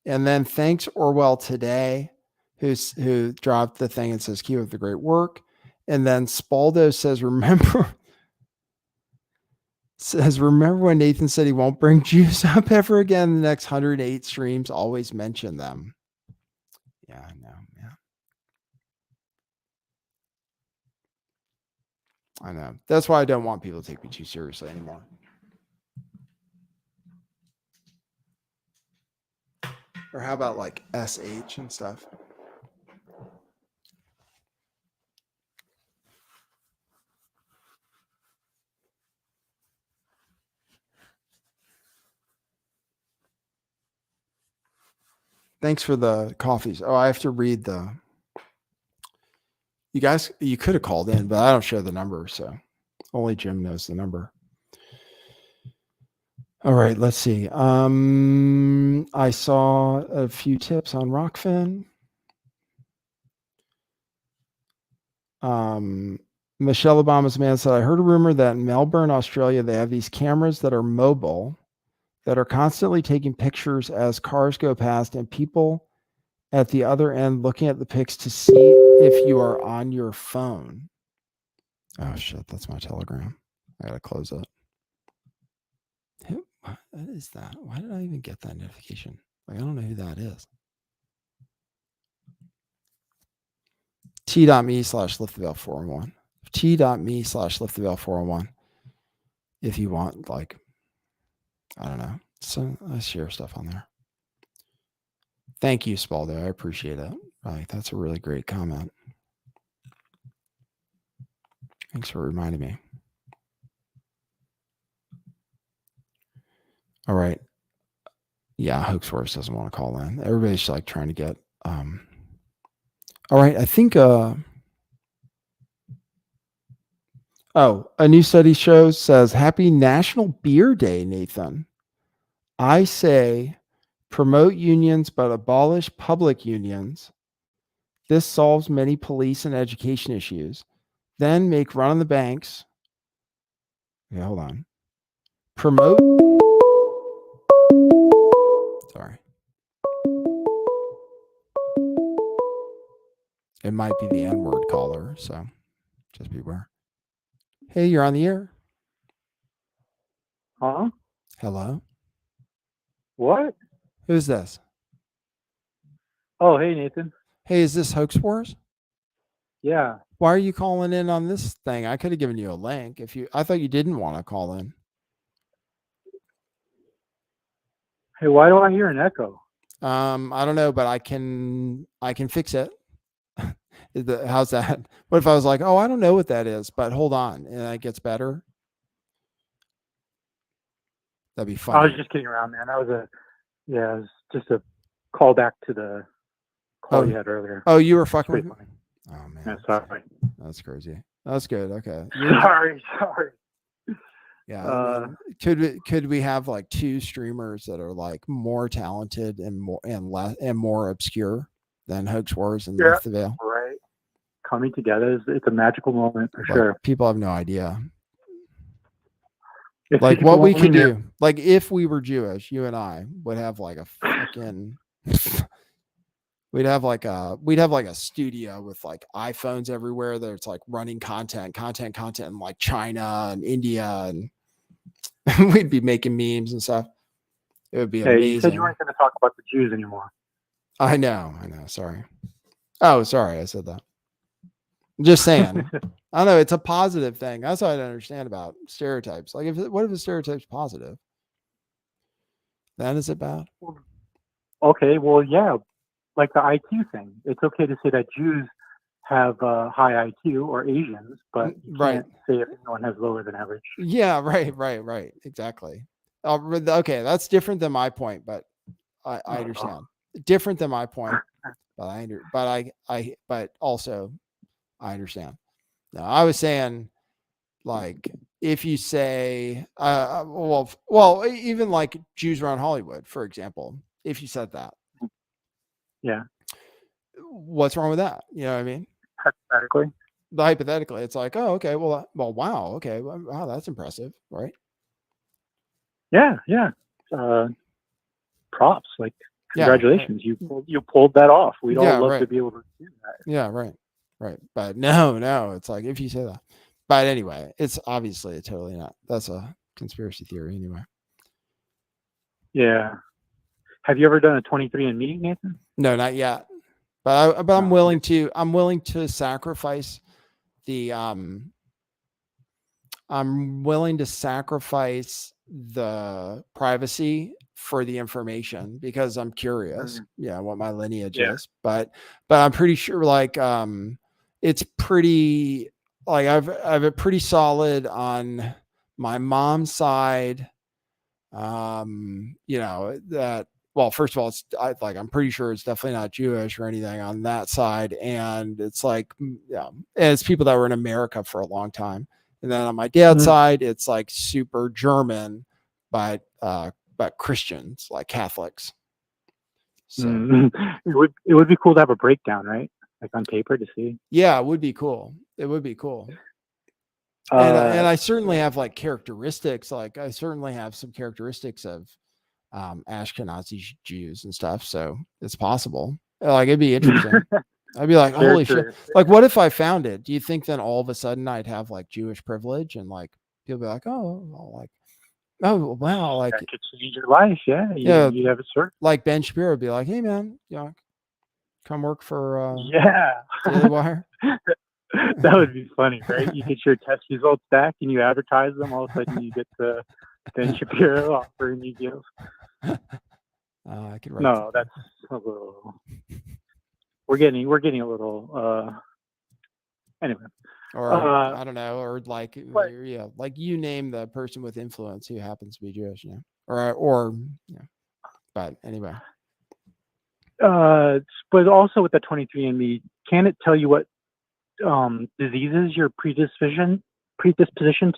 S1: And then thanks Orwell today, who dropped the thing and says, keep up the great work. And then Spaldo says, remember when Nathan said he won't bring Jews up ever again in the next 108 streams, always mention them. Yeah, I know, man. I know. That's why I don't want people to take me too seriously anymore. Or how about like SH and stuff? Thanks for the coffees. Oh, I have to read the. You guys, you could have called in, but I don't share the number, so only Jim knows the number. All right, let's see. I saw a few tips on Rockfin. Michelle Obama's man said, I heard a rumor that in Melbourne, Australia, they have these cameras that are mobile that are constantly taking pictures as cars go past and people at the other end looking at the pics to see if you are on your phone. Oh, shit. That's my Telegram. I got to close it. What is that? Why did I even get that notification? Like, I don't know who that is. T.me/liftthebell401. T.me/liftthebell401. If you want, like, I don't know. So I share stuff on there. Thank you, Spaldo. I appreciate it. Like, that's a really great comment. Thanks for reminding me. All right. Yeah, Hoaxworth doesn't want to call in. Everybody's like trying to get all right, I think a new study says happy National Beer Day, Nathan. I say promote unions but abolish public unions. This solves many police and education issues. Then make run on the banks. Okay, hold on. Promote. Sorry. It might be the N-word caller, so just beware. Hey, you're on the air.
S9: Huh?
S1: Hello?
S9: What?
S1: Who's this?
S9: Oh, hey, Nathan.
S1: Hey, is this Hoax Wars?
S9: Yeah.
S1: Why are you calling in on this thing? I could have given you a link I thought you didn't want to call in.
S9: Hey, why do I hear an echo?
S1: I don't know, but I can fix it. How's that? What if I was like, oh, I don't know what that is, but hold on, and it gets better? That'd be funny.
S9: I was just kidding around, man. It was just a call back to the call you had earlier.
S1: Oh, you were fucking with me?
S9: Funny.
S1: Oh, man.
S9: Yeah, sorry.
S1: That's crazy. That's good. Okay.
S9: Sorry.
S1: Yeah. Could we have like two streamers that are like more talented and more obscure than Hoax Wars and Lift the Veil?
S9: Right. Coming together it's a magical moment for sure.
S1: People have no idea.
S9: If
S1: like
S9: people
S1: what we
S9: only
S1: could
S9: knew.
S1: do. Like if we were Jewish, you and I would have like a fucking we'd have like a studio with like iPhones everywhere that's like running content in like China and India, and we'd be making memes and stuff. It would be amazing.
S9: You said you weren't going to talk about the Jews anymore.
S1: I know. Sorry. Oh, sorry. I said that. I'm just saying. I don't know. It's a positive thing. That's what I don't understand about stereotypes. Like, what if a stereotype's positive? Then is it bad?
S9: Okay. Well, yeah. Like the IQ thing. It's okay to say that Jews have high IQ or Asians, but you can't say if anyone has lower than average.
S1: Yeah. Right. Exactly. Okay. That's different than my point, but I understand. Different than my point, but also I understand. No, I was saying, like, if you say, well, even like Jews around Hollywood, for example, if you said that,
S9: yeah,
S1: what's wrong with that? You know what I mean?
S9: Hypothetically,
S1: hypothetically, it's like, oh, okay, well, wow, okay, wow, that's impressive, right?
S9: Yeah, yeah. Props, like
S1: Yeah, right.
S9: congratulations, you pulled that off. We'd all
S1: Yeah,
S9: love
S1: right.
S9: to be able to do that.
S1: Yeah, right. Right. But no, it's like if you say that. But anyway, it's obviously totally not. That's a conspiracy theory anyway.
S9: Yeah. Have you ever done a 23andMe, Nathan?
S1: No, not yet. But I'm
S9: No.
S1: willing to sacrifice the I'm willing to sacrifice the privacy for the information because I'm curious, what my lineage
S9: Yeah.
S1: is. But I'm pretty sure like it's pretty like I've it pretty solid on my mom's side. That well, first of all, I'm pretty sure it's definitely not Jewish or anything on that side. And it's like, it's people that were in America for a long time. And then on my dad's side, it's like super German, but Christians, like Catholics. So
S9: it would be cool to have a breakdown, right? Like on paper to see.
S1: yeah, it would be cool. It would be cool. And I certainly have like characteristics. Like I certainly have some characteristics of Ashkenazi Jews and stuff. So it's possible. Like it'd be interesting. I'd be like, holy shit. Like, what if I found it? Do you think then all of a sudden I'd have like Jewish privilege and like people be like, oh, wow, like
S9: that could change your life. Yeah. You'd have a cert.
S1: Like Ben Shapiro would be like, hey man, come work for
S9: Daily
S1: Wire.
S9: That would be funny, right? You get your test results back and you advertise them. All of a sudden, you get the Ben Shapiro offering you deals.
S1: I could write.
S9: No, that's a little. We're getting a little. Anyway.
S1: Or I don't know, or like like you name the person with influence who happens to be Jewish, or But anyway.
S9: But also with the 23andMe, can it tell you what diseases you're predisposition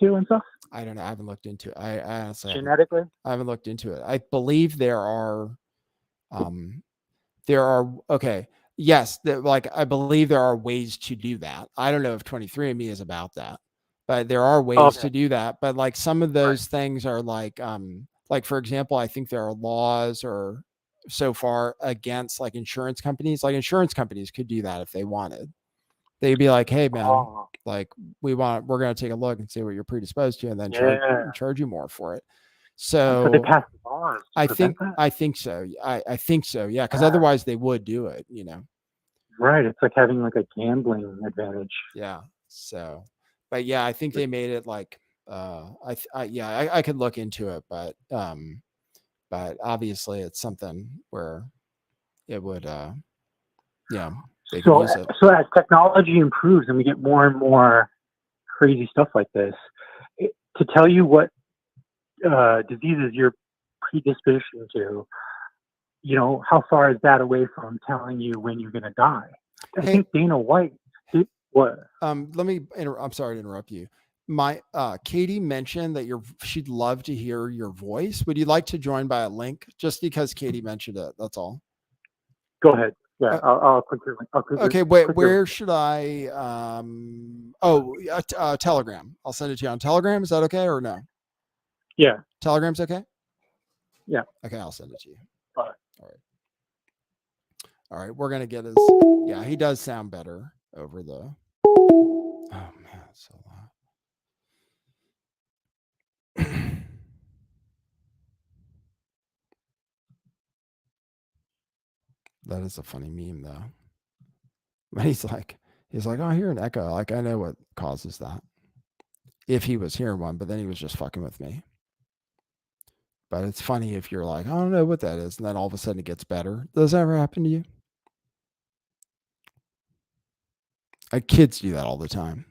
S9: to and stuff?
S1: I don't know. I haven't looked into it. I honestly
S9: genetically.
S1: I haven't looked into it. I believe there are okay. Yes, I believe there are ways to do that. I don't know if 23andMe is about that, but there are ways to do that. But like some of those things are like for example, I think there are laws or so far against like insurance companies. Like insurance companies could do that if they wanted. They'd be like, hey man, like we're going to take a look and see what you're predisposed to and then charge you more for it. So
S9: they pass laws.
S1: I think so. I think so. Yeah. Cause otherwise they would do it,
S9: Right. It's like having like a gambling advantage.
S1: Yeah. So, but yeah, I think they made it like, I could look into it, but obviously it's something where it would, they could use it.
S9: So as technology improves and we get more and more crazy stuff like this, to tell you what diseases you're predisposed to, how far is that away from telling you when you're going to die? I think Dana White. What?
S1: Let me. I'm sorry to interrupt you. My Katie mentioned that she'd love to hear your voice. Would you like to join by a link? Just because Katie mentioned it. That's all.
S9: Go ahead. Yeah, I'll click your link.
S1: Okay, wait. Where should I? Telegram. I'll send it to you on Telegram. Is that okay or no?
S9: Yeah.
S1: Telegram's okay.
S9: Yeah.
S1: Okay, I'll send it to you.
S9: All right.
S1: All right. We're gonna get his. Yeah, he does sound better over the. Oh man, it's so loud. That is a funny meme though. But he's like, oh, I hear an echo. Like I know what causes that. If he was hearing one, but then he was just fucking with me. But it's funny if you're like, I don't know what that is, and then all of a sudden it gets better. Does that ever happen to you? Kids do that all the time.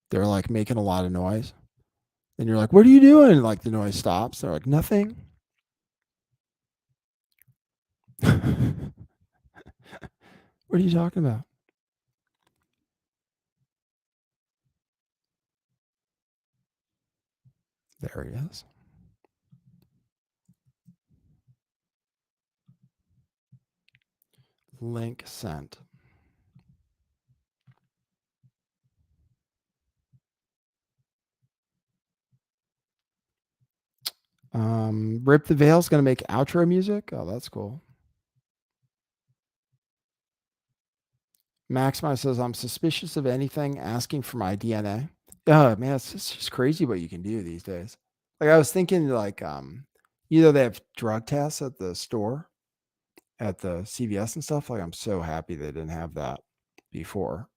S1: They're like making a lot of noise. And you're like, what are you doing? And like the noise stops. They're like, nothing. What are you talking about? There he is. Link sent. Rip the Veil's going to make outro music. Oh, that's cool. Maximize says, I'm suspicious of anything asking for my DNA. Oh, man, it's just crazy what you can do these days. Like, I was thinking, like, they have drug tests at the store, at the CVS and stuff. Like, I'm so happy they didn't have that before.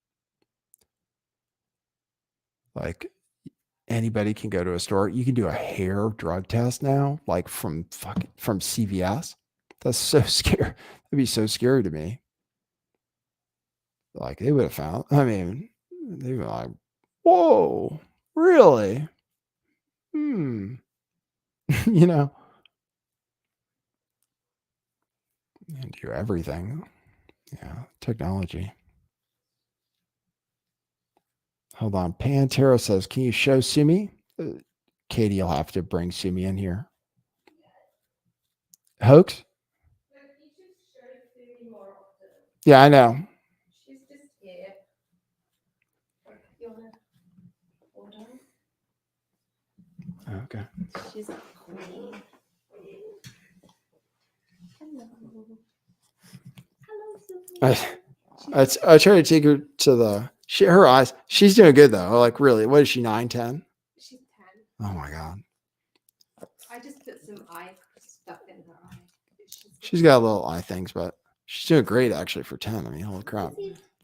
S1: Like, anybody can go to a store. You can do a hair drug test now, like from CVS. That's so scary. That'd be so scary to me. Like, they would have found, I mean, they were like, whoa, really? You know, and do everything. Yeah, technology. Hold on. Pantera says, can you show Sumi? Katie will have to bring Sumi in here. Hoax? Yeah, I know.
S3: She's just here. You wanna hold on?
S1: Okay.
S3: She's a queen. Hello. Hello, Susie.
S1: I try to take her to her eyes. She's doing good though. Like, really, what is she, 9, 10?
S3: She's 10.
S1: Oh my God.
S3: I just put some eye stuff in her eye.
S1: She's got little eye things, but she's doing great actually for 10. I mean, holy crap.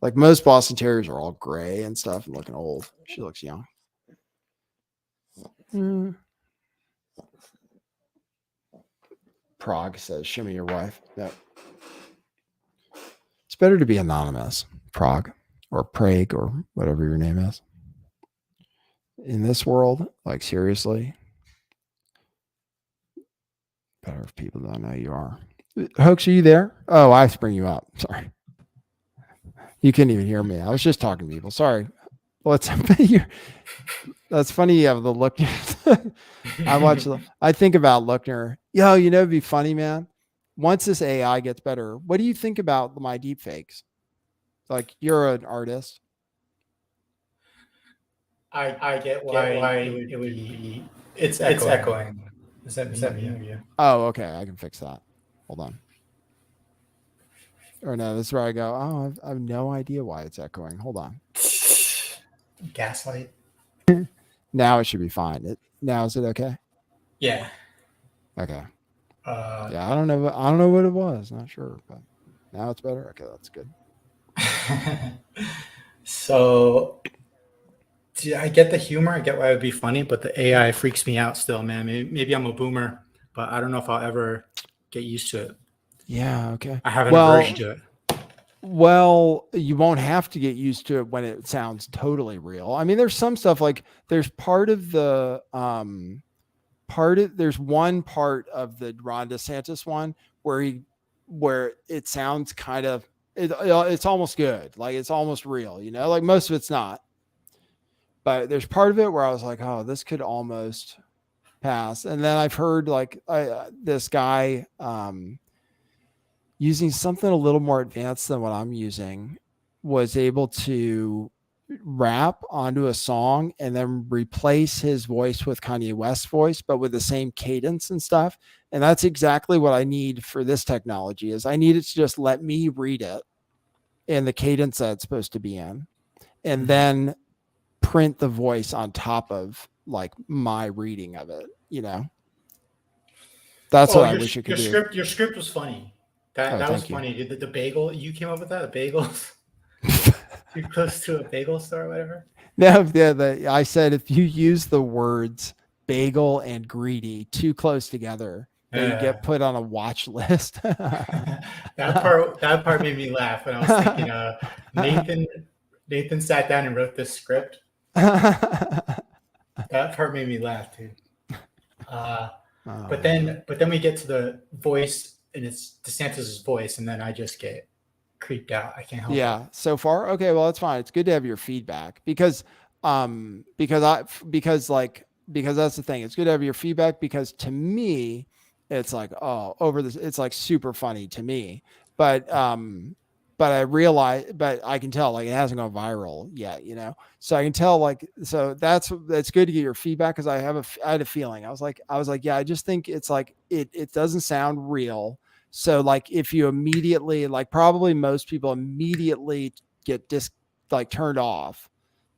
S1: Like, most Boston Terriers are all gray and stuff and looking old. She looks young. Prague says, show me your wife. Yep. It's better to be anonymous, Prague or Prague or whatever your name is. In this world, like, seriously, better if people don't know you are. Hoax, are you there? Oh, I have to bring you up. Sorry. You couldn't even hear me. I was just talking to people. Sorry. That's funny. You have the look. I think about Lookner. It'd be funny, man. Once this AI gets better, what do you think about my deep fakes? Like, you're an artist.
S10: I get why it would be. It's echoing. Is that me?
S1: Oh, okay. I can fix that. Hold on. Or no, this is where I go, oh, I have no idea why it's echoing. Hold on.
S10: Gaslight.
S1: Now it should be fine. Now is it okay?
S10: Yeah.
S1: Okay. Yeah, I don't know what it was. Not sure, but now it's better. Okay, that's good.
S10: So, I get the humor. I get why it would be funny, but the AI freaks me out still, man. Maybe I'm a boomer, but I don't know if I'll ever get used to it.
S1: Yeah, okay.
S10: I have an aversion to it.
S1: Well, you won't have to get used to it when it sounds totally real. I mean, there's some stuff, like, there's part of the there's one part of the Ron DeSantis one where it sounds kind of it's almost good, like it's almost real, like most of it's not. But there's part of it where I was like, oh, this could almost pass. And then I've heard like this guy using something a little more advanced than what I'm using was able to rap onto a song and then replace his voice with Kanye West's voice, but with the same cadence and stuff. And that's exactly what I need for this technology. Is I need it to just let me read it in the cadence that it's supposed to be in, and then print the voice on top of like my reading of it. That's what I wish it could do.
S10: Your script was funny. That was funny. The bagel, you came up with that? The bagels? Too close to a bagel store or whatever?
S1: No, yeah, I said if you use the words bagel and greedy too close together, then you get put on a watch list.
S10: that part made me laugh when I was thinking Nathan sat down and wrote this script. That part made me laugh too. But then we get to the voice, and it's DeSantis's voice, and then I just get creeped out. I can't help it.
S1: Yeah, so far, okay, well, that's fine. It's good to have your feedback because that's the thing. It's good to have your feedback because to me, it's like, oh, over this, it's like super funny to me. But but I can tell like it hasn't gone viral yet, so I can tell like, so that's good to get your feedback. Cause I had a feeling, I was like, yeah, I just think it's like, it doesn't sound real. So like if you immediately, like probably most people immediately get like turned off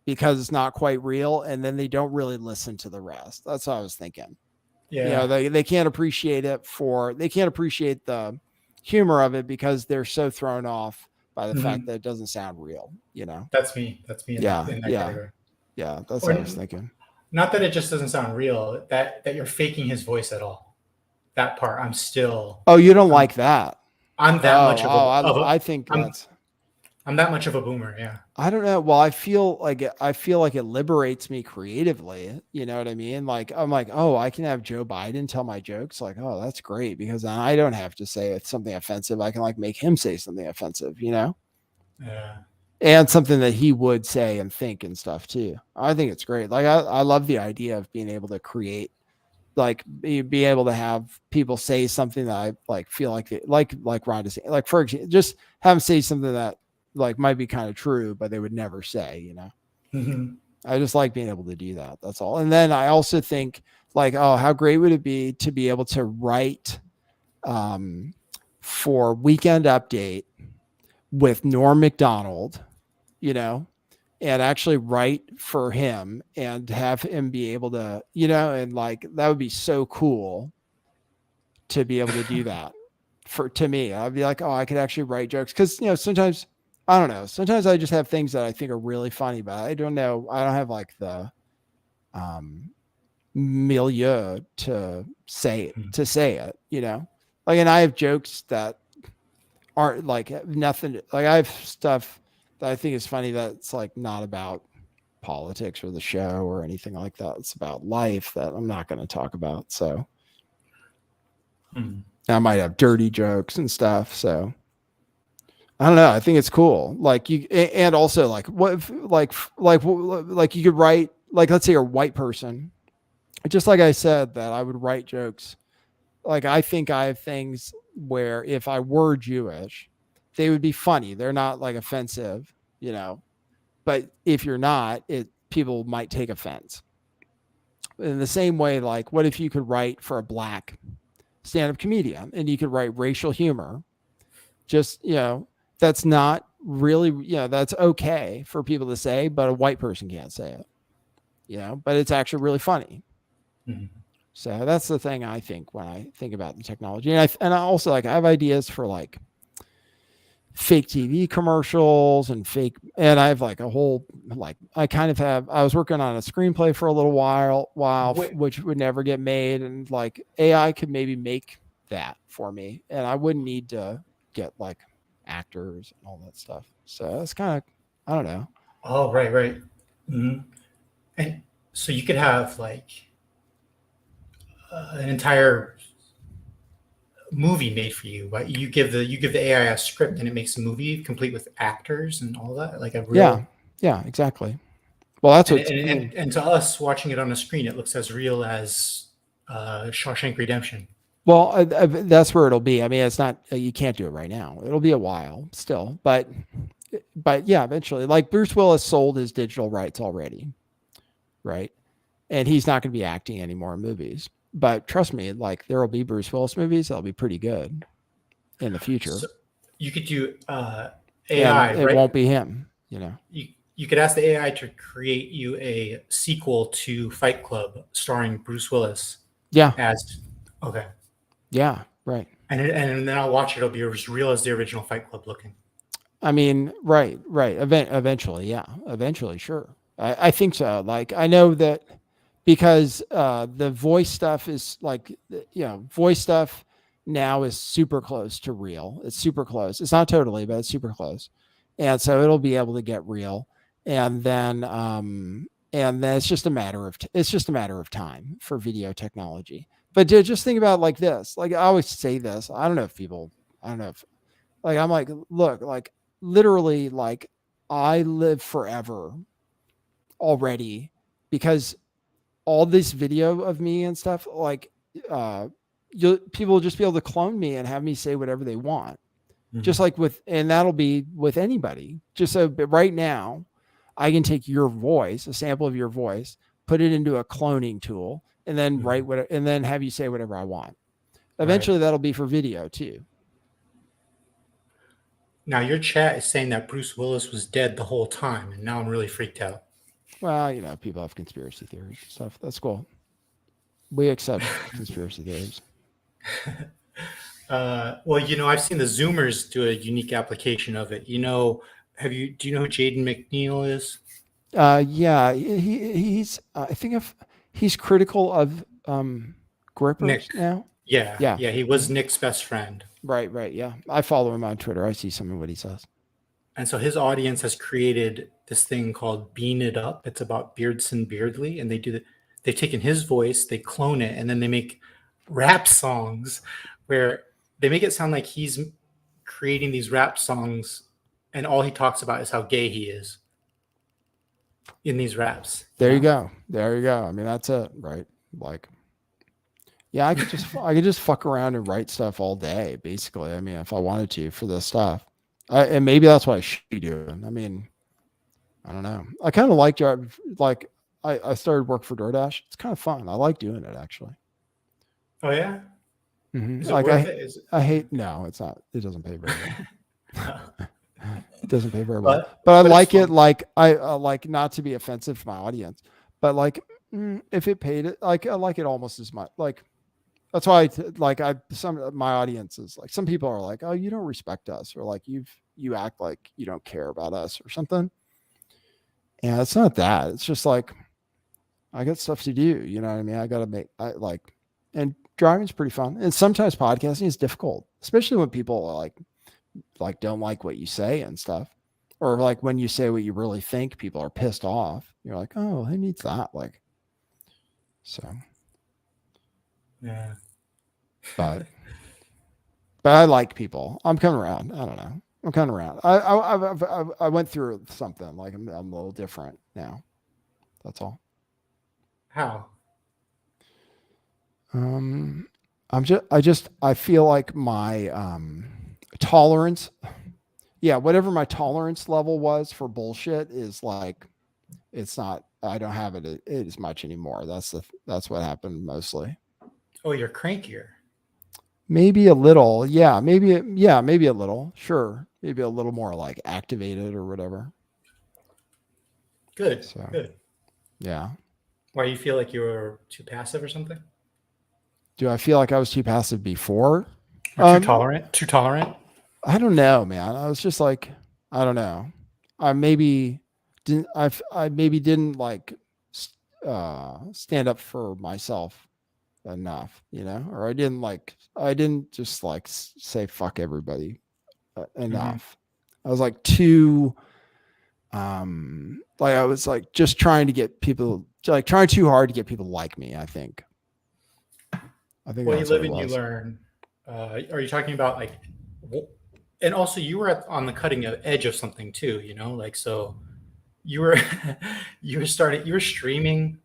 S1: because it's not quite real. And then they don't really listen to the rest. That's what I was thinking.
S10: Yeah.
S1: They can't appreciate they can't appreciate the humor of it because they're so thrown off by the fact that it doesn't sound real,
S10: That's me. That's me in that category.
S1: Yeah, that's
S10: Or
S1: what I was thinking.
S10: Not that it just doesn't sound real, that you're faking his voice at all. That part, I'm still.
S1: Oh, you don't like that?
S10: I'm that much of a.
S1: I think
S10: I'm that much of a boomer. Yeah.
S1: I don't know. Well, I feel like it liberates me creatively. You know what I mean? Like, I'm like, oh, I can have Joe Biden tell my jokes. Like, oh, that's great because I don't have to say it's something offensive. I can like make him say something offensive,
S10: Yeah.
S1: and something that he would say and think and stuff too. I think it's great. Like, I love the idea of being able to create, like be able to have people say something that I like feel like Ron DeSantis, like for example, just have them say something that like might be kind of true, but they would never say, I just like being able to do that. That's all. And then I also think like, oh, how great would it be to be able to write for Weekend Update with Norm Macdonald, and actually write for him and have him be able to, and like, that would be so cool to be able to do that to me. I'd be like, oh, I could actually write jokes. Cause sometimes, I don't know. Sometimes I just have things that I think are really funny, but I don't know. I don't have like the milieu to say it, like, and I have jokes that aren't like nothing. Like I have stuff that I think is funny that's like not about politics or the show or anything like that. It's about life that I'm not going to talk about. So I might have dirty jokes and stuff. So I don't know. I think it's cool. Like and also like what, like you could write, like, let's say you're a white person, just like I said, that I would write jokes. Like, I think I have things where if I were Jewish, they would be funny. They're not like offensive, but if you're not, people might take offense. In the same way, like, what if you could write for a black stand-up comedian and you could write racial humor? Just, that's not really, that's okay for people to say, but a white person can't say it, but it's actually really funny. So that's the thing I think when I think about the technology. And I also like, I have ideas for like fake TV commercials and I have like a whole, like, I was working on a screenplay for a little while, which would never get made. And like AI could maybe make that for me. And I wouldn't need to get like actors and all that stuff. So that's kind of, I don't know.
S10: Oh, right. And so you could have like an entire movie made for you, but you give the AI a script and it makes a movie complete with actors and all that, like a real.
S1: Yeah, exactly. Well, that's what
S10: and to us watching it on a screen, it looks as real as Shawshank Redemption.
S1: Well, that's where it'll be. I mean, it's not, you can't do it right now. It'll be a while still, but yeah, eventually. Like Bruce Willis sold his digital rights already, right? And he's not going to be acting anymore in movies. But trust me, like, there will be Bruce Willis movies that'll be pretty good in the future. So
S10: you could do AI.
S1: It right? Won't be him,
S10: You could ask the AI to create you a sequel to Fight Club starring Bruce Willis.
S1: Yeah.
S10: Okay.
S1: Yeah, right.
S10: And then I'll watch it. It'll be as real as the original Fight Club looking.
S1: I mean, right. Eventually, yeah. Eventually, sure. I think so. Like, I know that because the voice stuff is like, voice stuff now is super close to real. It's super close. It's not totally, but it's super close. And so it'll be able to get real. And then it's just a matter of time for video technology. But just think about it like this. Like, I always say this. I don't know if like, I'm like, look, like, literally, like, I live forever already because all this video of me and stuff, like, people will just be able to clone me and have me say whatever they want. just like and that'll be with anybody. Just so but right now, I can take your voice, a sample of your voice, put it into a cloning tool, and then and then have you say whatever I want. Eventually, that'll be for video too.
S10: Now your chat is saying that Bruce Willis was dead the whole time, and now I'm really freaked out.
S1: Well, people have conspiracy theories and stuff. That's cool. We accept conspiracy theories.
S10: Well, I've seen the Zoomers do a unique application of it. Do you know who Jaden McNeil is?
S1: Yeah, he's. I think he's critical of grippers
S10: Nick.
S1: now.
S10: Yeah. He was Nick's best friend.
S1: Right. Yeah, I follow him on Twitter. I see some of what he says.
S10: And so his audience has created this thing called Bean It Up. It's about Beardson Beardley, and they've taken his voice, they clone it, and then they make rap songs where they make it sound like he's creating these rap songs, and all he talks about is how gay he is in these raps.
S1: There you go. I mean, that's it, right? Like, yeah, I could just fuck around and write stuff all day, basically. I mean, if I wanted to for this stuff, and maybe that's what I should be doing. I mean, I don't know. I kind of like I started work for DoorDash. It's kind of fun. I like doing it actually.
S10: Oh yeah.
S1: Mm-hmm.
S10: Is it worth it?
S1: I hate. No, it's not. It doesn't pay very well. It doesn't pay very well. But I like it. Like I like, not to be offensive to my audience, but like if it paid it, like I like it almost as much. Like that's why some of my audiences, like some people are like, oh, you don't respect us, or like you act like you don't care about us or something. And it's not that. It's just like I got stuff to do. You know what I mean? I got to and driving's pretty fun. And sometimes podcasting is difficult, especially when people are like don't like what you say and stuff, or like when you say what you really think, people are pissed off. You're like, oh, who needs that? Like, so.
S10: Yeah.
S1: But I like people. I'm coming around. I don't know. I'm coming around. I went through something. Like I'm a little different now. That's all.
S10: How?
S1: I feel like my tolerance, whatever my tolerance level was for bullshit is like, it's not. I don't have it as much anymore. That's what happened mostly.
S10: Oh, you're crankier.
S1: Maybe a little. Yeah, maybe a little. Sure. Maybe a little more like activated or whatever.
S10: Good.
S1: So,
S10: good.
S1: Yeah.
S10: Why, you feel like you were too passive or something?
S1: Do I feel like I was too passive before?
S10: Or too tolerant? Too tolerant?
S1: I don't know, man. I was just like, I don't know. I maybe didn't like stand up for myself enough, or I didn't just like say fuck everybody enough. I was like too I was like just trying to get people, like trying too hard to get people to like me. I think
S10: Well, you live and you learn. Are you talking about like, and also you were on the cutting edge of something too, so you were you were streaming,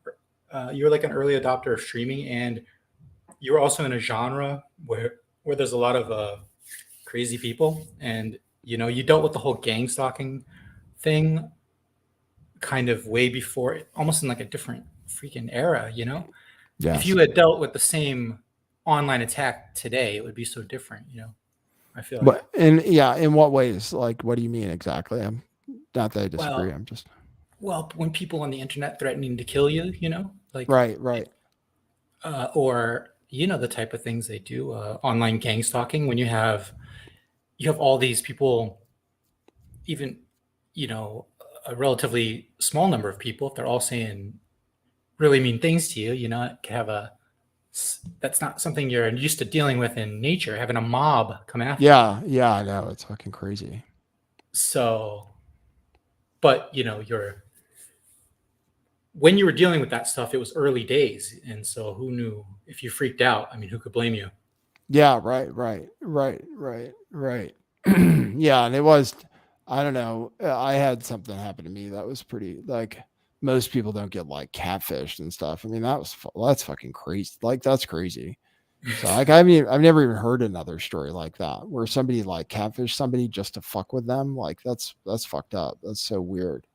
S10: you were like an early adopter of streaming, and you were also in a genre where there's a lot of crazy people, and you dealt with the whole gang stalking thing kind of way before, almost in like a different freaking era.
S1: Yes.
S10: If you had dealt with the same online attack today, it would be so different. I feel like.
S1: But in what ways? Like, what do you mean exactly? I'm not that I disagree. I'm just.
S10: Well, when people on the internet threatening to kill you, like.
S1: Right.
S10: Or the type of things they do, online gang stalking. When you have all these people, even a relatively small number of people, if they're all saying really mean things to you, it can have that's not something you're used to dealing with in nature, having a mob come after you.
S1: Yeah, I know. It's fucking crazy.
S10: So, but when you were dealing with that stuff, it was early days. And so who knew if you freaked out? I mean, who could blame you?
S1: Yeah, right. Yeah. And it was, I don't know. I had something happen to me that was pretty, like, most people don't get like catfished and stuff. I mean, that's fucking crazy. Like, that's crazy. So like I've never even heard another story like that where somebody like catfish somebody just to fuck with them. Like that's fucked up. That's so weird.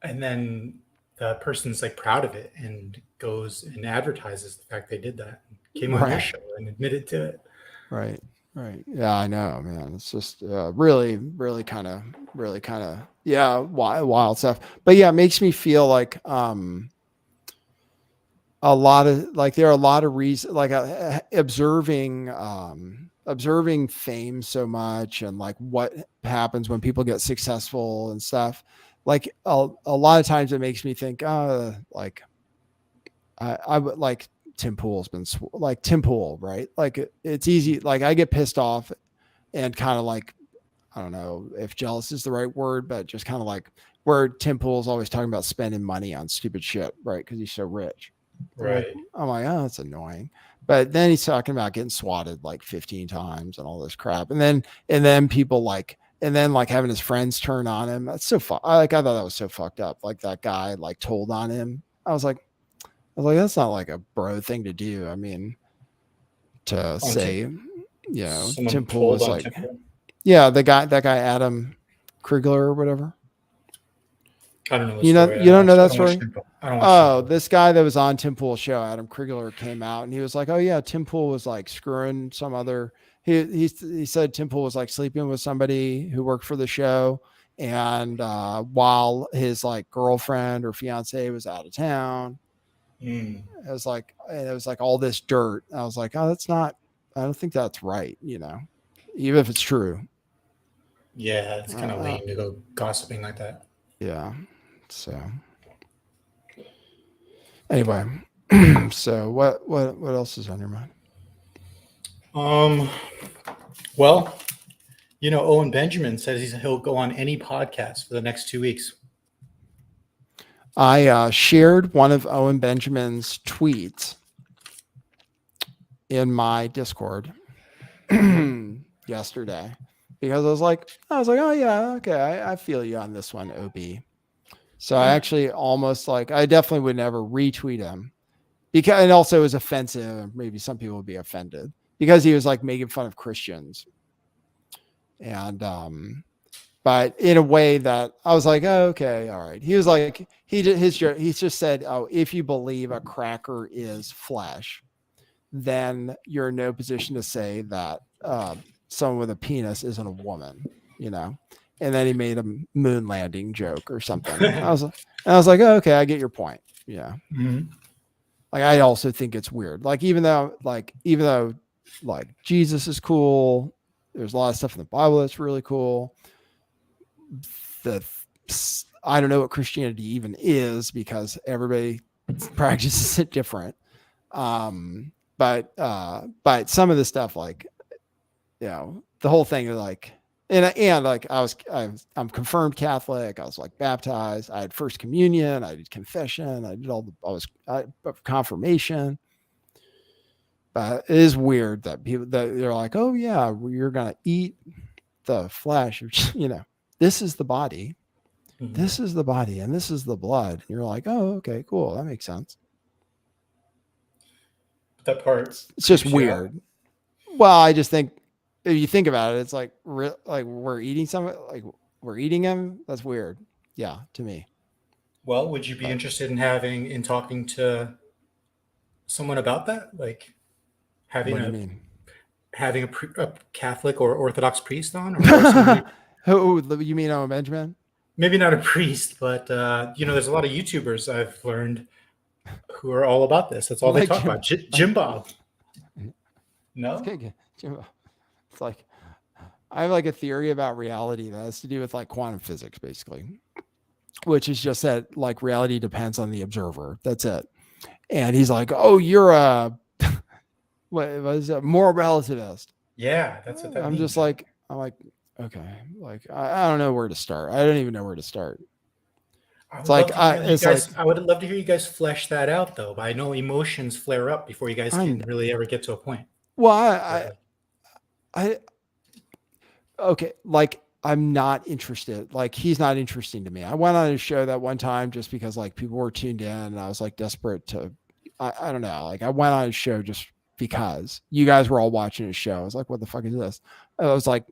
S10: And then the person's like proud of it and goes and advertises the fact they did that. Came on their
S1: Right.
S10: show and admitted to it.
S1: Right. Right. Yeah, I know, man. It's just really, really kind of, yeah, wild stuff. But yeah, it makes me feel like a lot of like there are a lot of reasons like observing fame so much and like what happens when people get successful and stuff. Like a lot of times it makes me think, like I would like Tim Pool's been like Tim Pool, right? Like it's easy. Like I get pissed off and kind of like, I don't know if jealous is the right word, but just kind of like where Tim Pool's always talking about spending money on stupid shit, right? Because he's so rich.
S10: Right.
S1: I'm like, oh, that's annoying. But then he's talking about getting swatted like 15 times and all this crap. And then people like, and then like having his friends turn on him. That's so I thought that was so fucked up. Like that guy like told on him. I was like, that's not like a bro thing to do. I mean, to say, you know, Tim Pool was like, yeah, that guy, Adam Krigler or whatever.
S10: I don't know.
S1: You don't know that story? Oh, this guy that was on Tim Pool's show, Adam Krigler, came out and he was like, oh yeah, Tim Pool was like screwing some other, he said Tim Pool was like sleeping with somebody who worked for the show. And while his like girlfriend or fiance was out of town, it was like all this dirt. I was like, oh, I don't think that's right. You know, even if it's true.
S10: Yeah. It's kind of lame to go gossiping like that.
S1: Yeah. So anyway, so what else is on your mind?
S10: Well, you know, Owen Benjamin says he'll go on any podcast for the next 2 weeks.
S1: I shared one of Owen Benjamin's tweets in my Discord yesterday because I was like, oh yeah, okay, I feel you on this one, OB. So I actually almost like, I definitely would never retweet him because, and also it was offensive. Maybe some people would be offended because he was like making fun of Christians. And, but in a way that I was like, oh, okay, all right. He was like, he just said, oh, if you believe a cracker is flesh, then you're in no position to say that someone with a penis isn't a woman, you know? And then he made a moon landing joke or something. I was like, oh, okay, I get your point. Yeah.
S10: Mm-hmm.
S1: Like, I also think it's weird. Like, even though Jesus is cool, there's a lot of stuff in the Bible that's really cool. I don't know what Christianity even is because everybody practices it different. But some of the stuff, like, you know, the whole thing is like, and like I'm confirmed Catholic. I was like baptized. I had first communion. I did confession. I did confirmation. But it is weird that people that they're like, oh yeah, you're gonna eat the flesh. You know, this is the body. Mm-hmm. This is the body, and this is the blood. And you're like, oh, okay, cool. That makes sense.
S10: That part.
S1: It's just weird. Well, I just think. If you think about it, it's like we're eating we're eating him. That's weird. Yeah, to me.
S10: Well, would you be interested in talking to someone about that? Like having a Catholic or Orthodox priest on? Or
S1: who you mean Owen Benjamin?
S10: Maybe not a priest, but there's a lot of YouTubers I've learned who are all about this. That's all they talk about. Jim Bob. No?
S1: Jim Bob. It's like I have like a theory about reality that has to do with like quantum physics, basically, which is just that like reality depends on the observer. That's it. And he's like, "Oh, you're a what is it? Moral relativist."
S10: Yeah, that's what that means.
S1: Just like, I'm like, okay, like I don't know where to start. I don't even know where to start. It's like
S10: I would love to hear you guys flesh that out, though. But I know emotions flare up before you guys can really ever get to a point.
S1: Well, okay, like I'm not interested. Like he's not interesting to me. I went on his show that one time just because like people were tuned in and I was like desperate to, I don't know. Like I went on his show just because you guys were all watching his show. I was like, what the fuck is this? I was like,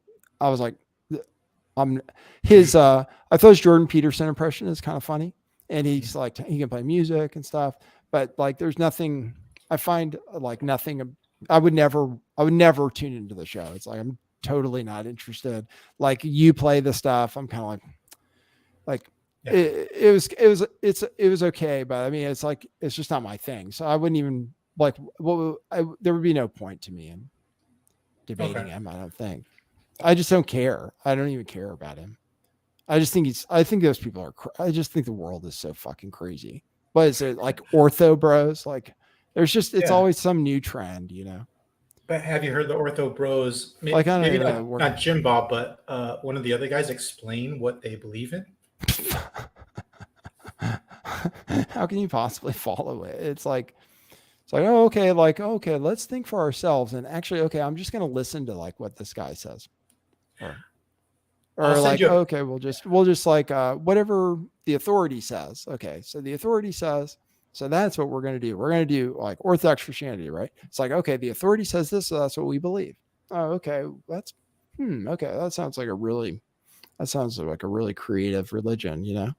S1: his I thought his Jordan Peterson impression is kind of funny, and he's like, he can play music and stuff, but like there's nothing I find like nothing. I would never tune into the show. It's like I'm totally not interested. Like you play the stuff, I'm kind of like
S10: Yeah.
S1: it was okay, but I mean it's like it's just not my thing. So I wouldn't even like there would be no point to me in debating him. I don't think. I just don't care. I don't even care about him. I just think I think those people are. I just think the world is so fucking crazy. What is it like? Ortho bros? Like, there's just it's always some new trend, you know.
S10: But have you heard the Ortho Bros?
S1: Like, I don't
S10: Maybe
S1: know,
S10: not Jim Bob, but one of the other guys explain what they believe in.
S1: How can you possibly follow it? It's like, oh, okay, let's think for ourselves. And actually, okay, I'm just gonna listen to like what this guy says. Or like, okay, we'll just like whatever the authority says. Okay, so the authority says, so that's what we're going to do. We're going to do like Orthodox Christianity, right? It's like, okay, the authority says this, so that's what we believe. Oh, okay, that's okay. That sounds like a really creative religion, you know.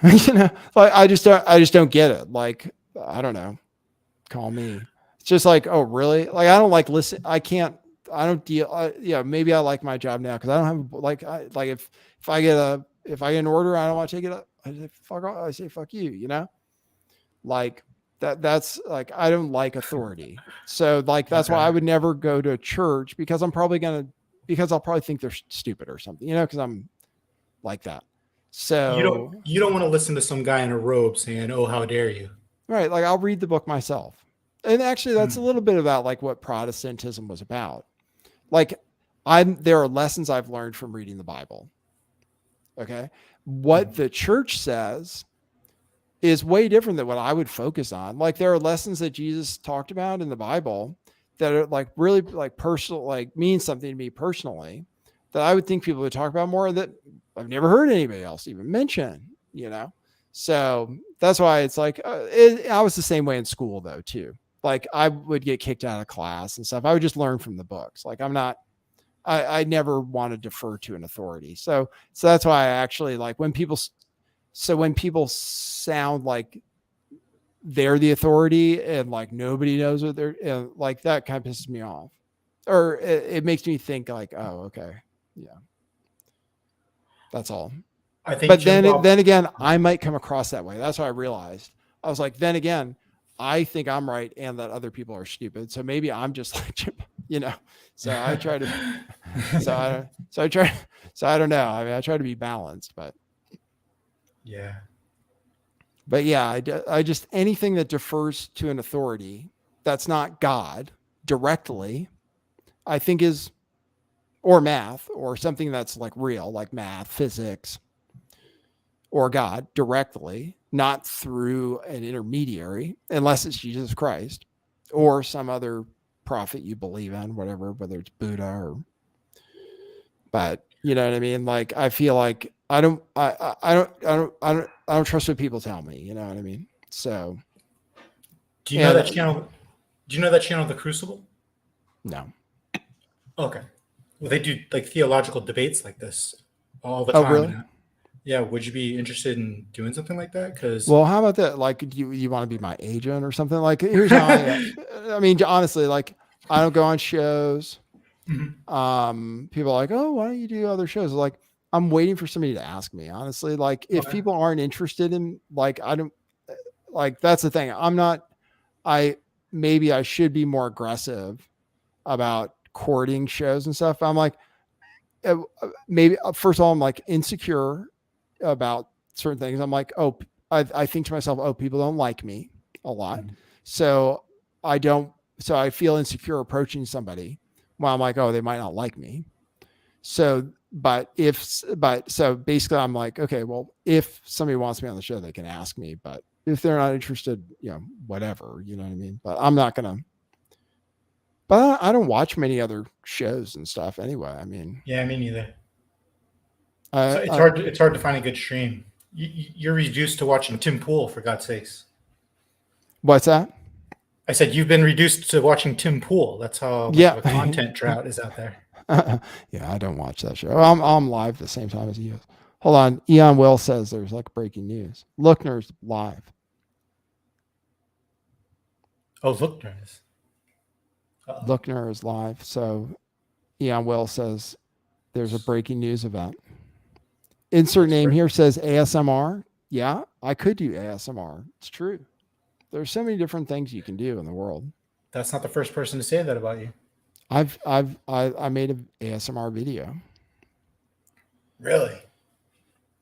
S1: You know, like I just don't get it. Like, I don't know. Call me. It's just like, oh, really? Like, I don't like listen. I don't deal. Maybe I like my job now because I don't have like if I get an order, I don't want to take it up. I say fuck off. I say fuck you. You know, like that's like I don't like authority. So like that's why I would never go to a church because I'll probably think they're stupid or something. You know, because I'm like that. So
S10: you don't want to listen to some guy in a robe saying, "Oh, how dare you?"
S1: Right. Like I'll read the book myself. And actually that's a little bit about like what Protestantism was about. Like there are lessons I've learned from reading the Bible. Okay. What the church says is way different than what I would focus on. Like there are lessons that Jesus talked about in the Bible that are like really like personal, like mean something to me personally that I would think people would talk about more that I've never heard anybody else even mention, you know? So that's why it's like, I was the same way in school though, too. Like I would get kicked out of class and stuff. I would just learn from the books. Like I never want to defer to an authority. So that's why I actually like when people sound like they're the authority and like nobody knows what they're like, that kind of pisses me off, or it makes me think like, oh, okay. Yeah. That's all.
S10: I think,
S1: but then again, I might come across that way. That's what I realized. I was like, then again, I think I'm right and that other people are stupid. So maybe I'm just like, you know, so I try to, I don't know. I mean, I try to be balanced, but
S10: yeah.
S1: But yeah, I just, anything that defers to an authority that's not God directly, I think is, or math or something that's like real, like math, physics, or God directly, not through an intermediary, unless it's Jesus Christ or some other prophet you believe in, whatever, whether it's Buddha or, but you know what I mean? Like, I feel like I don't trust what people tell me, you know what I mean? So.
S10: Do you know that channel? Do you know that channel, The Crucible?
S1: No.
S10: Okay. Well, they do like theological debates like this all the time.
S1: Oh, really?
S10: Yeah. Would you be interested in doing something like that? Because
S1: well, how about that? Like, do you want to be my agent or something? Like, here's how I mean, honestly, like, I don't go on shows. Mm-hmm. People are like, oh, why don't you do other shows? Like, I'm waiting for somebody to ask me. Honestly, like, if people aren't interested in, like, I don't, like, that's the thing. Maybe I should be more aggressive about courting shows and stuff. I'm like, maybe first of all, I'm like insecure about certain things. I'm like, oh, I think to myself, oh, people don't like me a lot. Mm-hmm. So I feel insecure approaching somebody. Well, I'm like, oh, they might not like me. So basically I'm like, okay, well, if somebody wants me on the show, they can ask me, but if they're not interested, you know, whatever, you know what I mean? But I'm not going to, but I don't watch many other shows and stuff anyway. I mean,
S10: yeah, me neither. So it's hard to find a good stream. You're reduced to watching Tim Pool, for God's sakes.
S1: What's that?
S10: I said you've been reduced to watching Tim Pool. That's how much
S1: Yeah.
S10: of a content drought is out there.
S1: Yeah, I don't watch that show. I'm live the same time as he is. Hold on. Eon Will says there's like breaking news. Lookner's live.
S10: Oh, look, nice.
S1: Lookner is live. So Eon Will says there's a breaking news event. Insert name here says ASMR. Yeah, I could do ASMR. It's true. There's so many different things you can do in the world.
S10: That's not the first person to say that about you.
S1: I made an ASMR video.
S10: Really?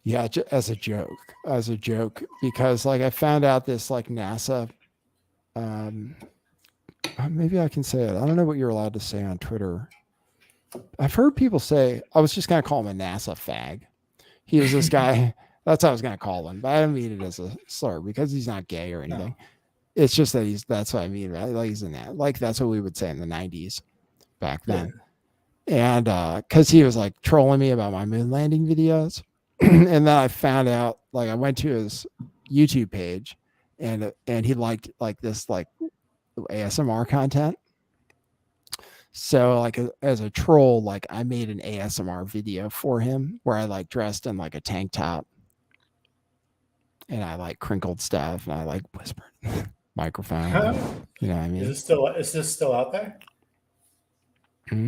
S1: Yeah, as a joke, because like I found out this like NASA, maybe I can say it. I don't know what you're allowed to say on Twitter. I've heard people say, I was just going to call him a NASA fag. He was this guy. That's what I was going to call him, but I don't mean it as a slur because he's not gay or anything. No. It's just that that's what I mean. Right? Like he's in that, like that's what we would say in the 90s back then. Yeah. And because he was like trolling me about my moon landing videos. And then I found out, like I went to his YouTube page and he liked like this like ASMR content. So like as a troll, like I made an ASMR video for him where I like dressed in like a tank top and I like crinkled stuff and I like whispered microphone. You know what I mean?
S10: Is this still out there?
S1: Don't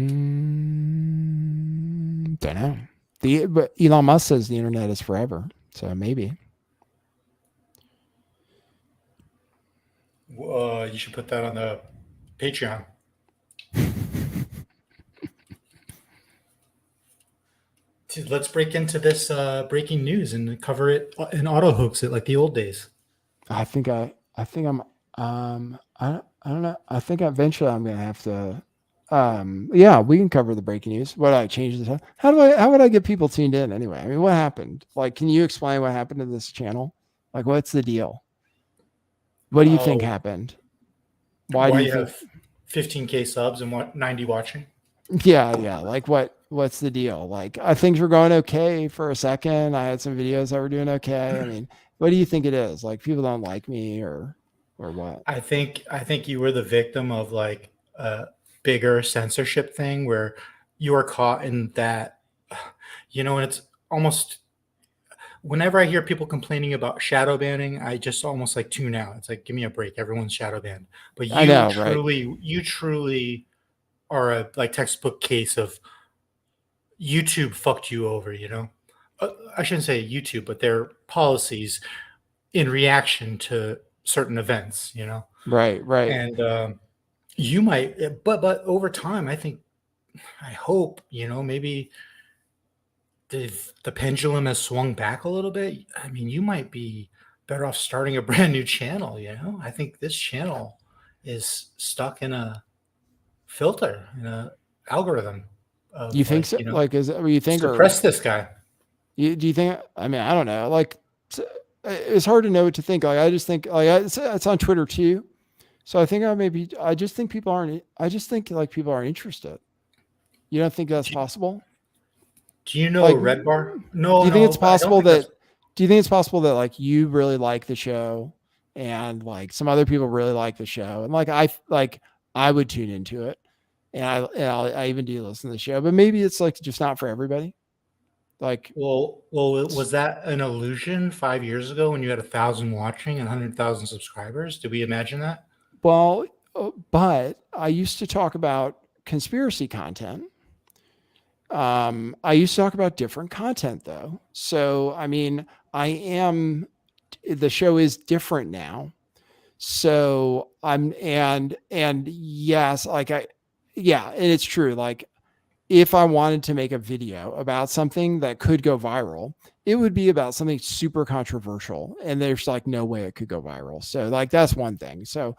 S1: know. But Elon Musk says the internet is forever, so maybe.
S10: You should put that on the Patreon. Let's break into this breaking news and cover it and auto hoax it like the old days.
S1: I think I'm I don't know. I think eventually I'm gonna have to. Yeah, we can cover the breaking news. What I change this? How would I get people tuned in anyway? I mean, what happened? Like, can you explain what happened to this channel? Like, what's the deal? What do you think happened?
S10: Why do you have 15K subs and 90 watching?
S1: Yeah. Like, what's the deal? Like, things were going okay for a second. I had some videos that were doing okay. I mean, what do you think it is? Like, people don't like me or what?
S10: I think you were the victim of like a bigger censorship thing where you are caught in that, and it's almost, whenever I hear people complaining about shadow banning, I just almost like tune out. It's like, give me a break. Everyone's shadow banned. But you truly are a like textbook case of YouTube fucked you over, I shouldn't say YouTube, but their policies in reaction to certain events,
S1: Right.
S10: And you might, but over time, I hope, maybe the pendulum has swung back a little bit. I mean, you might be better off starting a brand new channel. I think this channel is stuck in a filter, in a algorithm.
S1: You think so? Like, is it? You think
S10: suppress this guy?
S1: Do you think? I mean, I don't know. Like, it's hard to know what to think. Like, I just think like it's on Twitter too. So I think I just think people aren't. I just think like people aren't interested. You don't think that's possible?
S10: Do you know Red Bar? No.
S1: Do you think it's possible that? Do you think it's possible that like you really like the show, and like some other people really like the show, and I would tune into it, and I even do listen to the show, but maybe it's like just not for everybody. Like,
S10: well, was that an illusion 5 years ago when you had 1,000 watching and 100,000 subscribers? Did we imagine that?
S1: Well, but I used to talk about conspiracy content. I used to talk about different content though. So, I mean, the show is different now. So and yes, and it's true. Like, if I wanted to make a video about something that could go viral, it would be about something super controversial, and there's like no way it could go viral. So like that's one thing. So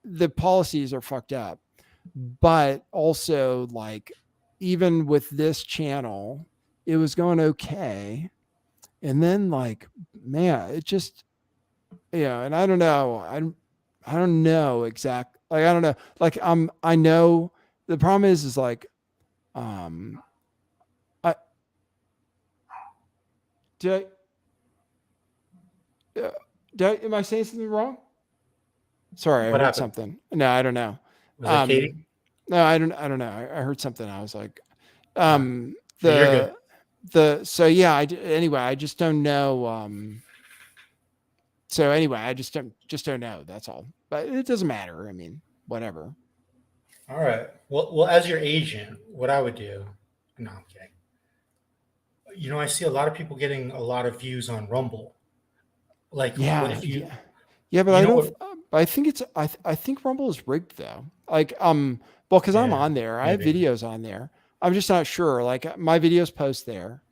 S1: the policies are fucked up, but also like even with this channel, it was going okay, and then like man, it just and I don't know, I don't know exactly. Like I don't know. Like I know. The problem is like, am I saying something wrong? Sorry, I
S10: What
S1: heard
S10: happened?
S1: something. No, I don't know.
S10: Was that Katie?
S1: No, I don't know. I heard something. I was like,
S10: No, you're good.
S1: so yeah, anyway, I just don't know. So anyway, I just don't know. That's all. But it doesn't matter. I mean, whatever.
S10: All right. Well, as your agent, what I would do? No, I'm kidding. I see a lot of people getting a lot of views on Rumble. Like, what
S1: Yeah,
S10: if
S1: yeah, yeah. But
S10: you
S1: I
S10: know
S1: don't.
S10: what?
S1: I think it's. I think Rumble is rigged though. Like, well, because I'm
S10: Yeah,
S1: on there. I have
S10: maybe.
S1: videos on there. I'm just not sure. Like my videos post there,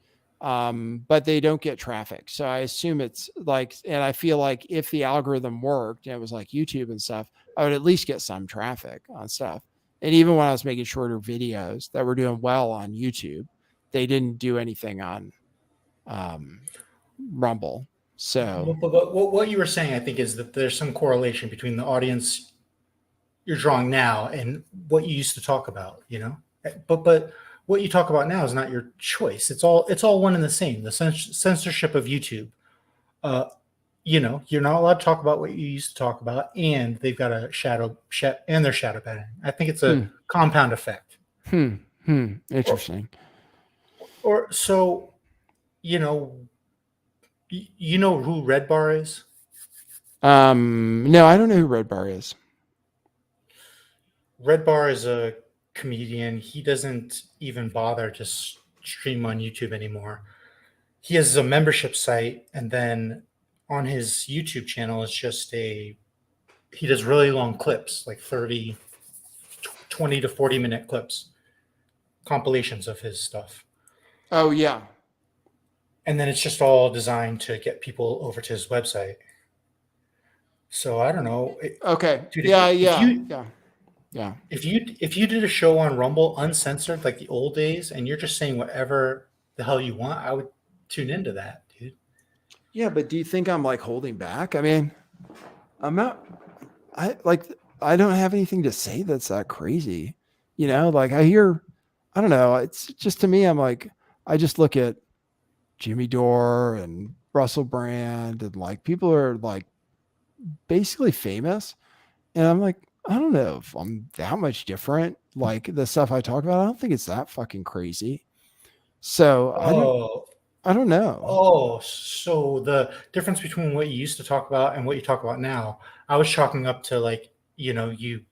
S1: but they don't get traffic. So I assume it's like, and I feel like if the algorithm worked and it was like YouTube and stuff, I would at least get some traffic on stuff. And even when I was making shorter videos that were doing well on YouTube, they didn't do anything on um, Rumble. So
S10: But what you were saying, I think, is that there's some correlation between the audience you're drawing now and what you used to talk about. But what you talk about now is not your choice. It's all one and the same. The censorship of YouTube. You're not allowed to talk about what you used to talk about, and they've got a and they're shadow banning. I think it's a compound effect.
S1: Interesting.
S10: Or so, you know, you know who Red Bar is?
S1: No, I don't know who Red Bar is.
S10: Red Bar is a comedian. He doesn't even bother to stream on YouTube anymore. He has a membership site, and then on his YouTube channel is just he does really long clips, like 30, 20 to 40-minute clips, compilations of his stuff.
S1: Oh yeah.
S10: And then it's just all designed to get people over to his website. So I don't know.
S1: Okay.
S10: Dude,
S1: Yeah.
S10: If you did a show on Rumble uncensored like the old days, and you're just saying whatever the hell you want, I would tune into that, dude.
S1: Yeah, but do you think I'm like holding back? I mean, I'm not. I don't have anything to say that's that crazy. Like I hear. I don't know. It's just to me. I'm like, I just look at Jimmy Dore and Russell Brand, and like people are like basically famous, and I'm like, I don't know if I'm that much different. Like the stuff I talk about, I don't think it's that fucking crazy. So I don't know.
S10: So the difference between what you used to talk about and what you talk about now, I was chalking up to like, you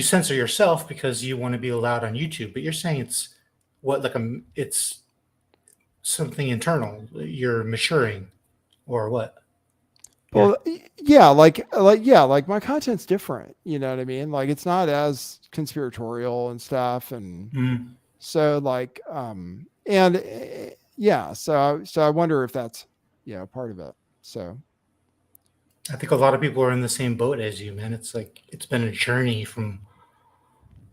S10: censor yourself because you want to be allowed on YouTube, but you're saying it's something internal. You're maturing, or what?
S1: Well, yeah, like my content's different. You know what I mean? Like it's not as conspiratorial and stuff, and so like, yeah. So I wonder if that's part of it. So
S10: I think a lot of people are in the same boat as you, man. It's like it's been a journey from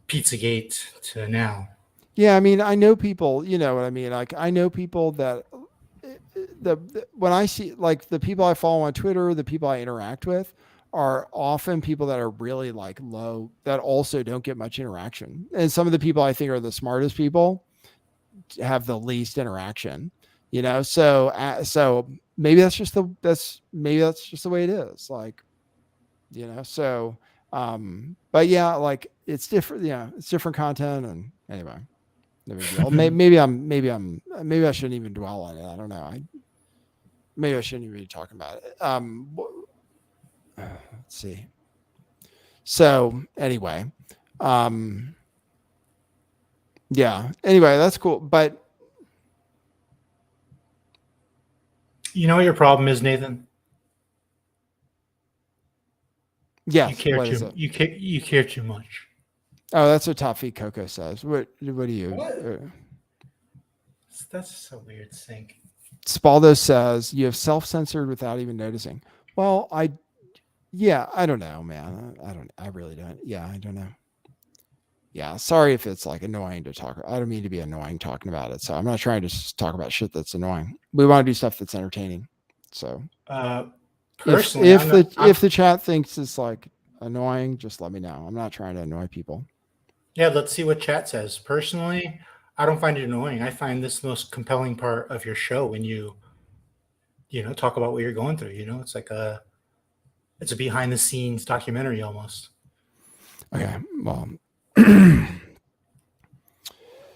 S10: Pizzagate to now.
S1: yeah, I mean, I know people. You know what I mean? Like I know people that when I see like the people I follow on Twitter, the people I interact with are often people that are really like low that also don't get much interaction. And some of the people I think are the smartest people have the least interaction, so maybe that's just the way it is. Like, so but yeah, like it's different, it's different content. And anyway, no big deal. maybe I shouldn't even dwell on it. I don't know. Maybe I shouldn't even be talking about it. Let's see. So anyway, yeah. Anyway, that's cool. But
S10: you know what your problem is, Nathan?
S1: yes.
S10: You care
S1: What is
S10: too.
S1: it?
S10: You care too much.
S1: Oh, that's what Top Feet Coco says. What do you?
S10: What? That's so weird to think.
S1: Spaldo says you have self-censored without even noticing. Well, I don't know, man. I really don't. Yeah, I don't know. Yeah, sorry if it's like annoying to talk. I don't mean to be annoying talking about it. So I'm not trying to just talk about shit that's annoying. We want to do stuff that's entertaining. So
S10: personally,
S1: if the chat thinks it's like annoying, just let me know. I'm not trying to annoy people.
S10: Yeah, let's see what chat says. Personally, I don't find it annoying. I find this the most compelling part of your show when you talk about what you're going through. It's like It's a behind the scenes documentary almost.
S1: Okay. Well,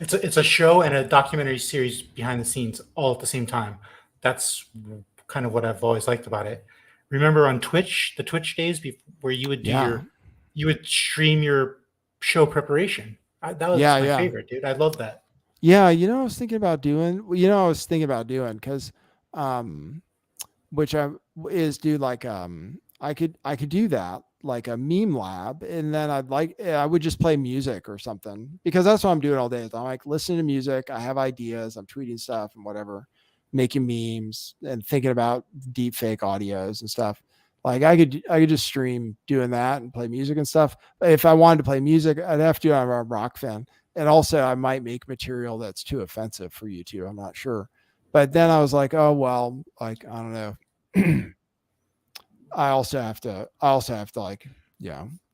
S10: It's a show and a documentary series behind the scenes all at the same time. That's kind of what I've always liked about it. Remember on Twitch, the Twitch days where you would do
S1: yeah.
S10: you would stream your show preparation. That was
S1: Yeah.
S10: my
S1: Yeah.
S10: favorite, dude. I love that.
S1: Yeah. I was thinking about doing, because, um, which is do like, I could do that like a meme lab, and then I would just play music or something, because that's what I'm doing all day. I'm like listening to music. I have ideas. I'm tweeting stuff and whatever, making memes and thinking about deep fake audios and stuff. Like I could just stream doing that and play music and stuff. But if I wanted to play music, I'd have to. I'm a rock fan, and also I might make material that's too offensive for YouTube. I'm not sure. But then I was like, oh well, like I don't know. I also have to like,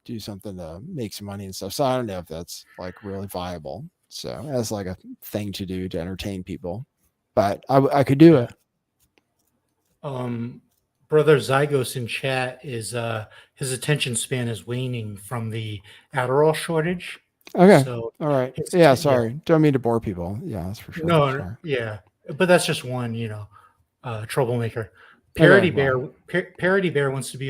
S1: do something to make some money and stuff. So I don't know if that's like really viable. So as like a thing to do to entertain people, but I could do it.
S10: Brother Zygos in chat is his attention span is waning from the Adderall shortage.
S1: Okay.
S10: So
S1: All right.
S10: his
S1: Yeah.
S10: yeah.
S1: Sorry. Don't mean to bore people. Yeah, that's for sure.
S10: No,
S1: Sorry.
S10: yeah, but that's just one, troublemaker.
S1: Okay, well.
S10: Parody Bear wants to be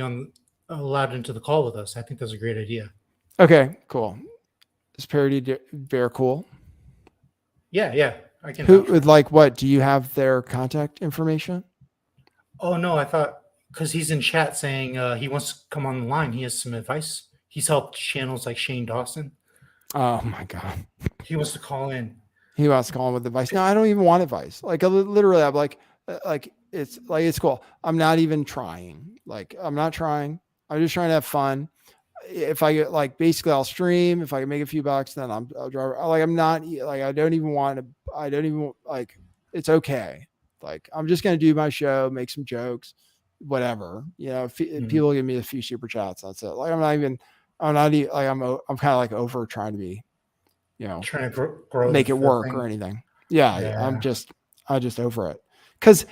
S10: allowed into the call with us. I think that's a great idea.
S1: Okay. Cool. Is Parody Bear cool?
S10: Yeah, I can.
S1: Who would like what? Do you have their contact information?
S10: Oh no, I thought because he's in chat saying he wants to come on the line. He has some advice. He's helped channels like Shane Dawson.
S1: Oh my God.
S10: He wants to call in.
S1: He wants to call him with advice. No, I don't even want advice. Like literally, I'm like it's cool. I'm not even trying. Like I'm not trying. I'm just trying to have fun. If I get like basically I'll stream. If I can make a few bucks, then I'll drive. Like I'm not like I don't even want to. I don't even like. It's okay. Like I'm just gonna do my show, make some jokes, whatever. If people give me a few super chats, that's it. Like I'm not even. I'm kind of like over trying to be.
S10: Trying to grow,
S1: make it work
S10: thing.
S1: or anything. Yeah. I'm just over it. Because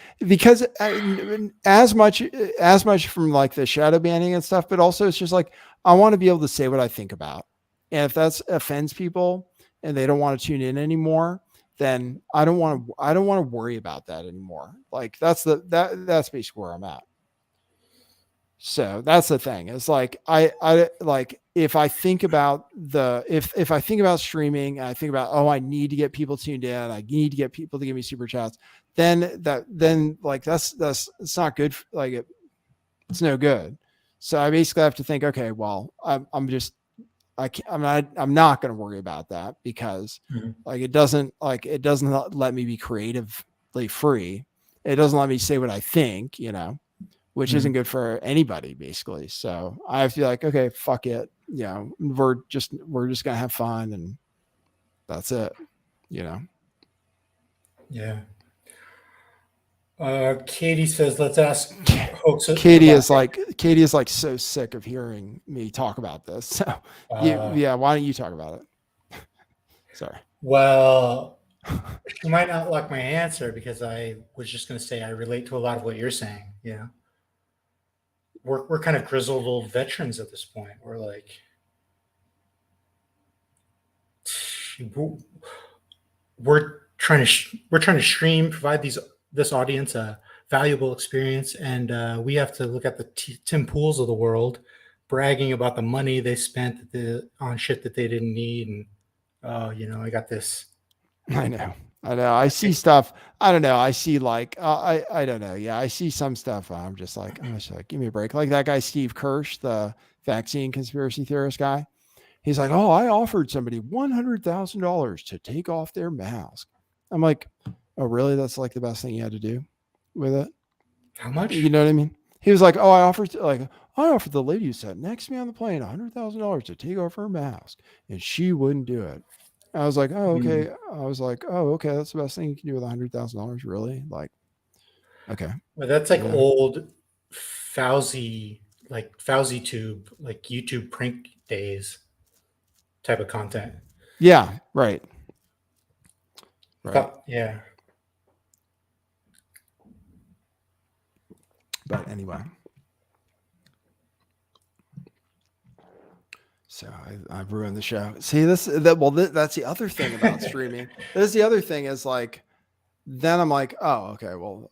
S1: as much from like the shadow banning and stuff, but also it's just like, I want to be able to say what I think about. And if that offends people and they don't want to tune in anymore, then I don't want to worry about that anymore. Like that's basically where I'm at. So that's the thing. It's like I like if I think about if I think about streaming and I think about I need to get people tuned in, I need to get people to give me super chats, then like that's it's not good. Like it's no good. So I basically have to think, okay, well I'm not going to worry about that because like it doesn't let me be creatively free. It doesn't let me say what I think, which isn't good for anybody basically. So I have to be like, okay, fuck it. We're just going to have fun and that's it,
S10: Yeah. Katie says, let's ask hoaxes.
S1: Katie is like so sick of hearing me talk about this. So why don't you talk about it? Sorry.
S10: Well, you might not like my answer because I was just going to say I relate to a lot of what you're saying. We're kind of grizzled old veterans at this point. We're like, we're trying to stream, provide this audience a valuable experience, and we have to look at the Tim Pools of the world bragging about the money they spent on shit that they didn't need, and I got this.
S1: I know. I see stuff. I don't know. I see like I don't know. Yeah, I see some stuff. I'm just like, give me a break. Like that guy Steve Kirsch, the vaccine conspiracy theorist guy. He's like, oh, I offered somebody $100,000 to take off their mask. I'm like, oh, really? That's like the best thing you had to do with it.
S10: How much?
S1: You know what I mean? He was like, oh, I offered the lady who sat next to me on the plane $100,000 to take off her mask, and she wouldn't do it. I was like, oh, okay. I was like, oh, okay. That's the best thing you can do with $100,000, really? Like, okay.
S10: Well, that's like old Fauci tube, like YouTube prank days type of content.
S1: Yeah, right.
S10: Yeah.
S1: But anyway. So I've ruined the show. See that's the other thing about streaming. This is the other thing is like, then I'm like, oh, okay, well,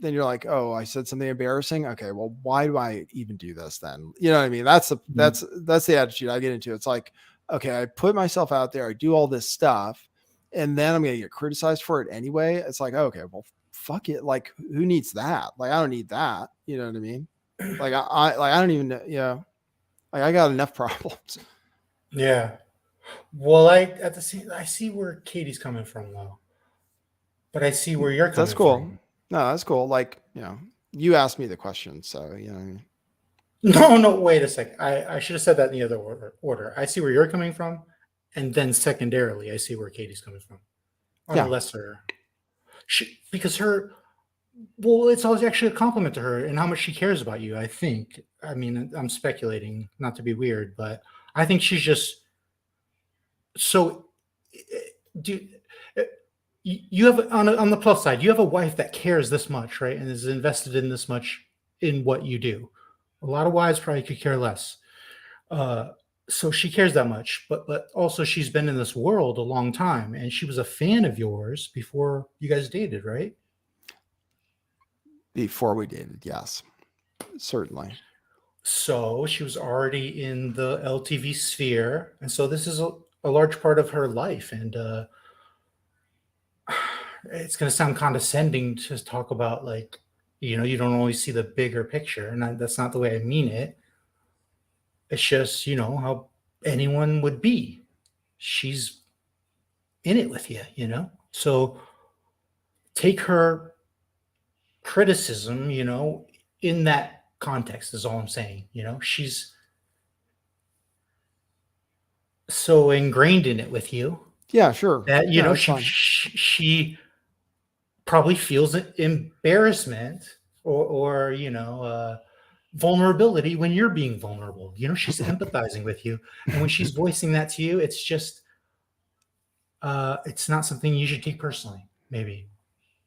S1: then you're like, oh, I said something embarrassing. Okay, well, why do I even do this then? You know what I mean? That's the attitude I get into. It's like, okay, I put myself out there, I do all this stuff, and then I'm gonna get criticized for it anyway. It's like, okay, well, fuck it. Like, who needs that? Like, I don't need that. You know what I mean? Like, I don't even, like I got enough problems.
S10: Yeah. Well, I see where Katie's coming from though, but I see where you're coming
S1: That's cool.
S10: from.
S1: No, that's cool. Like, you asked me the question, so you know what I mean?
S10: No, wait a sec. I should have said that in the other order. I see where you're coming from, and then secondarily, I see where Katie's coming from. On a lesser, because it's always actually a compliment to her and how much she cares about you. I think. I mean, I'm speculating, not to be weird, but I think she's just so. You have on the plus side, you have a wife that cares this much, right, and is invested in this much in what you do. A lot of wives probably could care less. So she cares that much, but also she's been in this world a long time, and she was a fan of yours before you guys dated, right?
S1: Before we dated, yes, certainly.
S10: So she was already in the LTV sphere, and so this is a large part of her life, and it's going to sound condescending to talk about like, you don't always see the bigger picture, and that's not the way I mean it. It's just, how anyone would be. She's in it with you, So take her criticism, in that context is all I'm saying. She's so ingrained in it with you.
S1: Yeah, sure.
S10: That, she probably feels embarrassment or vulnerability when you're being vulnerable. She's empathizing with you, and when she's voicing that to you, it's just it's not something you should take personally, maybe,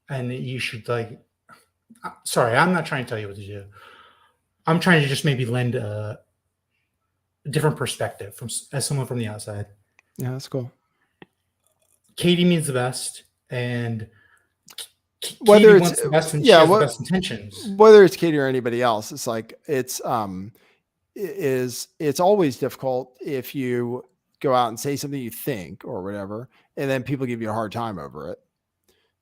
S10: and you should like. Sorry, I'm not trying to tell you what to do. I'm trying to just maybe lend a different perspective as someone from the outside.
S1: Yeah, that's cool.
S10: Katie means the best, and
S1: whether
S10: Katie wants the best, and she has the best intentions.
S1: Whether it's Katie or anybody else, it's like it's always difficult if you go out and say something you think or whatever, and then people give you a hard time over it.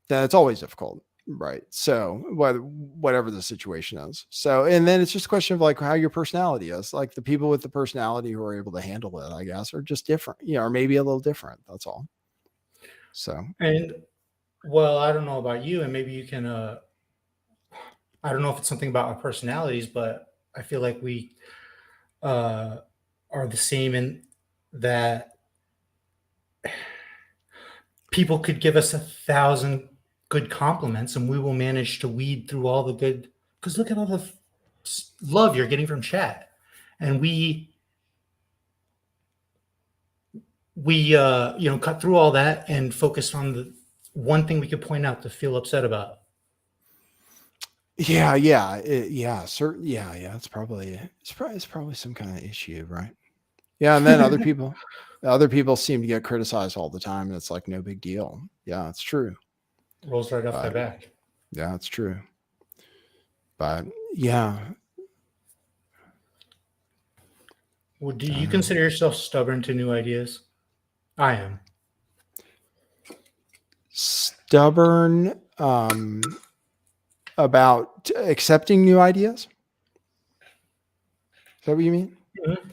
S1: Then it's always difficult, right? So whatever the situation is. So, and then it's just a question of like how your personality is. Like the people with the personality who are able to handle it, I guess, are just different, or maybe a little different. That's all. So,
S10: and well, I don't know about you, and maybe you can, I don't know if it's something about our personalities, but I feel like we are the same in that people could give us 1,000 good compliments and we will manage to weed through all the good, because look at all the love you're getting from chat. And we cut through all that and focus on the one thing we could point out to feel upset about.
S1: Yeah. It's probably some kind of issue, right? Yeah. And then other people seem to get criticized all the time, and it's like no big deal. Yeah, it's true.
S10: Rolls right off their back.
S1: Yeah, it's true. But yeah.
S10: Well, do you consider yourself stubborn to new ideas? I am.
S1: Stubborn about accepting new ideas? Is that what you mean?
S10: Mm-hmm.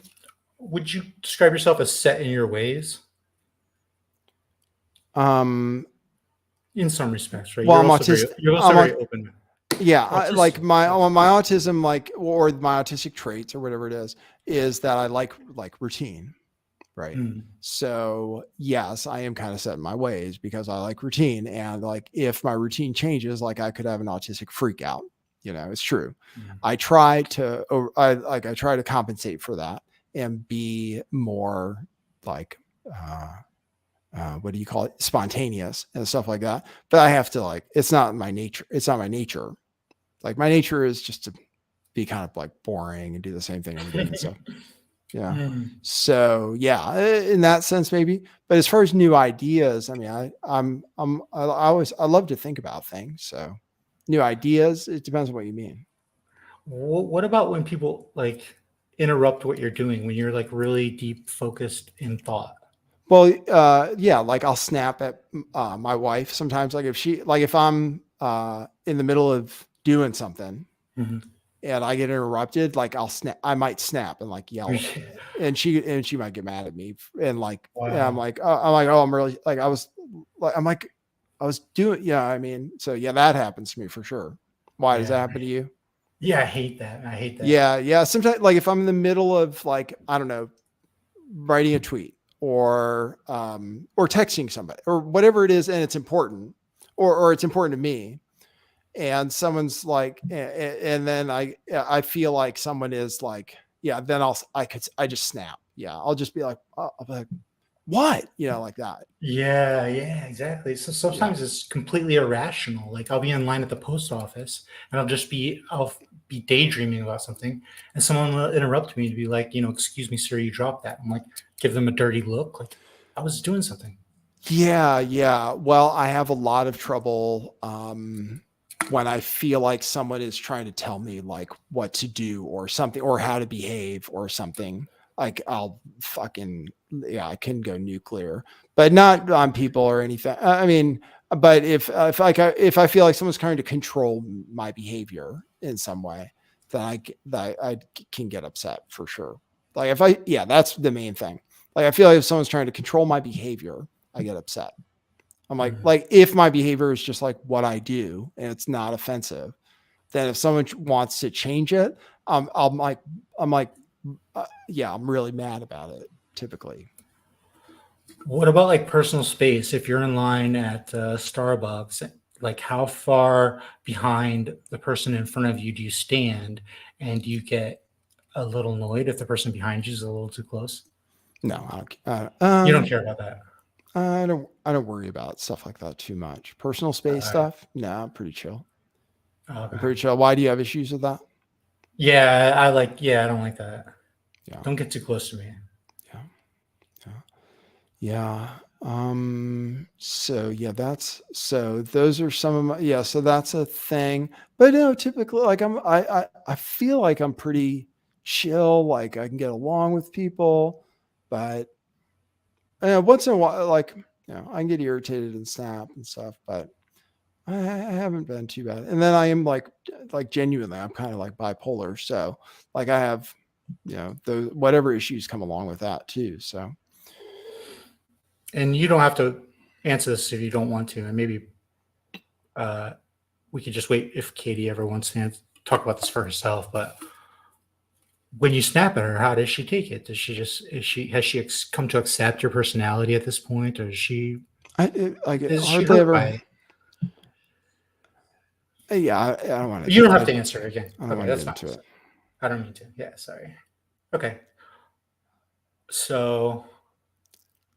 S10: Would you describe yourself as set in your ways?
S1: In
S10: some respects, right?
S1: Well,
S10: You're also very open.
S1: Yeah, like my autism, or my autistic traits or whatever it is that I like routine, right? So yes, I am kind of set in my ways because I like routine, and like if my routine changes, like I could have an autistic freak out. It's true. I try to compensate for that and be more like what do you call it, spontaneous and stuff like that. But I have to it's not my nature. Like my nature is just to be kind of like boring and do the same thing every day and stuff. Yeah.
S10: Mm.
S1: So yeah, in that sense, maybe. But as far as new ideas, I mean, I love to think about things. So new ideas, it depends on what you mean.
S10: What about when people like interrupt what you're doing when you're like really deep focused in thought?
S1: Well, yeah, like I'll snap at my wife sometimes. Like if I'm in the middle of doing something
S10: Mhm.
S1: and I get interrupted, like I might snap and like yell, and she might get mad at me. And like, yeah,
S10: Wow.
S1: oh, I'm really like, I was doing, yeah, I mean, so yeah, that happens to me for sure. Why does that
S10: Yeah.
S1: happen to you?
S10: Yeah, I hate that. I hate that.
S1: Yeah. Yeah. Sometimes like if I'm in the middle of like, I don't know, writing a tweet or texting somebody or whatever it is, and it's important or it's important to me, and someone's like, and then I feel like someone is like, yeah, then I just snap. Yeah, I'll just be like, I'll be like, what, like that.
S10: Yeah, yeah, exactly. So
S1: Yeah,
S10: sometimes it's completely irrational. Like I'll be in line at the post office and I'll be daydreaming about something and someone will interrupt me to be like, excuse me, sir, you dropped that. I'm like, give them a dirty look. Like I was doing something.
S1: yeah, yeah. Well, I have a lot of trouble when I feel like someone is trying to tell me like what to do or something or how to behave or something. Like I'll fucking, yeah, I can go nuclear, but not on people or anything. I mean, but if I feel like someone's trying to control my behavior in some way, then I can get upset for sure. Like yeah, that's the main thing. Like I feel like if someone's trying to control my behavior, I get upset. I'm
S10: Mm.
S1: like if my behavior is just like what I do and it's not offensive, then if someone wants to change it, I'm like, yeah, I'm really mad about it typically.
S10: What about like personal space? If you're in line at Starbucks, like how far behind the person in front of you do you stand? And do you get a little annoyed if the person behind you is a little too close?
S1: No,
S10: You don't care about that.
S1: I don't worry about stuff like that too much. Personal space
S10: Alright.
S1: stuff, no, I'm pretty chill. I'm
S10: Okay.
S1: pretty chill. Why do you have issues with that?
S10: Yeah, I don't like that.
S1: Yeah,
S10: Don't get too close to me.
S1: yeah, yeah. Yeah. So yeah, so those are some of my, yeah, so that's a thing. But no, typically like I feel like I'm pretty chill, like I can get along with people, but once in a while, like, I can get irritated and snap and stuff, but I haven't been too bad. And then I am like genuinely, I'm kind of like bipolar. So like I have, the whatever issues come along with that too. So
S10: And you don't have to answer this if you don't want to. And maybe we could just wait if Katie ever wants to talk about this for herself. But when you snap at her, how does she take it? Has she come to accept your personality at this point, or is she
S1: hardly
S10: hurt by
S1: ever.
S10: it?
S1: Yeah, I don't want to.
S10: You don't have to answer it again.
S1: I don't
S10: Okay,
S1: want to
S10: that's
S1: get
S10: fine.
S1: into it.
S10: I don't mean to. Yeah, sorry. Okay. So,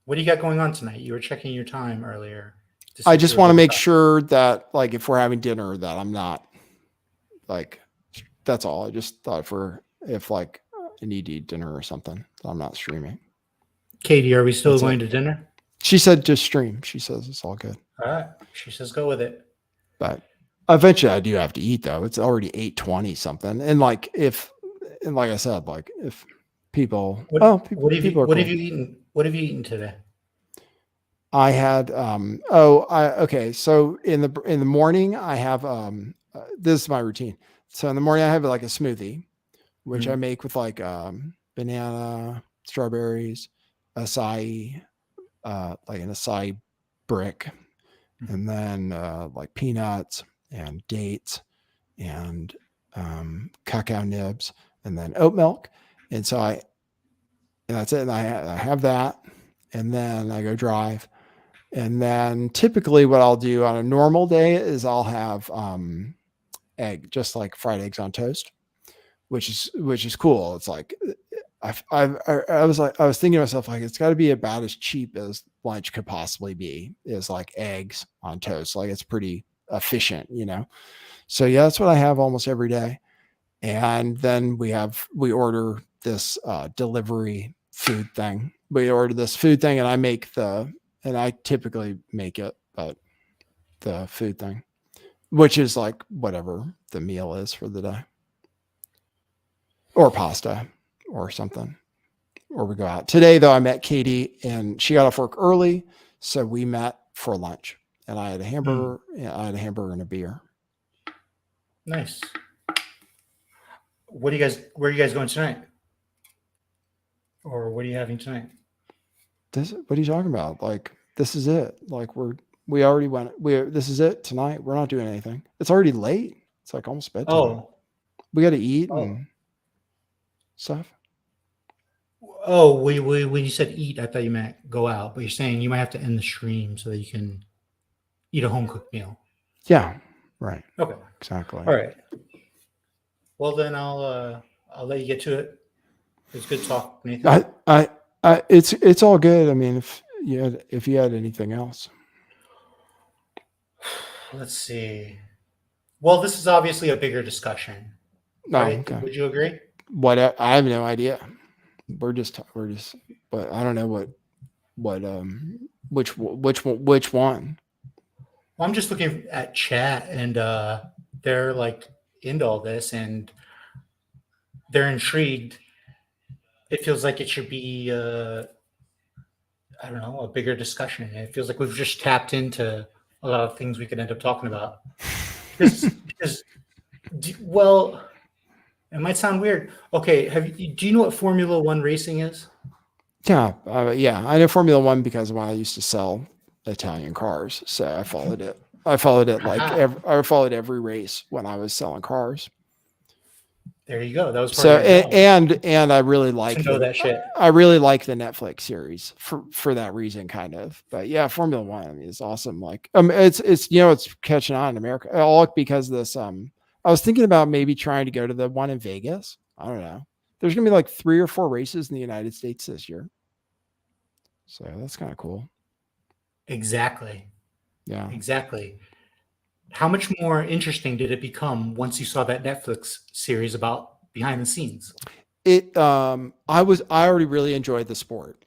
S10: what do you got going on tonight? You were checking your time earlier. To see
S1: I
S10: if
S1: just
S10: you were
S1: want to
S10: good
S1: make
S10: to talk.
S1: sure that like if we're having dinner that I'm not like, that's all. I just thought if like I need to eat dinner or something, I'm not streaming.
S10: Katie, are we still
S1: That's
S10: going
S1: it.
S10: to dinner?
S1: She said just stream. She says it's all good.
S10: All right. She says go with it.
S1: But eventually I do have to eat though. It's already 8:20 something. And like like I said, like if people people are
S10: What
S1: cool.
S10: have you eaten? What have you eaten today?
S1: I had okay, so in the morning I have this is my routine. So in the morning I have like a smoothie, which I
S10: Mhm.
S1: make with like banana, strawberries, acai, like an acai brick, and then like peanuts and dates and cacao nibs and then oat milk. And so and that's it. And I have that, and then I go drive. And then typically what I'll do on a normal day is I'll have egg, just like fried eggs on toast, which is cool. It's like I was thinking to myself, like, it's got to be about as cheap as lunch could possibly be, is like eggs on toast. Like it's pretty efficient, So yeah, that's what I have almost every day. And then we order delivery food thing. We ordered this food thing, and I typically make it, but the food thing, which is like whatever the meal is for the day, or pasta or something, or we go out. Today, though, I met Katie, and she got off work early, so we met for lunch, and I had a hamburger. I had a hamburger and a beer.
S10: Nice. Where are you guys going tonight? Or what are you having tonight?
S1: What are you talking about? Like, this is it. Like, we already went. This is it tonight. We're not doing anything. It's already late. It's like almost bedtime.
S10: Oh,
S1: We got to eat and stuff.
S10: oh, when you said eat, I thought you meant go out, but you're saying you might have to end the stream so that you can eat a home cooked meal.
S1: Yeah. Right.
S10: Okay.
S1: Exactly.
S10: All right. Well, then I'll let you get to it. It's good talk, Nathan.
S1: It's all good. I mean, if you had anything else.
S10: Let's see. Well, this is obviously a bigger discussion.
S1: No,
S10: Right?
S1: okay.
S10: Would you agree?
S1: What I have no idea. We're just, but I don't know which one.
S10: Well, I'm just looking at chat, and they're like into all this, and they're intrigued. It feels like it should be, I don't know, a bigger discussion. It feels like we've just tapped into a lot of things we could end up talking about. Well, it might sound weird. Okay, do you know what Formula One racing is?
S1: Yeah. I know Formula One because when I used to sell Italian cars, so I followed it. I followed it I followed every race when I was selling cars.
S10: There you go. That was part
S1: So
S10: of your job.
S1: and I really like
S10: to know that shit.
S1: I really like the Netflix series for that reason, kind of. But yeah, Formula One, I mean, is awesome. Like, it's it's catching on in America, all because of this. I was thinking about maybe trying to go to the one in Vegas. I don't know. There's gonna be like 3 or 4 races in the United States this year, so that's kind of cool.
S10: Exactly.
S1: Yeah.
S10: Exactly. How much more interesting did it become once you saw that Netflix series about behind the scenes?
S1: I already really enjoyed the sport.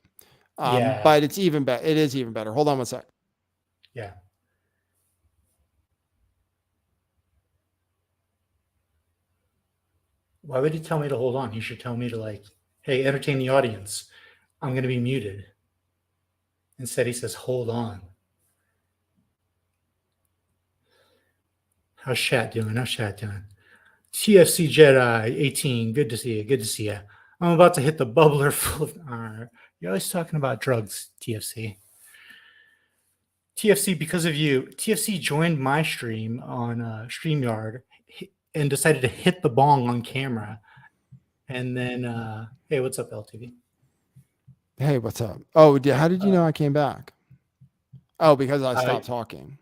S10: Yeah.
S1: But it's even better. It is even better. Hold on one sec.
S10: Yeah. Why would he tell me to hold on? He should tell me to, like, hey, entertain the audience. I'm going to be muted. Instead, he says, hold on. How's chat doing? TFC Jedi 18. Good to see you. Good to see you. I'm about to hit the bubbler full of. You're always talking about drugs, TFC. TFC, because of you, TFC joined my stream on StreamYard and decided to hit the bong on camera. And then, hey, what's up, LTV?
S1: Hey, what's up? Oh, how did you know I came back? Oh, because I stopped talking.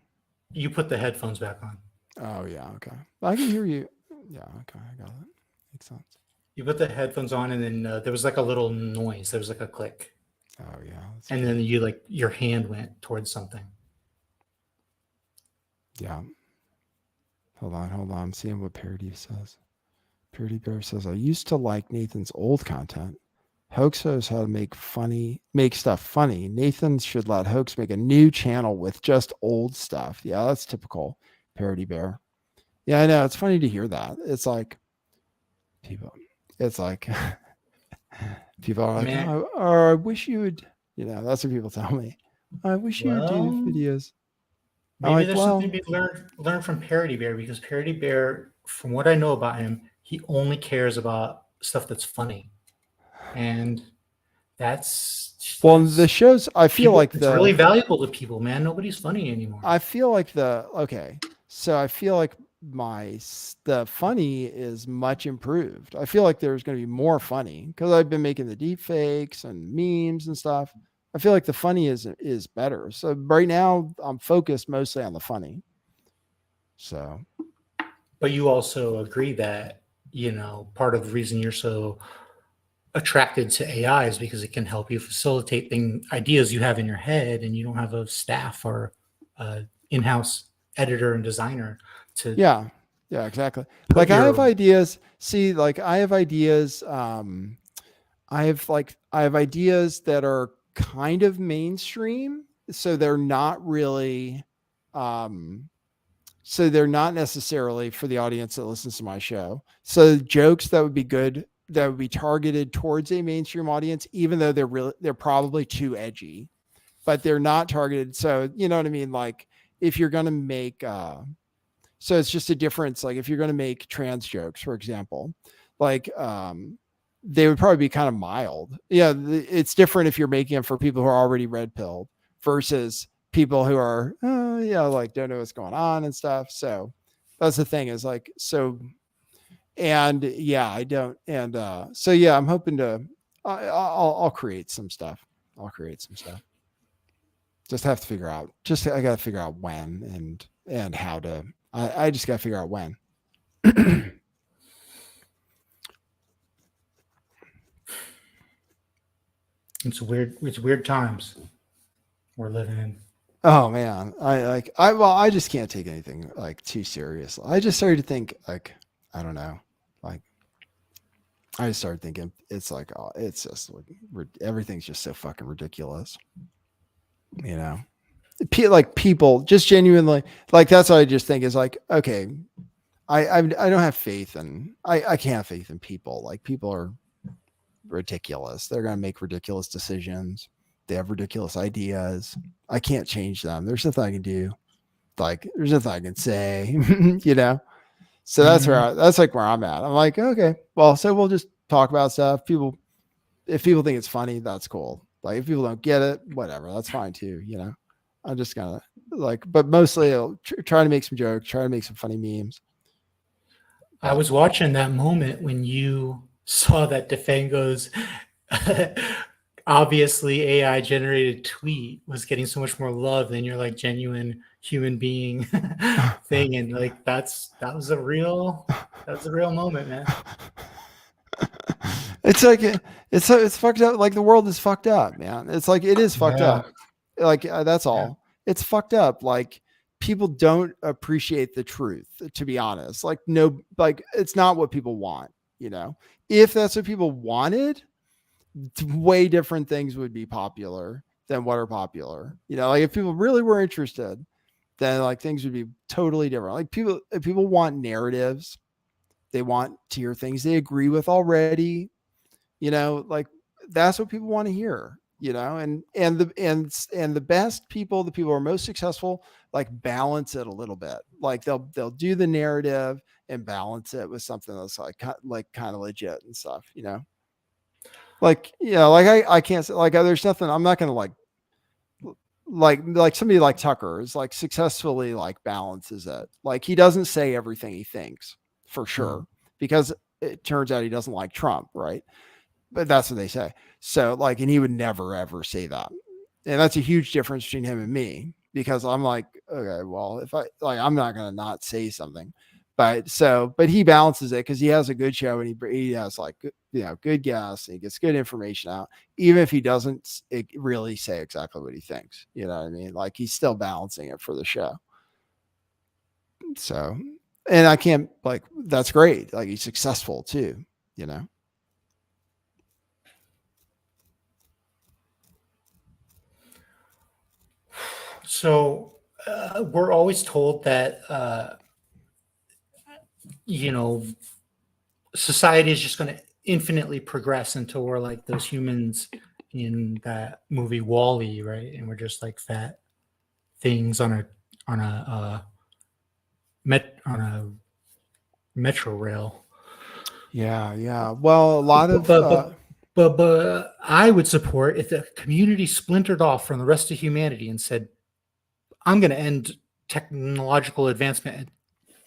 S10: You put the headphones back on.
S1: Oh, yeah. Okay. I can hear you. Yeah. Okay. I got it. Makes sense.
S10: You put the headphones on, and then there was like a little noise. There was like a click.
S1: Oh, yeah.
S10: And then your hand went towards something.
S1: Yeah. Hold on. I'm seeing what Parody says. Parody Bear says, I used to like Nathan's old content. Hoax knows how to make stuff funny. Nathan should let Hoax make a new channel with just old stuff. Yeah, that's typical. Parody Bear. Yeah, I know. It's funny to hear that. It's like people are like, I wish you would, that's what people tell me. I wish you would do videos.
S10: Maybe there's something to be learned from Parody Bear, because Parody Bear, from what I know about him, he only cares about stuff that's funny. And
S1: the shows, I feel like
S10: it's really valuable to people, man. Nobody's funny anymore.
S1: I feel like the funny is much improved. I feel like there's going to be more funny because I've been making the deep fakes and memes and stuff. I feel like the funny is better. So right now I'm focused mostly on the funny. So,
S10: but you also agree that, part of the reason you're so attracted to AI is because it can help you facilitate ideas you have in your head, and you don't have a staff or in-house editor and designer to.
S1: Yeah, exactly. Like I have ideas. See, like I have ideas. I have ideas that are kind of mainstream, so they're not really so they're not necessarily for the audience that listens to my show. So jokes that would be good, that would be targeted towards a mainstream audience, even though they're probably too edgy, but they're not targeted. So you know what I mean? Like if you're going to make, so it's just a difference. Like if you're going to make trans jokes, for example, like, they would probably be kind of mild. Yeah. It's different if you're making them for people who are already red pilled versus people who are, like don't know what's going on and stuff. So that's the thing is like, so, and yeah, I don't. And, so yeah, I'm hoping to, I'll create some stuff. Just have to figure out, I got to figure out when and how to, I just got to figure out when.
S10: It's weird times we're living in.
S1: Oh man, I just can't take anything like too seriously. I just started to think like, I don't know, like I just started thinking it's like, oh, it's just like everything's just so fucking ridiculous, you know. Like people just genuinely like that's what I just think is like, okay, I don't have faith in I can't have faith in people. Like people are ridiculous. They're gonna make ridiculous decisions. They have ridiculous ideas. I can't change them. There's nothing I can do. Like there's nothing I can say, you know? So that's that's like where I'm at. I'm like, okay, well, so we'll just talk about stuff. If people think it's funny, that's cool. Like if people don't get it, whatever, that's fine too. You know, I'm just gonna like, but mostly I'll try to make some jokes, try to make some funny memes.
S10: I was watching that moment when you saw that Defango's obviously AI generated tweet was getting so much more love than your like genuine human being thing, and like that was a real moment, man.
S1: It's like it's fucked up. Like the world is fucked up, man. It's like it is fucked up. Like that's all. Yeah. It's fucked up. Like people don't appreciate the truth. To be honest, like no, like it's not what people want. You know, if that's what people wanted, way different things would be popular than what are popular. You know, like if people really were interested, then like things would be totally different. Like people want narratives. They want to hear things they agree with already. You know, like that's what people want to hear, you know, and the best people, the people who are most successful, like balance it a little bit. Like they'll do the narrative and balance it with something that's like kind of legit and stuff, you know? Like, yeah, like I can't say like, there's nothing, I'm not going to like somebody like Tucker is like successfully like balances it. Like he doesn't say everything he thinks for sure, because it turns out he doesn't like Trump. Right. But that's what they say. So like, and he would never, ever say that. And that's a huge difference between him and me, because I'm like, okay, well, if I'm not going to not say something, but he balances it because he has a good show and he has like, you know, good guests. He gets good information out, even if he doesn't really say exactly what he thinks, you know what I mean? Like he's still balancing it for the show. So, and I can't like, that's great. Like he's successful too, you know?
S10: So we're always told that, you know, society is just going to infinitely progress until we're like those humans in that movie Wall-E, right? And we're just like fat things on a metro rail.
S1: Yeah. Well, a lot of
S10: but I would support if the community splintered off from the rest of humanity and said, I'm going to end technological advancement in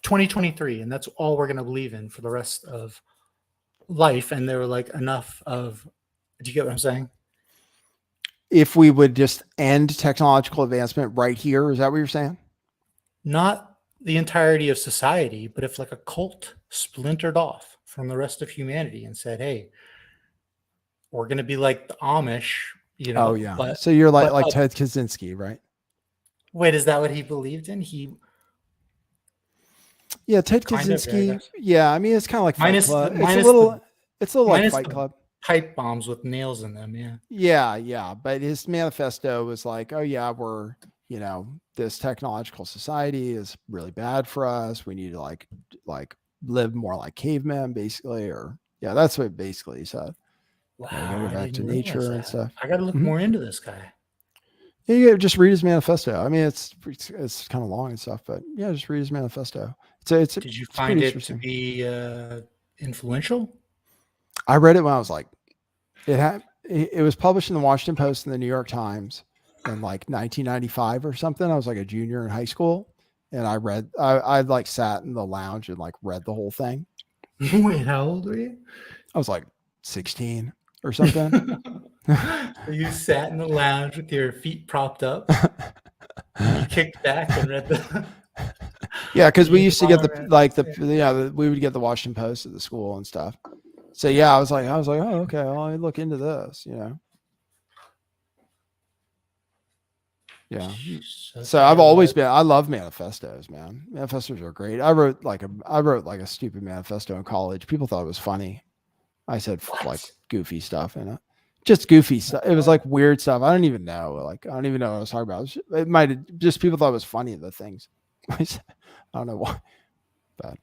S10: 2023, and that's all we're going to believe in for the rest of life. And they were like, enough of, do you get what I'm saying?
S1: If we would just end technological advancement right here, is that what you're saying?
S10: Not the entirety of society, but if like a cult splintered off from the rest of humanity and said, hey, we're going to be like the Amish, you know?
S1: Oh yeah. So you're like Ted Kaczynski, right?
S10: Wait, is that what he believed in?
S1: Yeah, Ted Kaczynski. Yeah, I mean it's kind of like Fight Club. It's a little like Fight Club.
S10: Pipe bombs with nails in them. Yeah.
S1: Yeah. But his manifesto was like, oh yeah, we're, this technological society is really bad for us. We need to like live more like cavemen, basically, or yeah, that's what basically he said.
S10: Wow,
S1: You gotta go
S10: I
S1: back to
S10: didn't realize
S1: nature and
S10: that.
S1: stuff.
S10: I got to look
S1: Mhm.
S10: more into this guy.
S1: Yeah, you gotta just read his manifesto. I mean, it's kind of long and stuff, but yeah, just read his manifesto.
S10: Did you
S1: It's pretty
S10: find it to
S1: interesting.
S10: be influential?
S1: I read it when I was like, it was published in the Washington Post and the New York Times in like 1995 or something. I was like a junior in high school, and I like sat in the lounge and like read the whole thing.
S10: Wait, how old were you?
S1: I was like 16 or something.
S10: So you sat in the lounge with your feet propped up. And you kicked back and read the.
S1: Yeah, because we
S10: the
S1: used to get
S10: environment.
S1: we would get the Washington Post at the school and stuff. So yeah, I was like, oh, okay, I'll look into this, Yeah. So I've always been. I love manifestos, man. Manifestos are great. I wrote like a stupid manifesto in college. People thought it was funny. I said like goofy stuff in it, just goofy stuff. It was like weird stuff. I don't even know. Like I don't even know what I was talking about. It might have just people thought it was funny. The things. I don't know why, but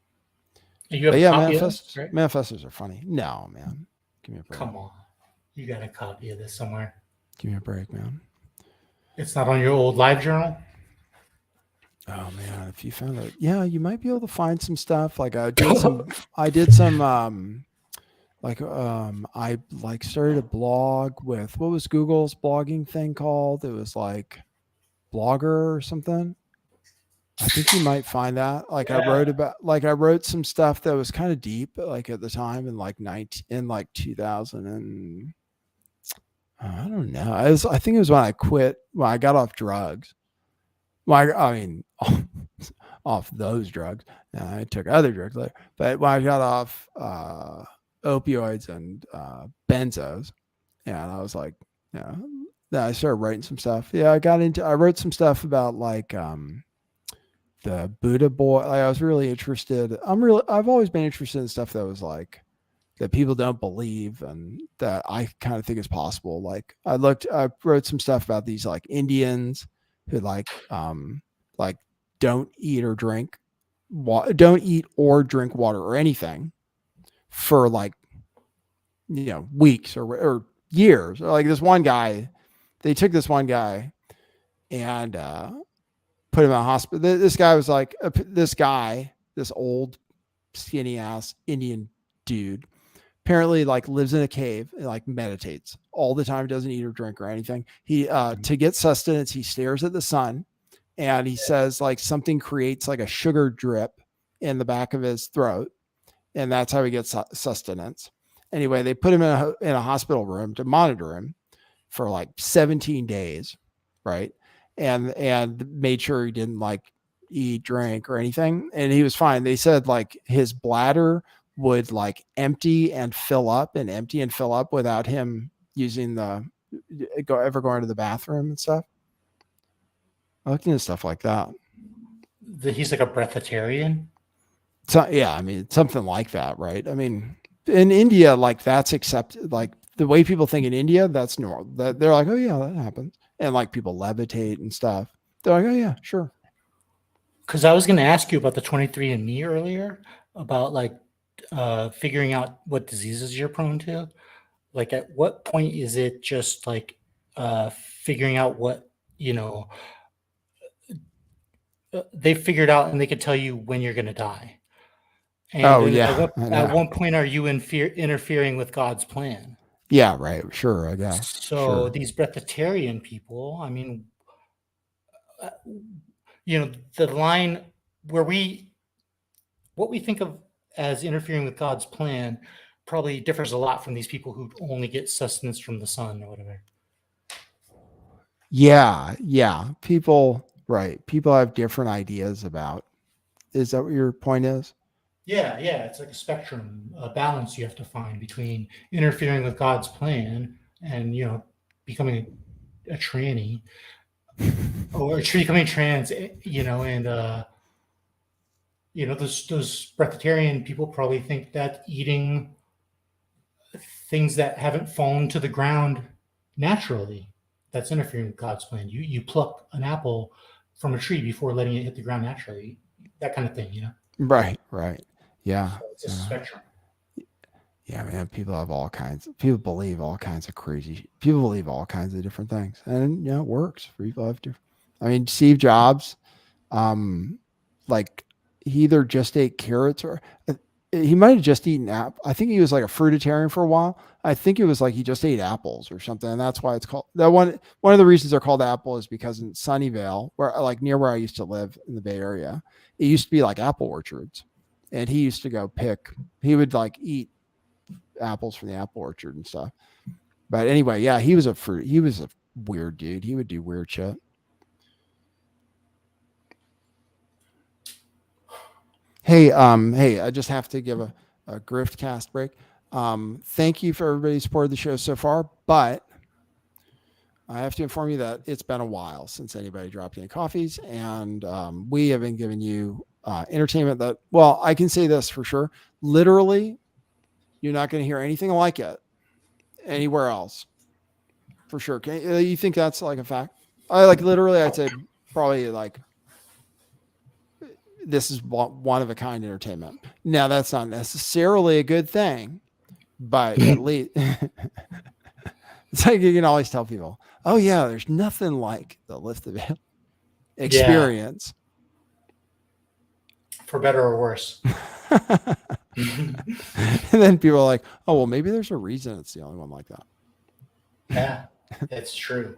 S10: You have a
S1: yeah,
S10: copy of this, right?
S1: manifestos are funny. No, man, give me a break.
S10: Come on, you got a copy of this somewhere.
S1: Give me a break, man.
S10: It's not on your old live journal.
S1: Oh man, if you found it, yeah, you might be able to find some stuff. Like I did some I like started a blog with what was Google's blogging thing called? It was like Blogger or something. I think you might find that. Like I wrote some stuff that was kind of deep, like at the time in like 2000 and I don't know. I think it was when I got off drugs. Well, I mean, off those drugs. I took other drugs later, but when I got off opioids and benzos, and I was like, then I started writing some stuff. Yeah, I wrote some stuff about like the Buddha boy. Like I was really interested. I've always been interested in stuff that was like that people don't believe and that I kind of think is possible. Like I wrote some stuff about these like Indians who like don't eat or drink water or anything for like weeks or years. Like this one guy, they took this one guy and put him in a hospital. This guy was like this old skinny ass Indian dude apparently like lives in a cave and like meditates all the time, doesn't eat or drink or anything. He to get sustenance, he stares at the sun and he says like something creates like a sugar drip in the back of his throat, and that's how he gets sustenance. Anyway, they put him in a hospital room to monitor him for like 17 days, right? And made sure he didn't like eat, drink or anything, and he was fine. They said like his bladder would like empty and fill up without him using ever going to the bathroom and stuff. I looked into stuff like that.
S10: He's like a breatharian.
S1: So yeah, I mean something like that, right? I mean, in India, like that's accepted. Like the way people think in India, that's normal. That they're like, oh yeah, that happens, and like people levitate and stuff. They're like, oh yeah, sure.
S10: Because I was going to ask you about the 23andMe earlier, about like figuring out what diseases you're prone to. Like at what point is it just like figuring out what they figured out and they could tell you when you're going to die? And at one point are you interfering with God's plan?
S1: Yeah, right. Sure, I guess.
S10: So these breatharian people, I mean, the line where what we think of as interfering with God's plan probably differs a lot from these people who only get sustenance from the sun or whatever.
S1: Yeah. People have different ideas about. Is that what your point is?
S10: Yeah. It's like a spectrum, a balance you have to find between interfering with God's plan and, becoming a tranny or becoming trans, and, those breatharian people probably think that eating things that haven't fallen to the ground naturally. That's interfering with God's plan. You pluck an apple from a tree before letting it hit the ground naturally. That kind of thing, you know.
S1: Right. Yeah.
S10: So it's a spectrum.
S1: Yeah, man. People have all kinds. People believe all kinds of crazy. People believe all kinds of different things, and it works. People have different. I mean, Steve Jobs, like he either just ate carrots or he might have just eaten apple. I think he was like a fruitarian for a while. I think it was like he just ate apples or something, and that's why it's called that one. One of the reasons they're called apple is because in Sunnyvale, where like near where I used to live in the Bay Area, it used to be like apple orchards, and he used to go pick. He would like eat apples from the apple orchard and stuff. But anyway, yeah, he was a weird dude. He would do weird shit. Hey, I just have to give a grift cast break. Thank you for everybody's support of the show so far, but I have to inform you that it's been a while since anybody dropped any coffees, and we have been giving you entertainment that, well, I can say this for sure. Literally, you're not going to hear anything like it anywhere else, for sure. You think that's like a fact? I'd say probably like this is one of a kind entertainment. Now that's not necessarily a good thing, but at least it's like you can always tell people, oh yeah, there's nothing like the Lift the Veil experience.
S10: For better or worse.
S1: And then people are like, oh, well, maybe there's a reason it's the only one like that.
S10: Yeah, it's true.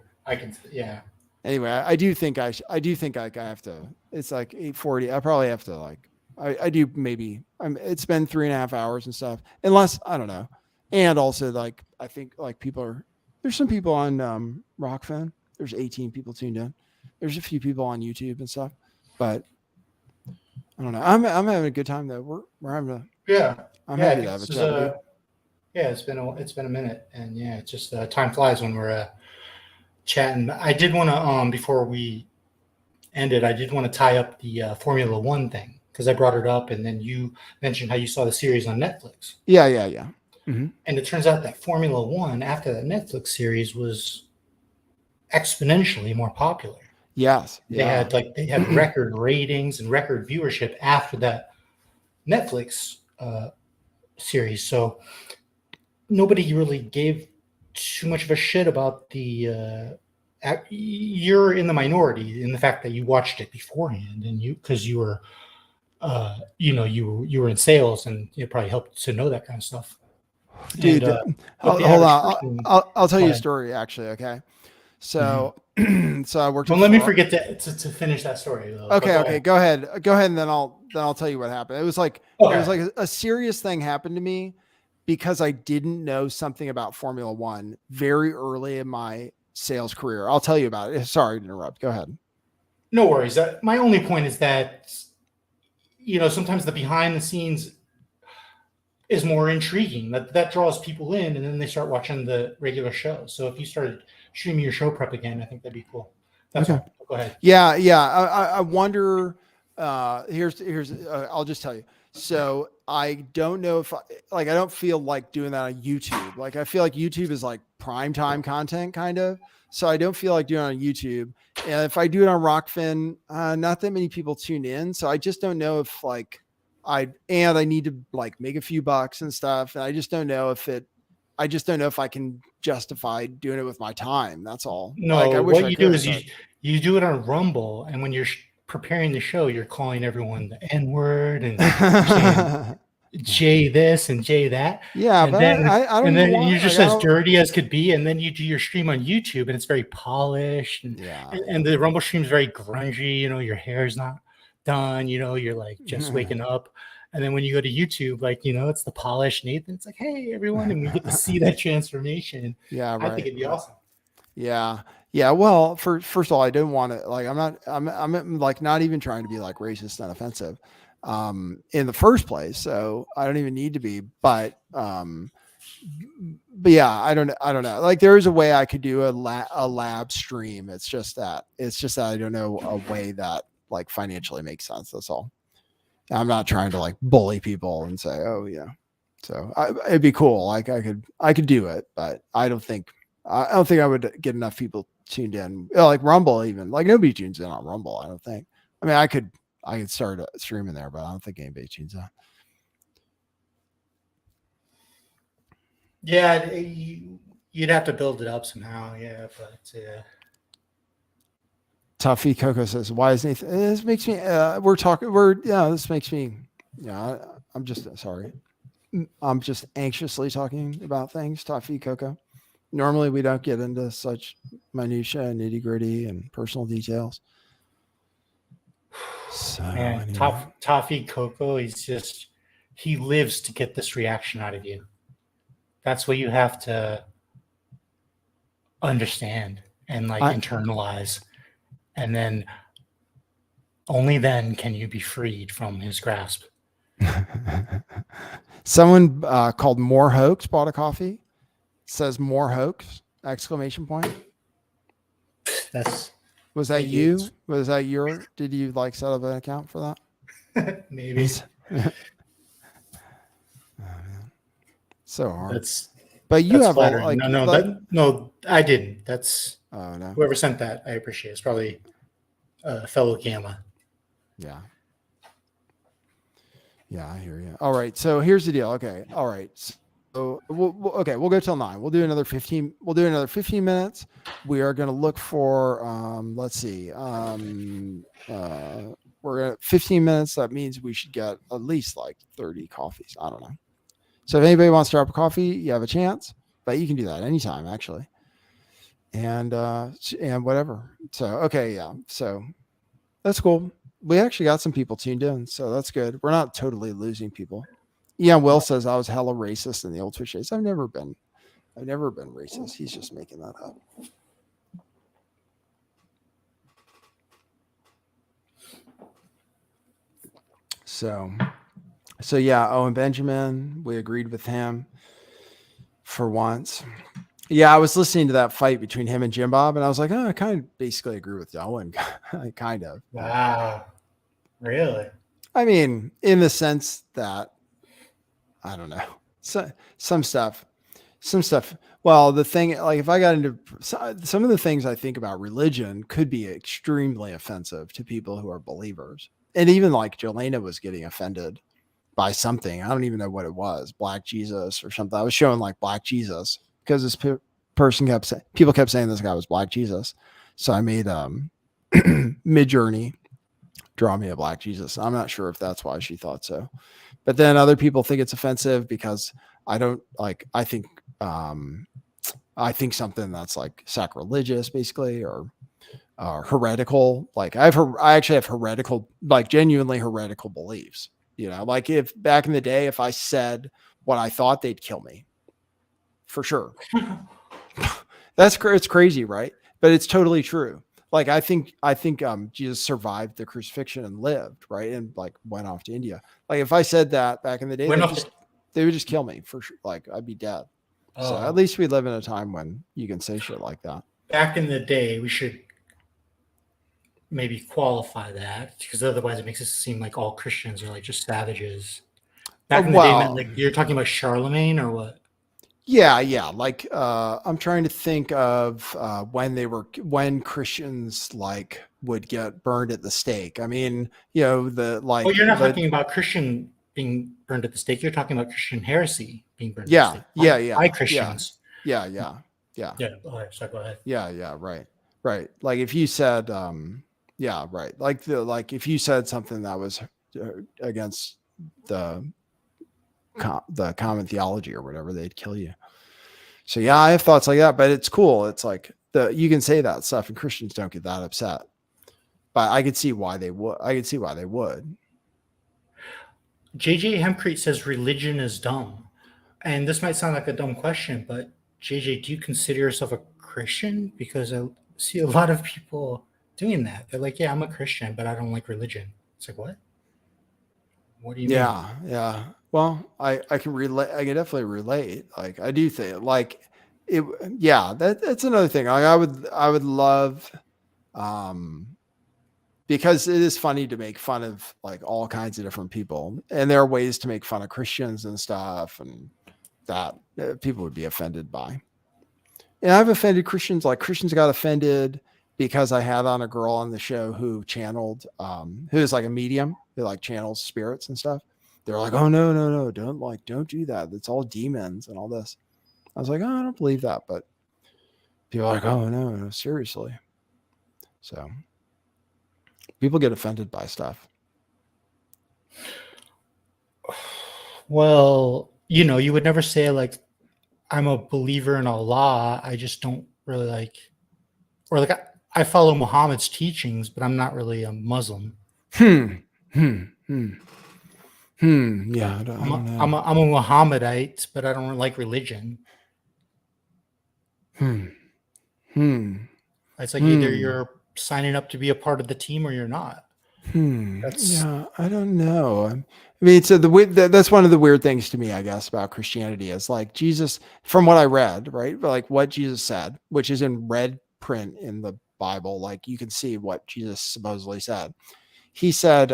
S1: Anyway, I do think I have to, it's like 8:40. I probably have to like, I do maybe, it's been 3.5 hours and stuff, unless, I don't know. And also like, I think like there's some people on Rockfin. There's 18 people tuned in. There's a few people on YouTube and stuff, but I don't know. I'm having a good time though. We're having a, I'm happy to have a chat.
S10: It's been a minute, and yeah, it's just time flies when we're chatting. I did want to before we ended, I did want to tie up the Formula One thing because I brought it up, and then you mentioned how you saw the series on Netflix.
S1: Yeah. Mm-hmm.
S10: And it turns out that Formula One after that Netflix series was exponentially more popular.
S1: Yes.
S10: They had record ratings and record viewership after that Netflix series. So nobody really gave too much of a shit about the you're in the minority in the fact that you watched it beforehand, and because you were you were in sales, and it probably helped to know that kind of stuff.
S1: Dude, hold on. I'll tell you a story actually. Okay. So, so I worked.
S10: Don't let me forget to finish that story. Though.
S1: Okay. Go ahead. And then I'll tell you what happened. It was like a serious thing happened to me because I didn't know something about Formula One very early in my sales career. I'll tell you about it. Sorry to interrupt. Go ahead.
S10: No worries. My only point is that sometimes the behind the scenes is more intriguing. That draws people in, and then they start watching the regular show. So if you started streaming your show prep again, I think that'd be cool. That's okay. Go ahead.
S1: Yeah. I wonder. Here's. I'll just tell you. So I don't know if I don't feel like doing that on YouTube. Like I feel like YouTube is like prime time content kind of. So I don't feel like doing it on YouTube. And if I do it on Rockfin, not that many people tune in. So I just don't know if I need to like make a few bucks and stuff. And I just don't know if I can justify doing it with my time. That's all.
S10: No, what you do is you do it on Rumble, and when you're preparing the show, you're calling everyone the N-word and Jay this and Jay that.
S1: Yeah, but I don't.
S10: And then you're just as dirty as could be, and then you do your stream on YouTube, and it's very polished, and the Rumble stream is very grungy. Your hair's not done. You're like just waking up. And then when you go to YouTube, it's the polished Nathan. It's like, hey, everyone. And we get to see that transformation.
S1: Yeah. Right.
S10: I think it'd be awesome.
S1: Yeah. Yeah. Well, first of all, I don't want to I'm like not even trying to be like racist and offensive in the first place. So I don't even need to be, but yeah, I don't know. Like there is a way I could do a lab stream. It's just that I don't know a way that like financially makes sense. That's all. I'm not trying to like bully people and say, oh yeah, So it'd be cool. Like I could do it, but I don't think I would get enough people tuned in. Like Rumble, even like nobody tunes in on Rumble. I don't think. I mean, I could start streaming there, but I don't think anybody tunes in.
S10: Yeah, you'd have to build it up somehow. Yeah, but
S1: Tuffy Coco says, "Why is Nathan?" This makes me. This makes me. Yeah, I'm just sorry. I'm just anxiously talking about things. Tuffy Coco. Normally, we don't get into such minutia, and nitty gritty, and personal details. So,
S10: man,
S1: anyway.
S10: Toffee Coco, he lives to get this reaction out of you. That's what you have to understand and internalize. And then only then can you be freed from his grasp.
S1: Someone called More Hoax bought a coffee. Says More Hoax! Exclamation point. Was that you? Was that your? Did you set up an account for
S10: that? Maybe.
S1: Oh, man. So hard. But you have
S10: flattering. No, I didn't. That's
S1: no.
S10: Whoever sent that, I appreciate. It's probably a fellow Gamma.
S1: Yeah. Yeah, I hear you. All right. So here's the deal. Okay. All right. So we'll go till 9. We'll do another 15. We'll do another 15 minutes. We are going to look for let's see. We're at 15 minutes. That means we should get at least 30 coffees. I don't know. So if anybody wants to drop a coffee, you have a chance, but you can do that anytime actually. And whatever. So okay, yeah. So that's cool. We actually got some people tuned in, so that's good. We're not totally losing people. Yeah, Will says I was hella racist in the old Twitch days. I've never been racist. He's just making that up. So yeah, Owen Benjamin, we agreed with him for once. Yeah, I was listening to that fight between him and Jim Bob, and I was like, oh, I kind of basically agree with Owen. Kind of.
S10: Wow. Really?
S1: I mean, in the sense that, I don't know. So, some stuff. Well, the thing, if I got into some of the things I think about religion could be extremely offensive to people who are believers. And even Jelena was getting offended by something. I don't even know what it was. Black Jesus or something. I was showing Black Jesus because this people kept saying this guy was Black Jesus. So I made Mid-Journey draw me a Black Jesus. I'm not sure if that's why she thought so. But then other people think it's offensive because I don't I think something that's sacrilegious basically or heretical. I actually have heretical, genuinely heretical beliefs. If back in the day, if I said what I thought, they'd kill me for sure. It's crazy, right? But it's totally true. I think Jesus survived the crucifixion and lived, right? And went off to India. If I said that back in the day, they would just kill me for sure. I'd be dead. Oh. So at least we live in a time when you can say shit like that.
S10: Back in the day, we should maybe qualify that because otherwise it makes it seem like all Christians are just savages. Back in the day, you're talking about Charlemagne or what?
S1: Yeah. I'm trying to think of when Christians would get burned at the stake. I mean, you're not
S10: talking about Christian being burned at the stake. You're talking about Christian heresy being burned at the stake. By Christians.
S1: Yeah.
S10: Yeah. All right, so go ahead.
S1: Yeah. Right. If you said, yeah, right. If you said something that was against the common theology or whatever, they'd kill you. So yeah, I have thoughts like that, but it's cool. It's you can say that stuff and Christians don't get that upset, but I could see why they would.
S10: JJ Hempcrete says religion is dumb. And this might sound like a dumb question, but JJ, do you consider yourself a Christian? Because I see a lot of people doing that. They're like, yeah, I'm a Christian, but I don't like religion. It's what? What do you mean?
S1: Yeah. Well, I can relate. I can definitely relate. I do think it. Yeah, that's another thing. I would love. because it is funny to make fun of like all kinds of different people, and there are ways to make fun of Christians and stuff, and that people would be offended by. And I've offended Christians. Like Christians got offended because I had on a girl on the show who channeled, who is like a medium who like channels spirits and stuff. They're like, oh no, don't do that. It's all demons and all this. I was like, oh, I don't believe that, but people are like, oh no, seriously. So people get offended by stuff.
S10: Well, you would never say like, I'm a believer in Allah. I just don't really like, or like I follow Muhammad's teachings, but I'm not really a Muslim.
S1: Yeah, I don't know.
S10: I'm a Muhammadite, but I don't like religion. It's like either you're signing up to be a part of the team or you're not.
S1: Yeah, I don't know. I mean, so that's one of the weird things to me, I guess, about Christianity is like Jesus, from what I read, right? Like what Jesus said, which is in red print in the Bible, like you can see what Jesus supposedly said. He said,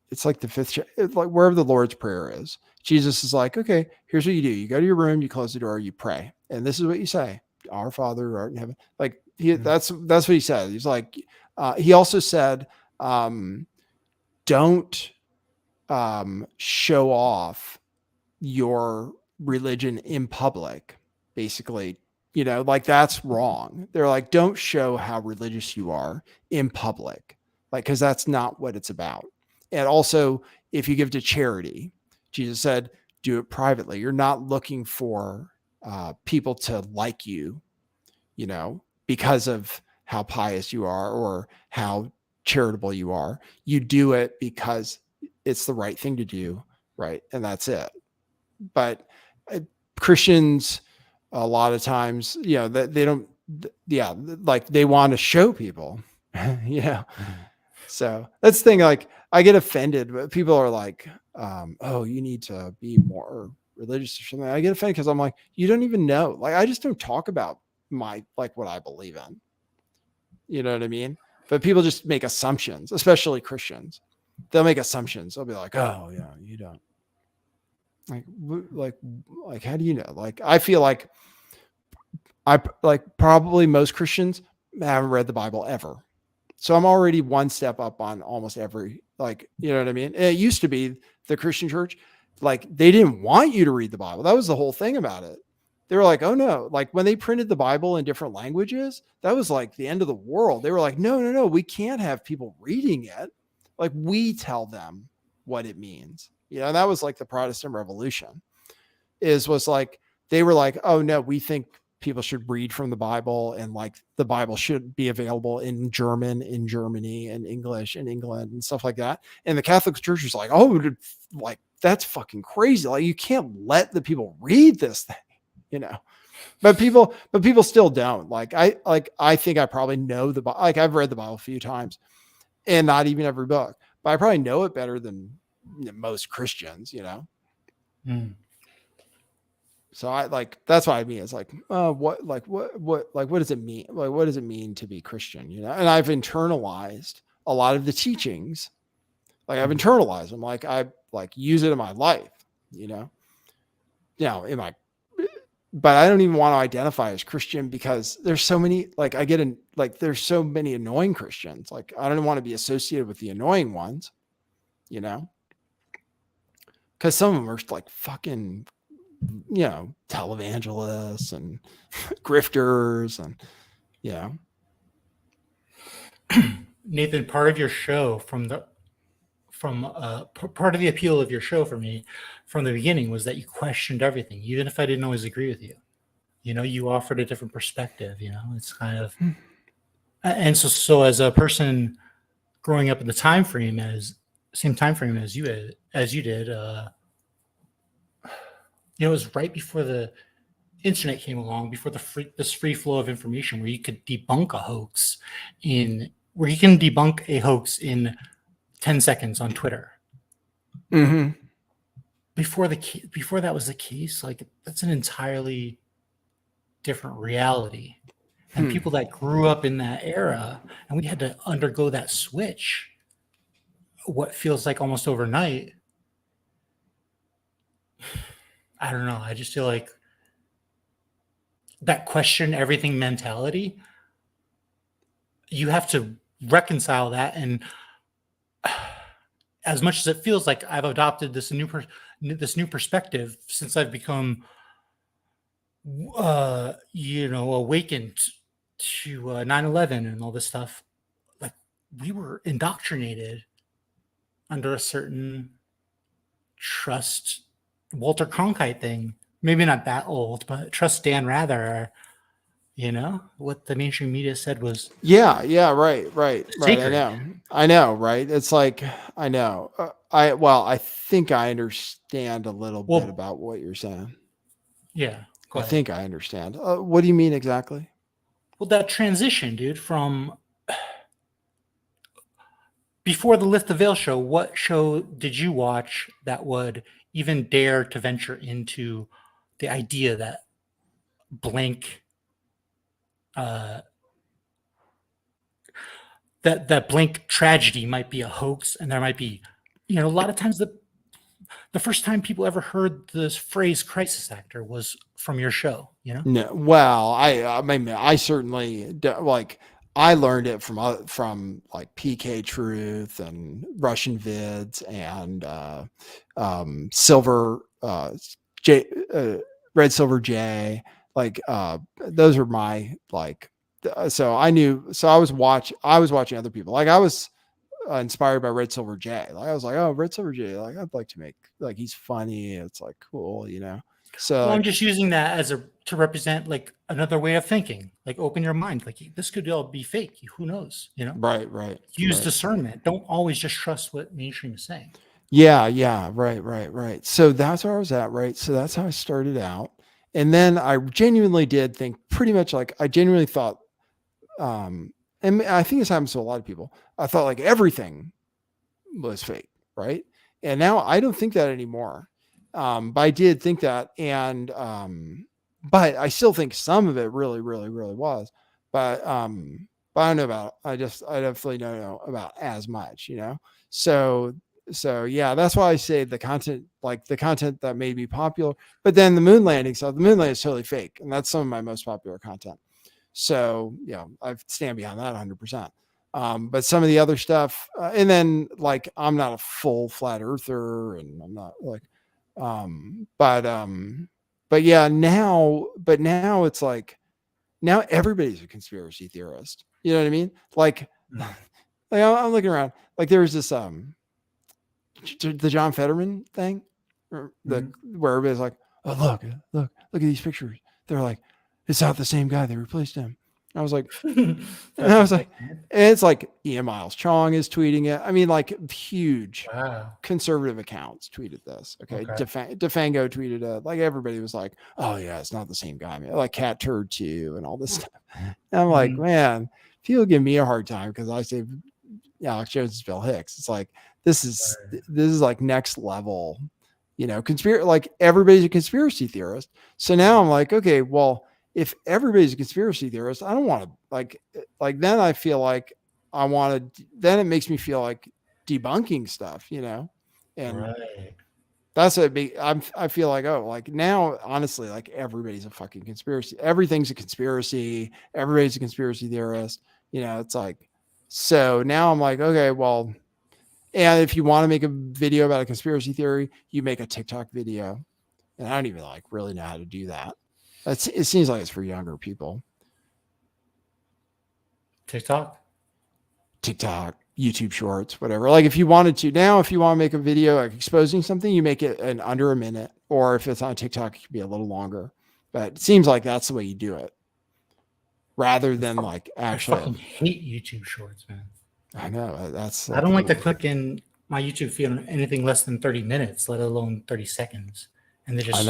S1: it's like the fifth, like wherever the Lord's Prayer is, Jesus is like, okay, here's what you do. You go to your room, you close the door, you pray. And this is what you say, our Father who art in heaven. Like that's what he said. He's like, he also said, don't show off your religion in public, basically, like that's wrong. They're like, don't show how religious you are in public, like, because that's not what it's about. And also, if you give to charity, Jesus said, do it privately. You're not looking for people to like you, because of how pious you are or how charitable you are. You do it because it's the right thing to do, right? And that's it. But Christians, a lot of times, they don't, like they want to show people, So that's the thing. Like I get offended, but people are like, oh, you need to be more religious or something. I get offended because I'm like, you don't even know. Like, I just don't talk about what I believe in. You know what I mean? But people just make assumptions, especially Christians. They'll make assumptions. They'll be like, oh yeah, you don't. Like, how do you know? Like, I feel like probably most Christians haven't read the Bible ever. So I'm already one step up on almost every, you know what I mean? And it used to be the Christian church, like they didn't want you to read the Bible. That was the whole thing about it. They were like, oh no, like when they printed the Bible in different languages, that was like the end of the world. They were like, no, we can't have people reading it. Like we tell them what it means. That was like the Protestant Revolution was like, they were like, oh no, we think people should read from the Bible, and like the Bible should be available in German in Germany and English in England and stuff like that. And the Catholic Church was like, oh, like that's fucking crazy. Like you can't let the people read this thing, but people still don't. I think I probably know the Bible. Like I've read the Bible a few times and not even every book, but I probably know it better than most Christians, So that's what I mean. It's like, what does it mean? Like, what does it mean to be Christian? And I've internalized a lot of the teachings. Like I've internalized them. Like I use it in my life, but I don't even want to identify as Christian because there's so many, there's so many annoying Christians. Like I don't want to be associated with the annoying ones, because some of them are like fucking, televangelists and grifters and
S10: Nathan, part of your show part of the appeal of your show for me from the beginning was that you questioned everything, even if I didn't always agree with you. You offered a different perspective. It's kind of, and so as a person growing up in the same time frame as you did, it was right before the internet came along, before this free flow of information where you could debunk a hoax in 10 seconds on Twitter.
S1: Mm-hmm.
S10: Before that was the case, like that's an entirely different reality.
S11: And people that grew up in that era, and we had to undergo that switch, what feels like almost overnight. I don't know. I just feel like that question everything mentality, you have to reconcile that. And as much as it feels like I've adopted this new perspective since I've become, awakened to 9/11 and all this stuff, like we were indoctrinated under a certain trust Walter Cronkite thing. Maybe not that old, but trust Dan Rather. What the mainstream media said was
S1: Right.
S11: sacred.
S1: I know, right? It's like, I know. I think I understand a little bit about what you're saying.
S11: Yeah, go
S1: I
S11: ahead.
S1: think I understand. What do you mean exactly?
S11: Well, that transition, dude, from before the Lift the Veil show, what show did you watch that would even dare to venture into the idea that blank that blank tragedy might be a hoax, and there might be, a lot of times the first time people ever heard this phrase crisis actor was from your show,
S1: No, well, I mean, I certainly like. I learned it from like PK Truth and Russian Vids and Silver J Red Silver J. Like those are my like. So I knew. So I was watching other people. Like I was inspired by Red Silver J. Like I was like, oh, Red Silver J. Like I'd like to make, like, he's funny. It's like cool, So
S11: Well,
S1: like,
S11: I'm just using that to represent like another way of thinking. Like open your mind. Like this could all be fake. Who knows?
S1: right.
S11: Use
S1: right.
S11: discernment. Don't always just trust what mainstream is saying.
S1: Yeah, right. So that's where I was at, right? So that's how I started out. And then I genuinely did think pretty much like I genuinely thought, and I think this happens to a lot of people. I thought like everything was fake, right? And now I don't think that anymore. But I did think that, and but I still think some of it really, really, really was. But I don't know about. I definitely don't know about as much, So yeah, that's why I say the content that made me popular. But then the moon landing stuff, the moon landing is totally fake, and that's some of my most popular content. So I stand behind that 100%. But some of the other stuff, and then like I'm not a full flat earther, and I'm not like, but yeah, now it's like now everybody's a conspiracy theorist. You know what I mean? Like, I'm looking around. Like there was this the John Fetterman thing, where everybody's like, oh look at these pictures. They're like, it's not the same guy. They replaced him. I was like, it's like Ian Miles Chong is tweeting it. I mean, like huge conservative accounts tweeted this. Okay. Defango tweeted it. Like everybody was like, oh yeah, it's not the same guy. Man. Like Cat Turd 2 and all this stuff. And I'm like, man, people give me a hard time because I say Alex Jones is Bill Hicks. It's like, this is like next level, like everybody's a conspiracy theorist. So now I'm like, okay, well, if everybody's a conspiracy theorist, I don't want to like then I feel like then it makes me feel like debunking stuff, and that's what I feel like, oh, like now, honestly, like everybody's a fucking conspiracy. Everything's a conspiracy. Everybody's a conspiracy theorist. It's like, so now I'm like, okay, well, and if you want to make a video about a conspiracy theory, you make a TikTok video. And I don't even like really know how to do that. It seems like it's for younger people.
S11: TikTok,
S1: YouTube Shorts, whatever. Like if you want to make a video like exposing something, you make it in under a minute, or if it's on TikTok, it can be a little longer. But it seems like that's the way you do it, rather than like actually.
S11: I fucking hate YouTube Shorts, man.
S1: I know
S11: I don't like to click in my YouTube feed on anything less than 30 minutes, let alone 30 seconds, and they just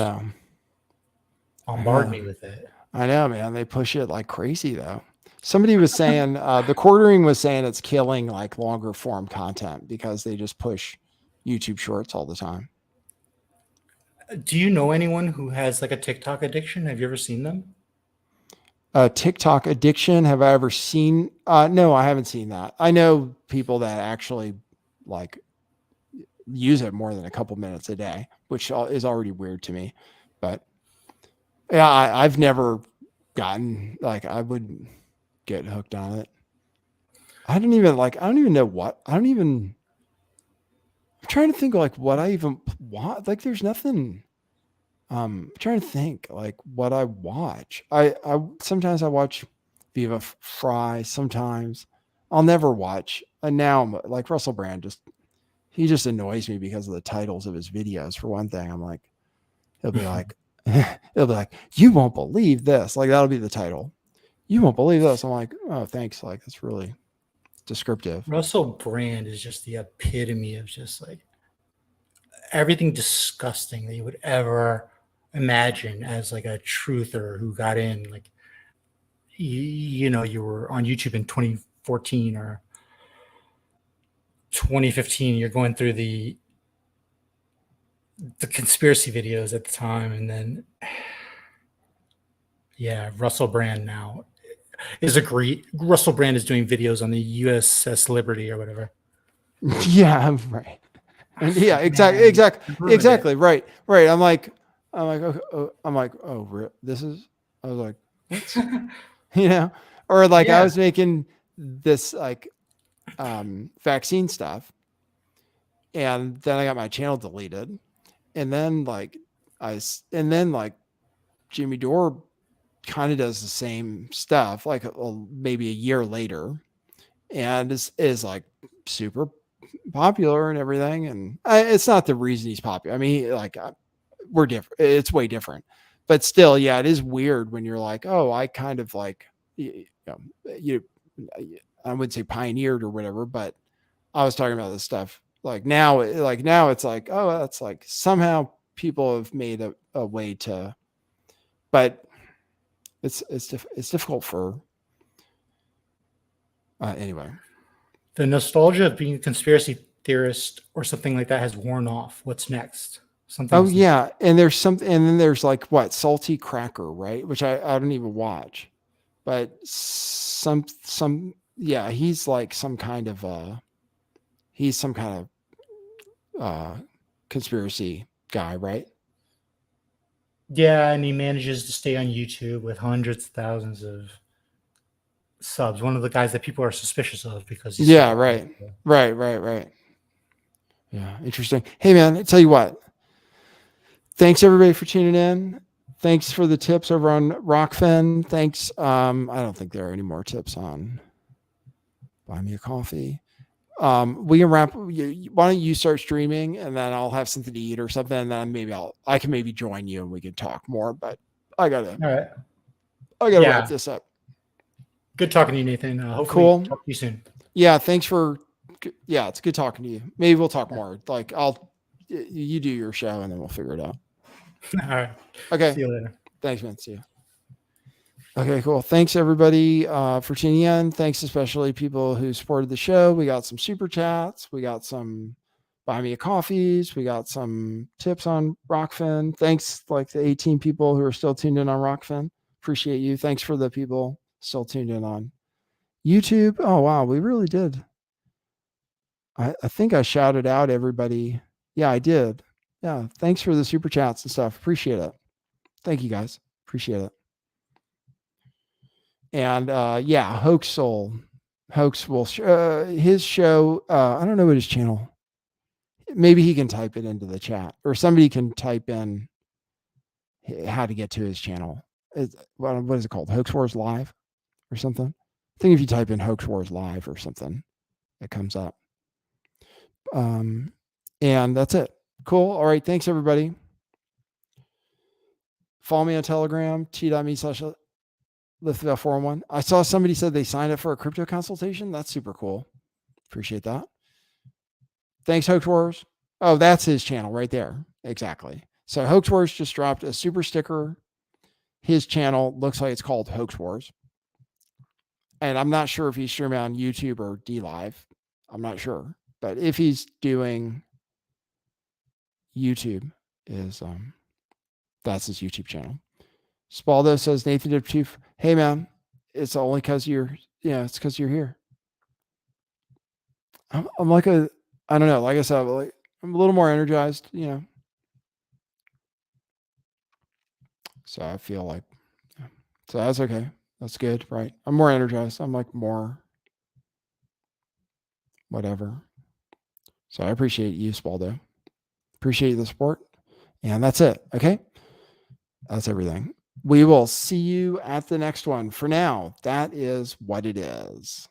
S11: bombard me with it.
S1: I know, man. They push it like crazy, though. Somebody was saying the quartering was saying it's killing like longer form content because they just push YouTube Shorts all the time.
S11: Do you know anyone who has like a TikTok addiction? Have you ever seen them?
S1: TikTok addiction. Have I ever seen? No, I haven't seen that. I know people that actually like use it more than a couple minutes a day, which is already weird to me. But yeah, I've never gotten like I would get hooked on it. I don't even know what. I'm trying to think like what I even want. Like there's nothing. I'm trying to think like what I watch. I sometimes I watch Viva Fry. Sometimes I'll never watch. And now I'm like Russell Brand. He just annoys me because of the titles of his videos. For one thing, I'm like, he'll be like, you won't believe this. Like that'll be the title. You won't believe this. I'm like, oh, thanks. Like that's really descriptive.
S11: Russell Brand is just the epitome of just like everything disgusting that you would ever imagine as like a truther who got in. Like, you know, you were on YouTube in 2014 or 2015. You're going through the conspiracy videos at the time, and then yeah, Russell Brand now is Russell Brand is doing videos on the USS Liberty or whatever.
S1: Yeah, right. And yeah, exactly. Right. I'm like, oh, this is. I was like, what's, you know, or like I was making this like vaccine stuff, and then I got my channel deleted, and then like Jimmy Dore kind of does the same stuff like maybe a year later, and is like super popular and everything. And it's not the reason he's popular. I mean, like we're different. It's way different, but still, yeah, it is weird when you're like, oh, I kind of like, I wouldn't say pioneered or whatever, but I was talking about this stuff. Now it's like, oh, that's like somehow people have made a way to, but it's difficult for, anyway.
S11: The nostalgia of being a conspiracy theorist or something like that has worn off. What's next? Something.
S1: Oh yeah, and there's something, and then there's like what Salty Cracker, right? Which I don't even watch, but yeah, he's like some kind of conspiracy guy, right?
S11: Yeah, and he manages to stay on YouTube with hundreds of thousands of subs. One of the guys that people are suspicious of because he's
S1: right. Yeah, interesting. Hey man, I tell you what. Thanks everybody for tuning in. Thanks for the tips over on Rockfin. Thanks. I don't think there are any more tips on Buy Me a Coffee. We can wrap. Why don't you start streaming, and then I'll have something to eat or something, and then I can maybe join you and we can talk more. But I gotta wrap this up.
S11: Good talking to you, Nathan. Hopefully talk to you soon.
S1: Yeah, thanks for. Yeah, it's good talking to you. Maybe we'll talk more. Like you do your show and then we'll figure it out.
S11: All right.
S1: Okay.
S11: See you later.
S1: Thanks, man. See you. Okay, cool. Thanks everybody for tuning in. Thanks especially people who supported the show. We got some super chats. We got some Buy Me a Coffees. We got some tips on Rockfin. Thanks like the 18 people who are still tuned in on Rockfin. Appreciate you. Thanks for the people still tuned in on YouTube. Oh, wow. We really did. I think I shouted out everybody. Yeah, I did. Yeah. Thanks for the super chats and stuff. Appreciate it. Thank you guys. Appreciate it. And yeah, Hoax Soul. Hoax will his show. I don't know what his channel. Maybe he can type it into the chat, or somebody can type in how to get to his channel. What is it called? Hoax Wars Live or something? I think if you type in Hoax Wars Live or something, it comes up. And that's it. Cool. All right. Thanks everybody. Follow me on Telegram, t.me/liftthebell411. I saw somebody said they signed up for a crypto consultation. That's super cool. Appreciate that. Thanks, Hoax Wars. Oh, that's his channel right there. Exactly. So Hoax Wars just dropped a super sticker. His channel looks like it's called Hoax Wars. And I'm not sure if he's streaming on YouTube or DLive. I'm not sure. But if he's doing YouTube, that's his YouTube channel. Spaldo says Nathan did too. hey man, it's only because it's because you're here. I'm like I don't know, like I said, like I'm a little more energized, So I feel like, so that's okay. That's good, right? I'm more energized. I'm like more whatever. So I appreciate you, Spaldo. Appreciate the support. And that's it. Okay. That's everything. We will see you at the next one. For now, that is what it is.